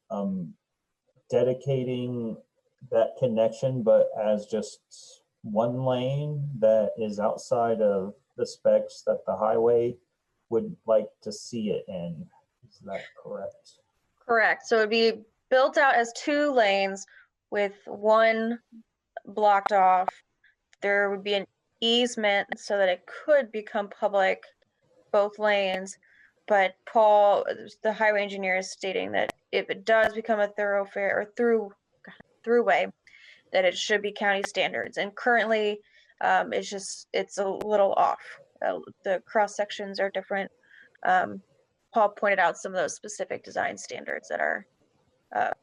dedicating that connection, but as just one lane that is outside of the specs that the highway would like to see it in. Is that correct? Correct. So it'd be built out as 2 lanes with one blocked off. There would be an easement so that it could become public, both lanes. But Paul, the highway engineer, is stating that if it does become a thoroughfare or throughway, that it should be county standards. And currently, it's a little off. The cross sections are different. Paul pointed out some of those specific design standards that are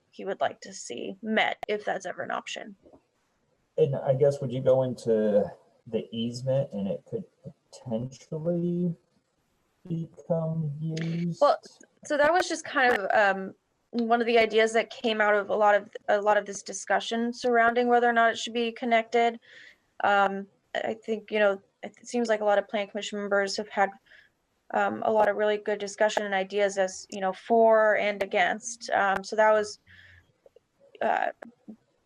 he would like to see met if that's ever an option. And I guess, would you go into the easement and it could potentially become used? Well, so that was just kind of one of the ideas that came out of a lot of this discussion surrounding whether or not it should be connected. I think, it seems like a lot of Plan Commission members have had a lot of really good discussion and ideas as, for and against. So that was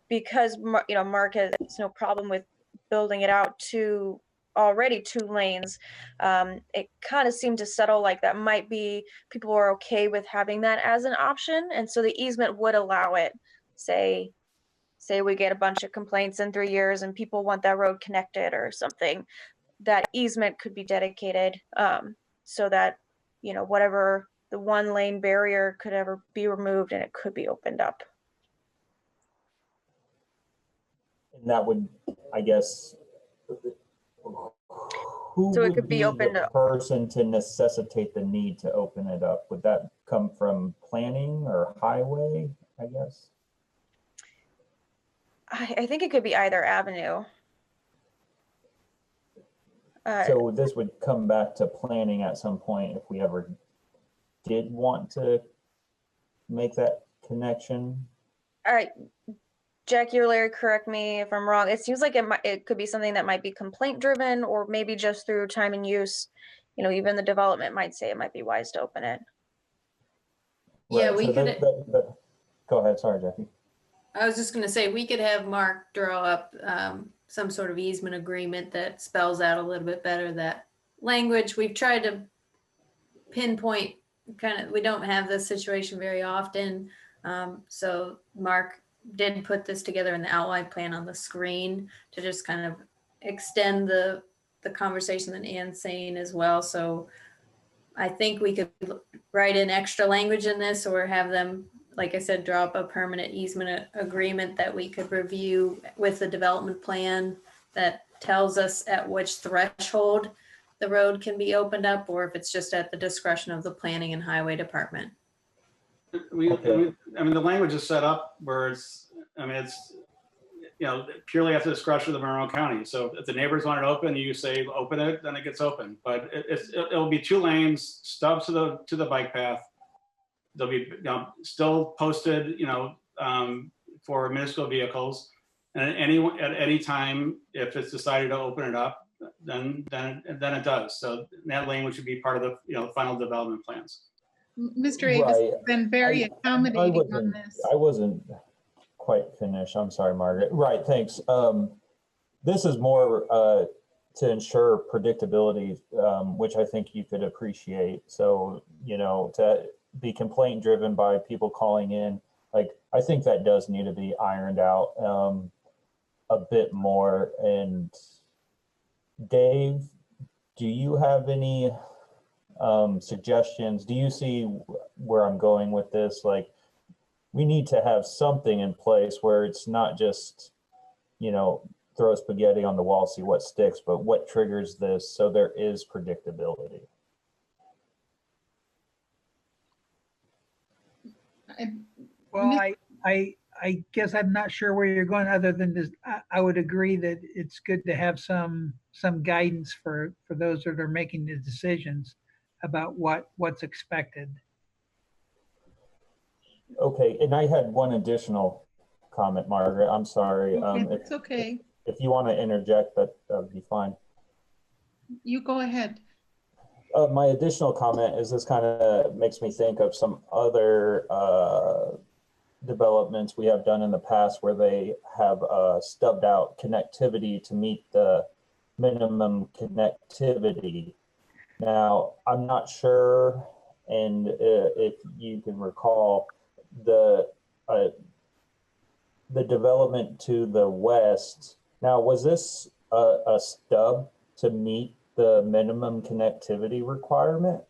because, Mark has no problem with building it out to already 2 lanes. It kind of seemed to settle like that might be, people are okay with having that as an option. And so the easement would allow it. Say we get a bunch of complaints in 3 years and people want that road connected or something, that easement could be dedicated, so that, whatever the 1 lane barrier could ever be removed and it could be opened up. And that would, I guess, who So it would could be opened the up. person to necessitate the need to open it up? Would that come from planning or highway, I guess? I think it could be either avenue. So this would come back to planning at some point if we ever did want to make that connection. All right, Jackie or Larry, correct me if I'm wrong. It seems like it could be something that might be complaint driven, or maybe just through time and use. Even the development might say it might be wise to open it. Yeah, Right, we so could. go ahead. Sorry, Jackie. I was just going to say, we could have Mark draw up some sort of easement agreement that spells out a little bit better that language. We've tried to pinpoint we don't have this situation very often. So Mark did put this together in the outline plan on the screen to just kind of extend the conversation that Ann's saying as well. So I think we could write in extra language in this, or have them, like I said, draw up a permanent easement agreement that we could review with the development plan that tells us at which threshold the road can be opened up, or if it's just at the discretion of the planning and highway department. I mean, the language is set up where it's purely at the discretion of the Monroe County. So if the neighbors want it open, you say open it, then it gets open. But it'll be 2 lanes, stubs to the bike path. They'll be still posted, for municipal vehicles. And at any time, if it's decided to open it up, then it does. So that language would be part of the final development plans. Mr. Avis has been very accommodating on this. I wasn't quite finished. I'm sorry, Margaret. Right, thanks. This is more to ensure predictability, which I think you could appreciate. So, to be complaint driven by people calling in, I think that does need to be ironed out a bit more. And Dave, do you have any suggestions? Do you see where I'm going with this? We need to have something in place where it's not just, throw spaghetti on the wall, see what sticks, but what triggers this, so there is predictability. Well, I guess I'm not sure where you're going, other than this. I would agree that it's good to have some guidance for those that are making the decisions about what's expected. Okay, and I had one additional comment, Margaret. I'm sorry. It's okay. If you want to interject, that would be fine. You go ahead. My additional comment is this kind of makes me think of some other developments we have done in the past where they have stubbed out connectivity to meet the minimum connectivity. Now, I'm not sure, and if you can recall, the development to the west. Now, was this a stub to meet the minimum connectivity requirement?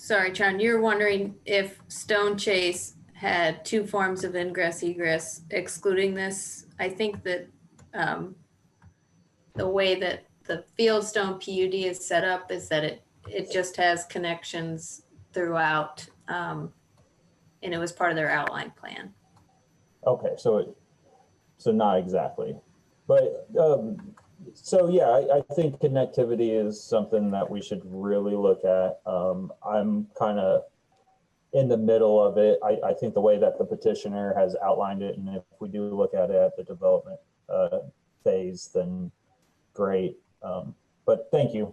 Sorry, John, you're wondering if Stone Chase had two forms of ingress egress excluding this. I think that the way that the Fieldstone PUD is set up is that it just has connections throughout, and it was part of their outline plan. Okay, so not exactly, but so yeah, I think connectivity is something that we should really look at. I'm kind of in the middle of it. I think the way that the petitioner has outlined it, and if we do look at it at the development phase, then great. But thank you.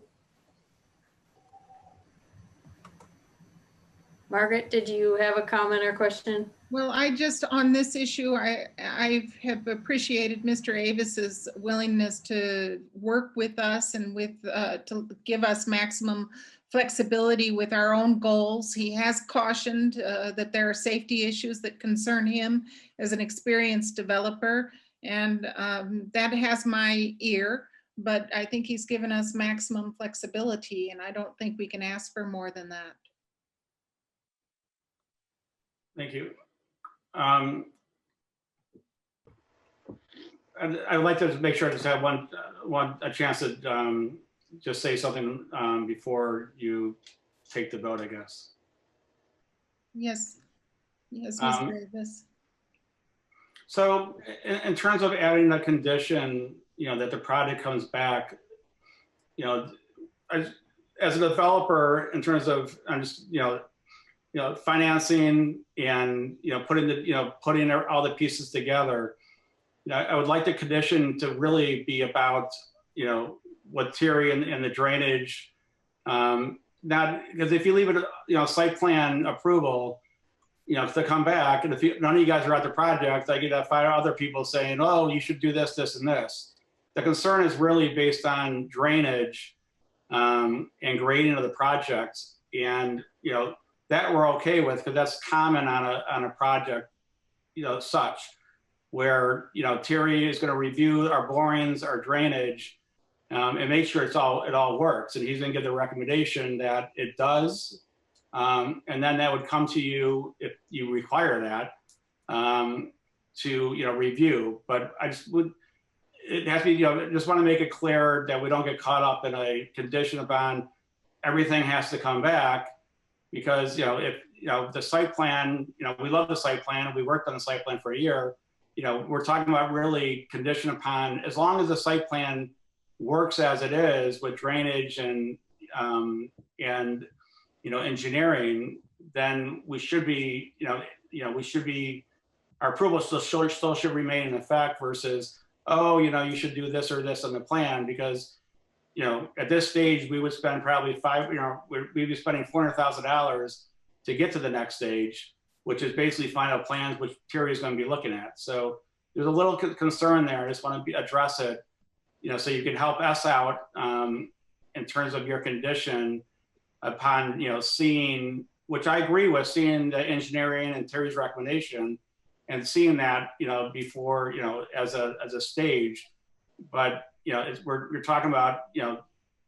Margaret, did you have a comment or question? Well, I just, on this issue, I have appreciated Mr. Avis's willingness to work with us and with to give us maximum flexibility with our own goals. He has cautioned that there are safety issues that concern him as an experienced developer, and that has my ear, but I think he's given us maximum flexibility, and I don't think we can ask for more than that. Thank you. I'd like to make sure I just have a chance to just say something before you take the vote, I guess. Yes, Mr. Davis. So in terms of adding the condition, that the project comes back, as a developer, in terms of, I'm just, financing and putting all the pieces together. I would like the condition to really be about what Terry and the drainage. Not because if you leave it site plan approval, to come back, and if none of you guys are at the project, I get 5 other people saying, oh, you should do this, this, and this. The concern is really based on drainage and grading of the project, and that we're okay with, because that's common on a project, such where Terry is going to review our borings, our drainage, and make sure it all works, and he's going to give the recommendation that it does, and then that would come to you if you require that to review. But it has to be, just want to make it clear that we don't get caught up in a condition upon everything has to come back. Because if the site plan, we love the site plan and we worked on the site plan for a year, we're talking about really condition upon, as long as the site plan works as it is with drainage and engineering, then we should be, our approval still should remain in effect versus, oh, you should do this or this on the plan, because at this stage, we would spend probably we'd be spending $400,000 to get to the next stage, which is basically final plans, which Terry is going to be looking at. So there's a little concern there. I just want to address it, so you can help us out in terms of your condition upon, seeing, which I agree with, seeing the engineering and Terry's recommendation and seeing that, before, as a stage, but we're talking about,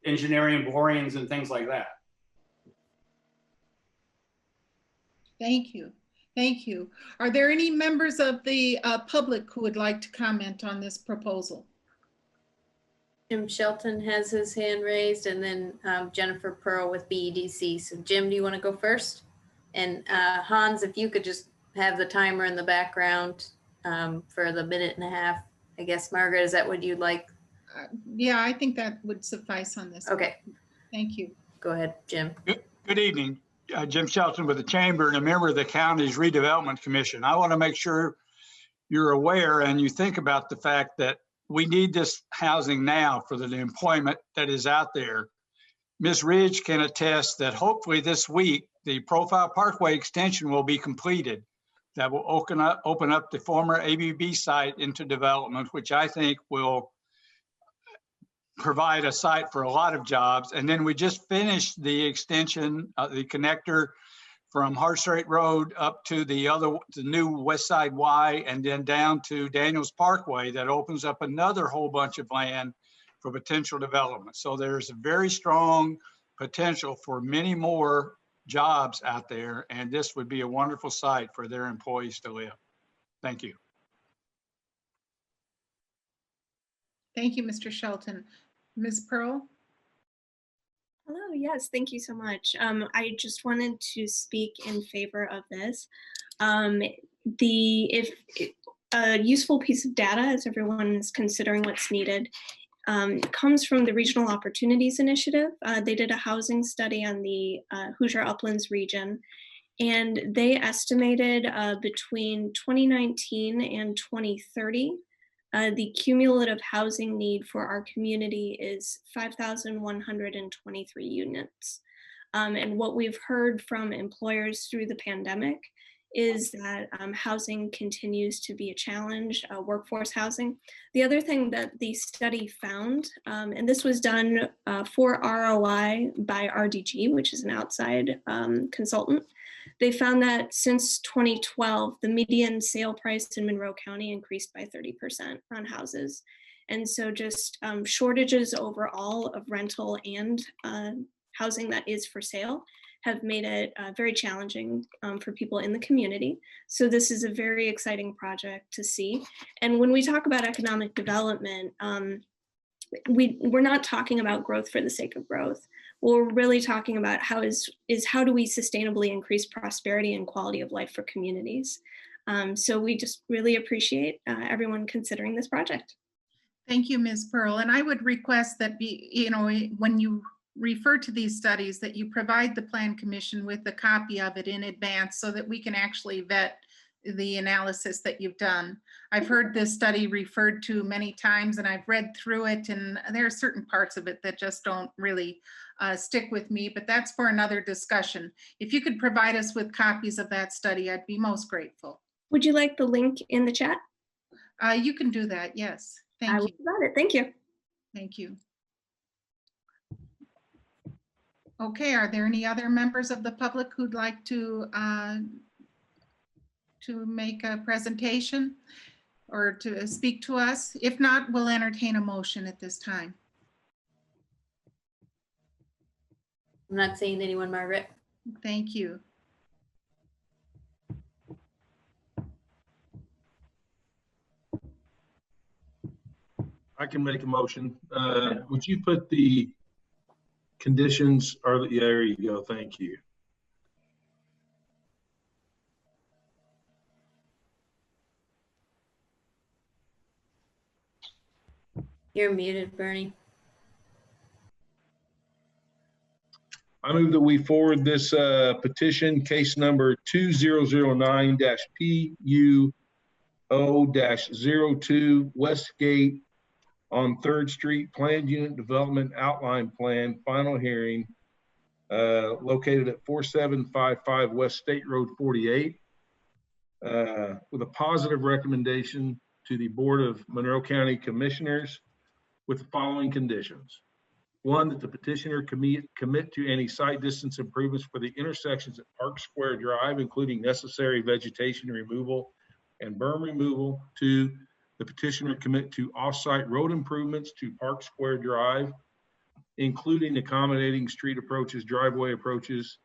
engineering, borings, and things like that. Thank you. Thank you. Are there any members of the public who would like to comment on this proposal? Jim Shelton has his hand raised, and then Jennifer Pearl with BEDC. So Jim, do you want to go first? And Hans, if you could just have the timer in the background for the 1.5 minutes. I guess, Margaret, is that what you'd like? Yeah, I think that would suffice on this. Okay. Thank you. Go ahead, Jim. Good evening. Jim Shelton with the Chamber and a member of the county's Redevelopment Commission. I want to make sure you're aware and you think about the fact that we need this housing now for the employment that is out there. Ms. Ridge can attest that hopefully this week, the Profile Parkway extension will be completed. That will open up the former ABB site into development, which I think will provide a site for a lot of jobs. And then we just finished the extension, the connector from Hartstrait Road up to the new West Side Y, and then down to Daniels Parkway that opens up another whole bunch of land for potential development. So there's a very strong potential for many more jobs out there, and this would be a wonderful site for their employees to live. Thank you. Thank you, Mr. Shelton. Ms. Pearl? Hello, yes, thank you so much. I just wanted to speak in favor of this. A useful piece of data, as everyone is considering what's needed, comes from the Regional Opportunities Initiative. They did a housing study on the Hoosier Uplands region, and they estimated between 2019 and 2030, the cumulative housing need for our community is 5,123 units. And what we've heard from employers through the pandemic is that housing continues to be a challenge, workforce housing. The other thing that the study found, and this was done for ROI by RDG, which is an outside consultant, they found that since 2012, the median sale price in Monroe County increased by 30% on houses. And so just shortages overall of rental and housing that is for sale have made it very challenging for people in the community. So this is a very exciting project to see. And when we talk about economic development, we're not talking about growth for the sake of growth. We're really talking about how do we sustainably increase prosperity and quality of life for communities. So we just really appreciate everyone considering this project. Thank you, Ms. Pearl. And I would request that when you refer to these studies, that you provide the Plan Commission with a copy of it in advance so that we can actually vet the analysis that you've done. I've heard this study referred to many times, and I've read through it, and there are certain parts of it that just don't really stick with me, but that's for another discussion. If you could provide us with copies of that study, I'd be most grateful. Would you like the link in the chat? You can do that, yes. Thank you. Got it. Thank you. Thank you. Okay, are there any other members of the public who'd like to make a presentation or to speak to us? If not, we'll entertain a motion at this time. I'm not seeing anyone, Margaret. Thank you. I can make a motion. Would you put the conditions, or yeah, there you go, thank you. You're muted, Bernie. I move that we forward this petition, case number 2009-PUO-02 Westgate on 3rd Street Planned Unit Development Outline Plan, final hearing, located at 4755 West State Road 48, with a positive recommendation to the Board of Monroe County Commissioners with the following conditions. 1, that the petitioner commit to any site distance improvements for the intersections at Park Square Drive, including necessary vegetation removal and berm removal. 2, the petitioner commit to off-site road improvements to Park Square Drive, including accommodating street approaches, driveway approaches,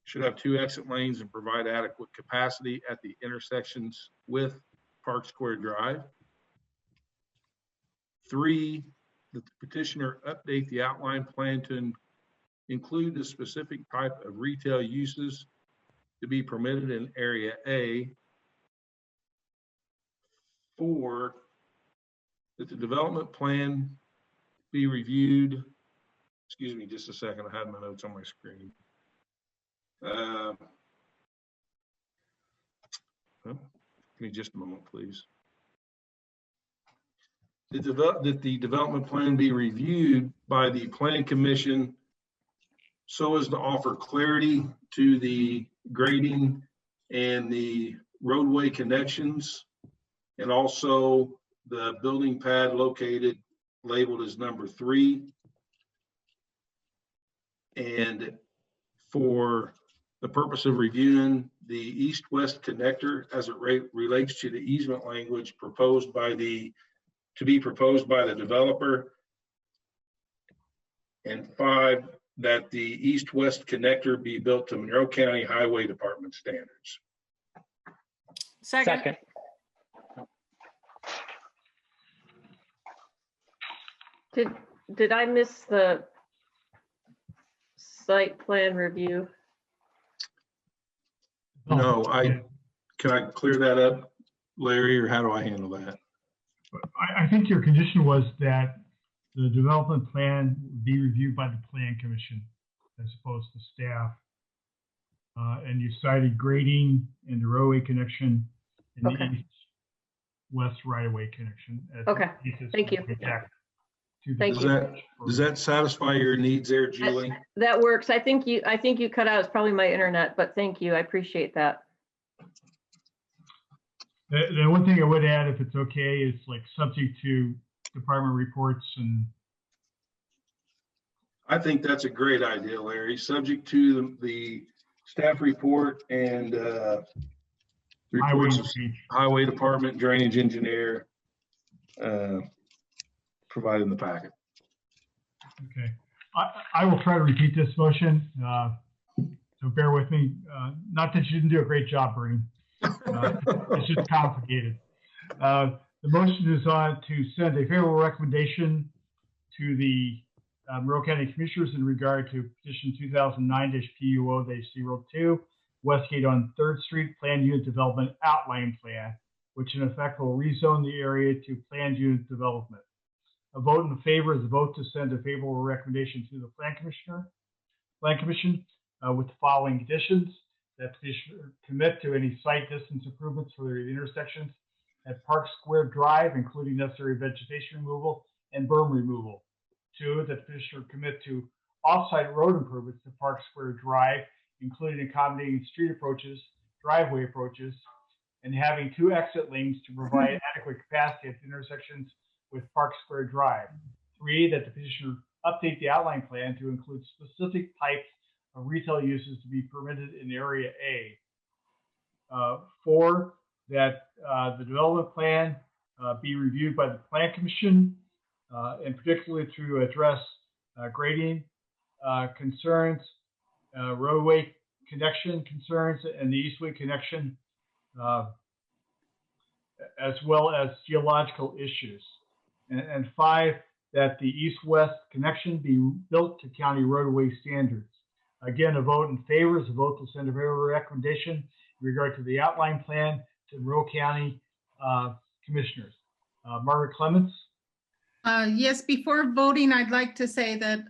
should have 2 exit lanes and provide adequate capacity at the intersections with Park Square Drive. 3, that the petitioner update the outline plan to include the specific type of retail uses to be permitted in Area A. 4, that the development plan be reviewed. Excuse me just a second, I had my notes on my screen. Give me just a moment, please. That the development plan be reviewed by the Plan Commission so as to offer clarity to the grading and the roadway connections, and also the building pad located labeled as number 3. And for the purpose of reviewing the east-west connector as it relates to the easement language to be proposed by the developer. And 5, that the east-west connector be built to Monroe County Highway Department standards. Second. Did I miss the site plan review? No, can I clear that up, Larry, or how do I handle that? I think your condition was that the development plan be reviewed by the Plan Commission as opposed to staff. And you cited grading and the roadway connection and the east-west right-of-way connection. Okay, thank you. Does that satisfy your needs there, Julie? That works. I think you cut out. It's probably my internet, but thank you. I appreciate that. The one thing I would add, if it's okay, is like subject to department reports and. I think that's a great idea, Larry. Subject to the staff report and reports of highway department, drainage engineer provided in the packet. Okay, I will try to repeat this motion. So bear with me. Not that you didn't do a great job, Bernie. It's just complicated. The motion is to send a favorable recommendation to the Monroe County Commissioners in regard to petition 2009-PUO-02, Westgate on 3rd Street Planned Unit Development Outline Plan, which in effect will rezone the area to planned unit development. A vote in favor is a vote to send a favorable recommendation to the Plan Commission with the following conditions: that petitioner commit to any site distance improvements for the intersections at Park Square Drive, including necessary vegetation removal and berm removal. 2, that petitioner commit to off-site road improvements to Park Square Drive, including accommodating street approaches, driveway approaches, and having 2 exit lanes to provide adequate capacity at the intersections with Park Square Drive. 3, that the petitioner update the outline plan to include specific types of retail uses to be permitted in Area A. 4, that the development plan be reviewed by the Plan Commission, and particularly to address grading concerns, roadway connection concerns, and the eastward connection, as well as geological issues. And 5, that the east-west connection be built to county roadway standards. Again, a vote in favor is a vote to send a favorable recommendation in regard to the outline plan to Monroe County Commissioners. Margaret Clements? Yes, before voting, I'd like to say that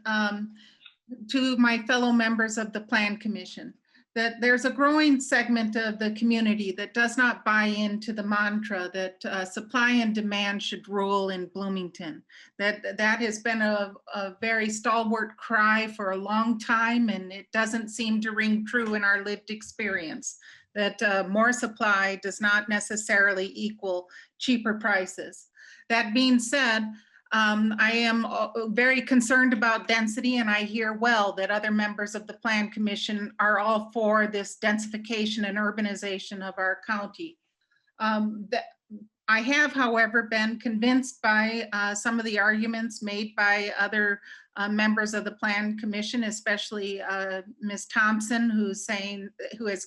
to my fellow members of the Plan Commission, that there's a growing segment of the community that does not buy into the mantra that supply and demand should rule in Bloomington. That has been a very stalwart cry for a long time, and it doesn't seem to ring true in our lived experience, that more supply does not necessarily equal cheaper prices. That being said, I am very concerned about density, and I hear well that other members of the Plan Commission are all for this densification and urbanization of our county. I have, however, been convinced by some of the arguments made by other members of the Plan Commission, especially Ms. Thompson, who has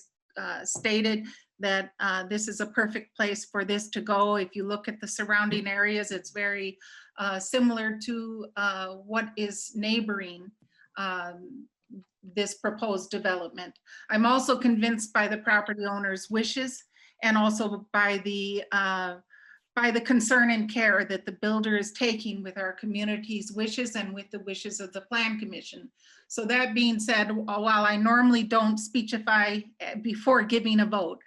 stated that this is a perfect place for this to go. If you look at the surrounding areas, it's very similar to what is neighboring this proposed development. I'm also convinced by the property owner's wishes, and also by the concern and care that the builder is taking with our community's wishes and with the wishes of the Plan Commission. So that being said, while I normally don't speechify before giving a vote,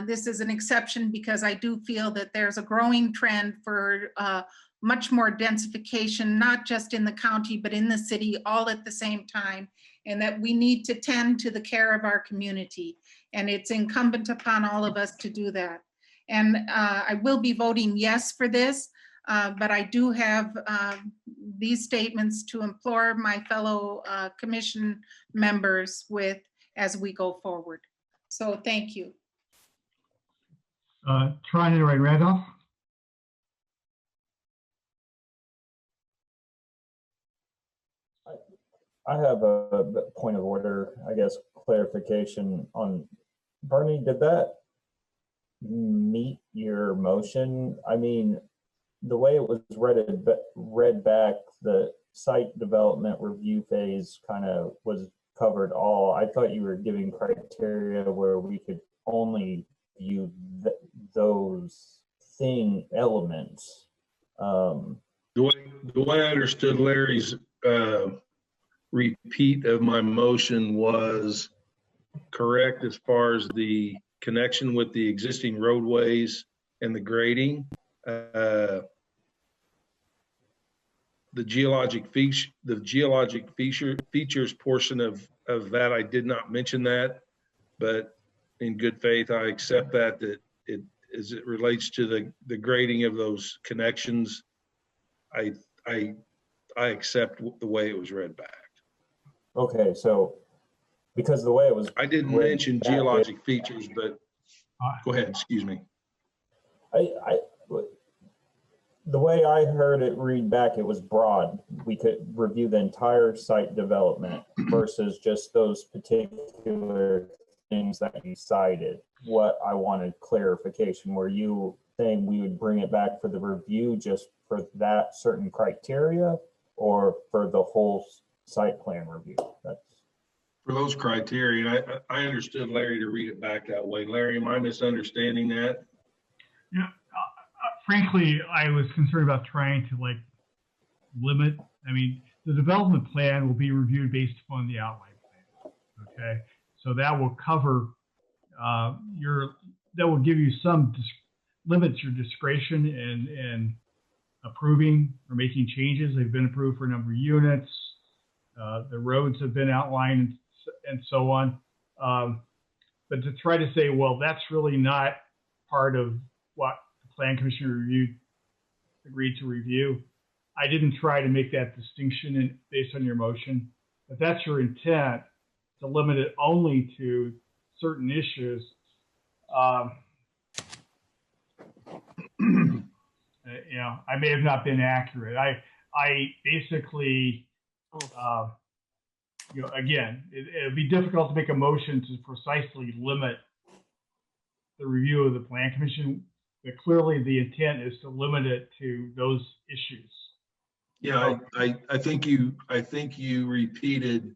this is an exception because I do feel that there's a growing trend for much more densification, not just in the county, but in the city all at the same time, and that we need to tend to the care of our community. And it's incumbent upon all of us to do that. And I will be voting yes for this, but I do have these statements to implore my fellow commission members with as we go forward. So thank you. Trying to write Randolph. I have a point of order, I guess, clarification on Bernie. Did that meet your motion? I mean, the way it was read back, the site development review phase kind of was covered all. I thought you were giving criteria where we could only view those elements. The way I understood Larry's repeat of my motion was correct as far as the connection with the existing roadways and the grading. The geologic features portion of that, I did not mention that, but in good faith, I accept that it as it relates to the grading of those connections, I accept the way it was read back. Okay, so because the way it was, I didn't mention geologic features, but go ahead, excuse me. The way I heard it read back, it was broad. We could review the entire site development versus just those particular things that you cited. What I wanted clarification, were you saying we would bring it back for the review just for that certain criteria or for the whole site plan review? That's for those criteria. I understood Larry to read it back that way. Larry, am I misunderstanding that? Yeah. Frankly, I was concerned about trying to like limit. I mean, the development plan will be reviewed based upon the outline plan. Okay, so that will cover that will give you some limits your discretion in approving or making changes. They've been approved for a number of units. The roads have been outlined and so on. But to try to say, well, that's really not part of what Plan Commission agreed to review. I didn't try to make that distinction based on your motion. If that's your intent, to limit it only to certain issues, you know, I may have not been accurate. I basically, you know, again, it'd be difficult to make a motion to precisely limit the review of the Plan Commission. But clearly the intent is to limit it to those issues. Yeah, I think you repeated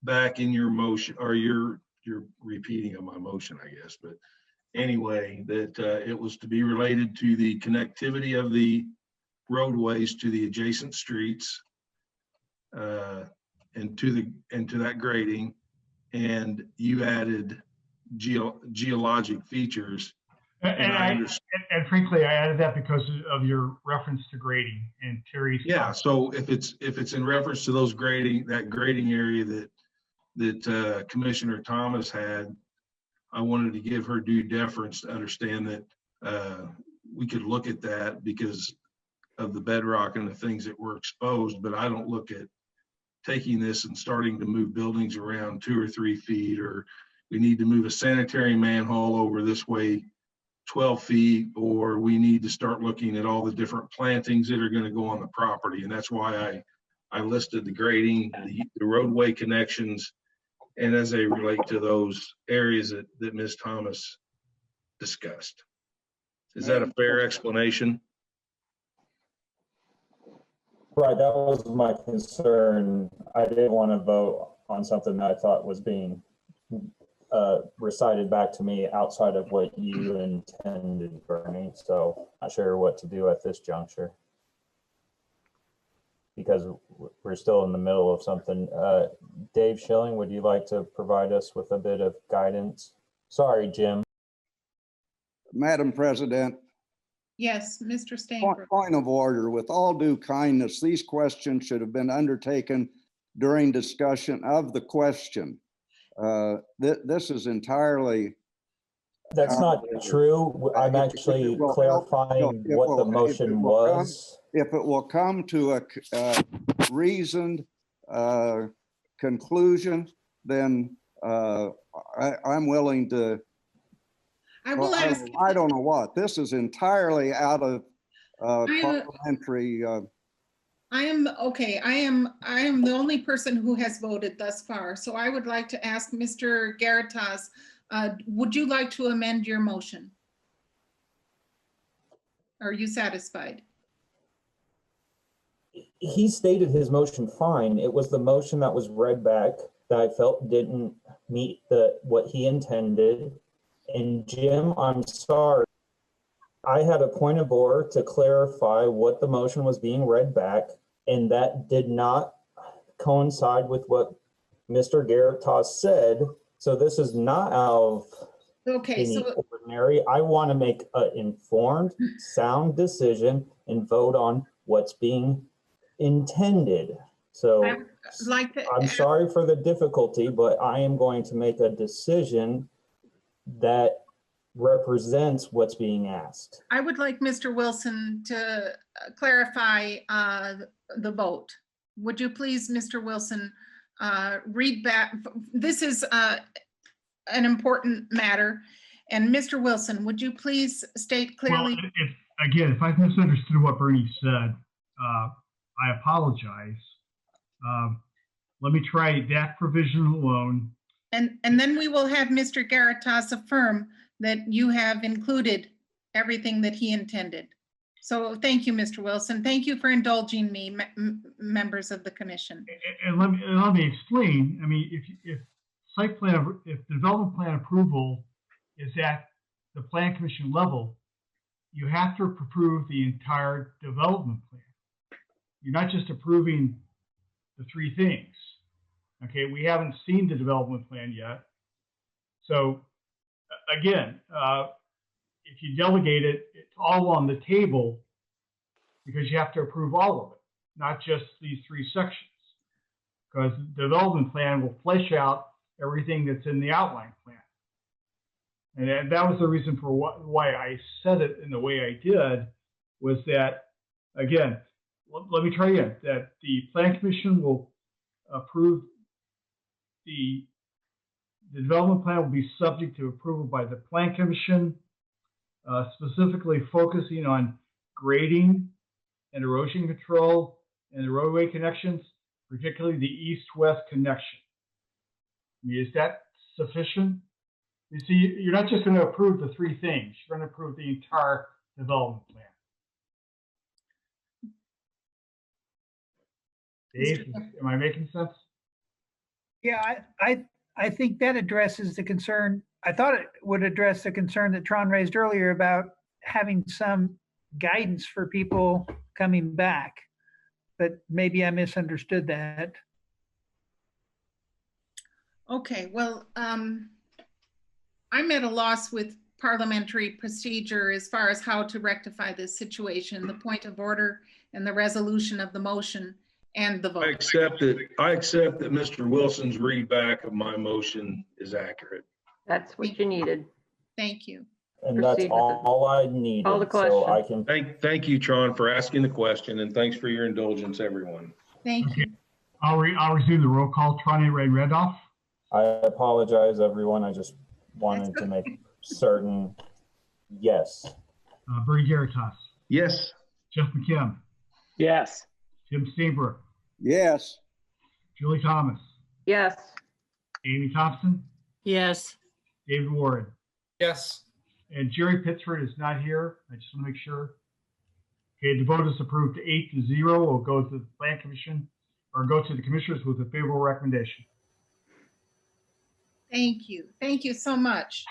back in your motion, or you're repeating of my motion, I guess. But anyway, that it was to be related to the connectivity of the roadways to the adjacent streets, and to that grading, and you added geologic features. And frankly, I added that because of your reference to grading and Terry's. Yeah. So if it's in reference to those that grading area that Commissioner Thomas had, I wanted to give her due deference to understand that we could look at that because of the bedrock and the things that were exposed. But I don't look at taking this and starting to move buildings around 2 or 3 feet, or we need to move a sanitary manhole over this way 12 feet, or we need to start looking at all the different plantings that are going to go on the property. And that's why I listed the grading, the roadway connections, and as they relate to those areas that Ms. Thomas discussed. Is that a fair explanation? right. That was my concern. I didn't want to vote on something that I thought was being recited back to me outside of what you intended, Bernie. So not sure what to do at this juncture because we're still in the middle of something. Dave Schilling, would you like to provide us with a bit of guidance? Sorry, Jim. Madam President. Yes, Mr. Stainberg. Point of order. With all due kindness, these questions should have been undertaken during discussion of the question. This is entirely. That's not true. I'm actually clarifying what the motion was. If it will come to a reasoned conclusion, then I'm willing to. I don't know what. This is entirely out of parliamentary. okay. I am the only person who has voted thus far. So I would like to ask Mr. Garitas, would you like to amend your motion? Are you satisfied? He stated his motion fine. It was the motion that was read back that I felt didn't meet what he intended. And Jim, I'm sorry. I had a point of order to clarify what the motion was being read back, and that did not coincide with what Mr. Garitas said. So this is not out of any ordinary. I want to make an informed, sound decision and vote on what's being intended. So I'm sorry for the difficulty, but I am going to make a decision that represents what's being asked. I would like Mr. Wilson to clarify the vote. Would you please, Mr. Wilson, read back? This is an important matter. And Mr. Wilson, would you please state clearly? Well, if I've misunderstood what Bernie said, I apologize. Let me try that provision alone. And then we will have Mr. Garitas affirm that you have included everything that he intended. So thank you, Mr. Wilson. Thank you for indulging me, members of the commission. And let me explain. I mean, if development plan approval is at the plan commission level, you have to approve the entire development plan. You're not just approving the three things. Okay, we haven't seen the development plan yet. So again, if you delegate it, it's all on the table because you have to approve all of it, not just these three sections. Because the development plan will flesh out everything that's in the outline plan. And that was the reason for why I said it in the way I did, was that, again, let me try again, that the plan commission will approve the development plan will be subject to approval by the plan commission, specifically focusing on grading and erosion control and the roadway connections, particularly the east-west connection. I mean, is that sufficient? You see, you're not just going to approve the three things. You're going to approve the entire development plan. Dave, am I making sense? Yeah, I think that addresses the concern. I thought it would address the concern that Tron raised earlier about having some guidance for people coming back, but maybe I misunderstood that. Okay, well, I'm at a loss with parliamentary procedure as far as how to rectify this situation, the point of order and the resolution of the motion and the vote. I accept that Mr. Wilson's readback of my motion is accurate. That's what you needed. Thank you. And that's all I needed. Call the question. So I can. Thank you, Tron, for asking the question, and thanks for your indulgence, everyone. Thank you. I'll resume the roll call. Tron Ray Redoff. I apologize, everyone. I just wanted to make certain. Yes. Bernie Garitas. Yes. Jeff McKim. Yes. Jim Steenbrook. Yes. Julie Thomas. Yes. Amy Thompson. Yes. David Warren. Yes. And Jerry Pittsford is not here. I just want to make sure. Okay, the vote is approved 8-0. We'll go to the plan commission or go to the commissioners with a favorable recommendation. Thank you. Thank you so much,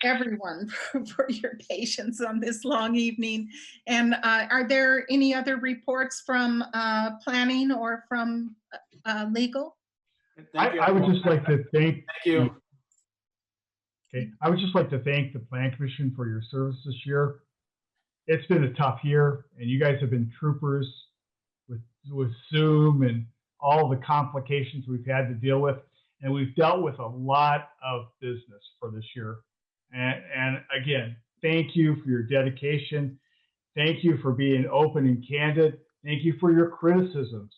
everyone, for your patience on this long evening. And are there any other reports from planning or from legal? I would just like to thank. Thank you. Okay, I would just like to thank the Plan Commission for your service this year. It's been a tough year, and you guys have been troopers with Zoom and all the complications we've had to deal with. And we've dealt with a lot of business for this year. And again, thank you for your dedication. Thank you for being open and candid. Thank you for your criticisms.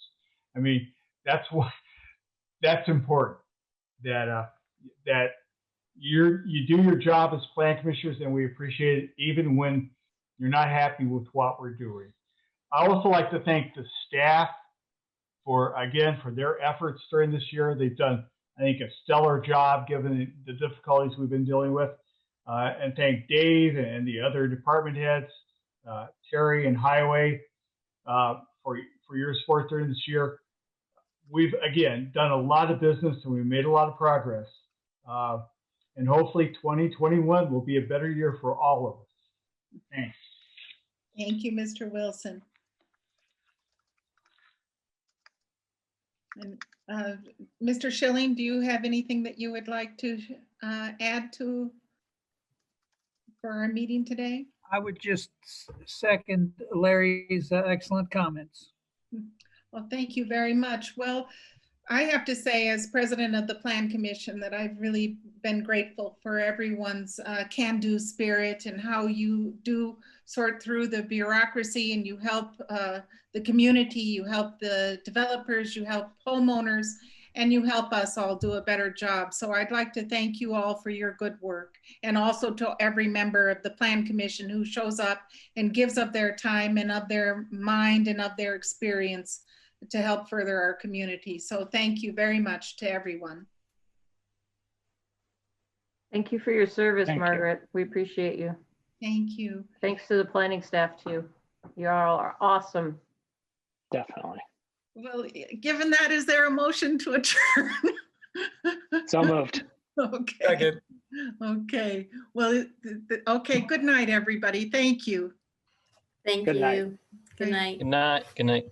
I mean, that's important, that you do your job as plan commissioners, and we appreciate it even when you're not happy with what we're doing. I also like to thank the staff for their efforts during this year. They've done, I think, a stellar job given the difficulties we've been dealing with. And thank Dave and the other department heads, Terry and Highway, for your support during this year. We've, again, done a lot of business and we've made a lot of progress. And hopefully 2021 will be a better year for all of us. Thanks. Thank you, Mr. Wilson. And Mr. Schilling, do you have anything that you would like to add to for our meeting today? I would just second Larry's excellent comments. Well, thank you very much. Well, I have to say, as president of the Plan Commission, that I've really been grateful for everyone's can-do spirit and how you do sort through the bureaucracy and you help the community, you help the developers, you help homeowners, and you help us all do a better job. So I'd like to thank you all for your good work, and also to every member of the Plan Commission who shows up and gives up their time and of their mind and of their experience to help further our community. So thank you very much to everyone. Thank you for your service, Thank you. Margaret. We appreciate you. Thank you. Thanks to the planning staff too. You all are awesome. Definitely. Well, given that, is there a motion to adjourn? So moved. Okay. Second. Okay. Well, okay. Good night, everybody. Thank you. Thank Good night. you. Good night. Good night. Good night.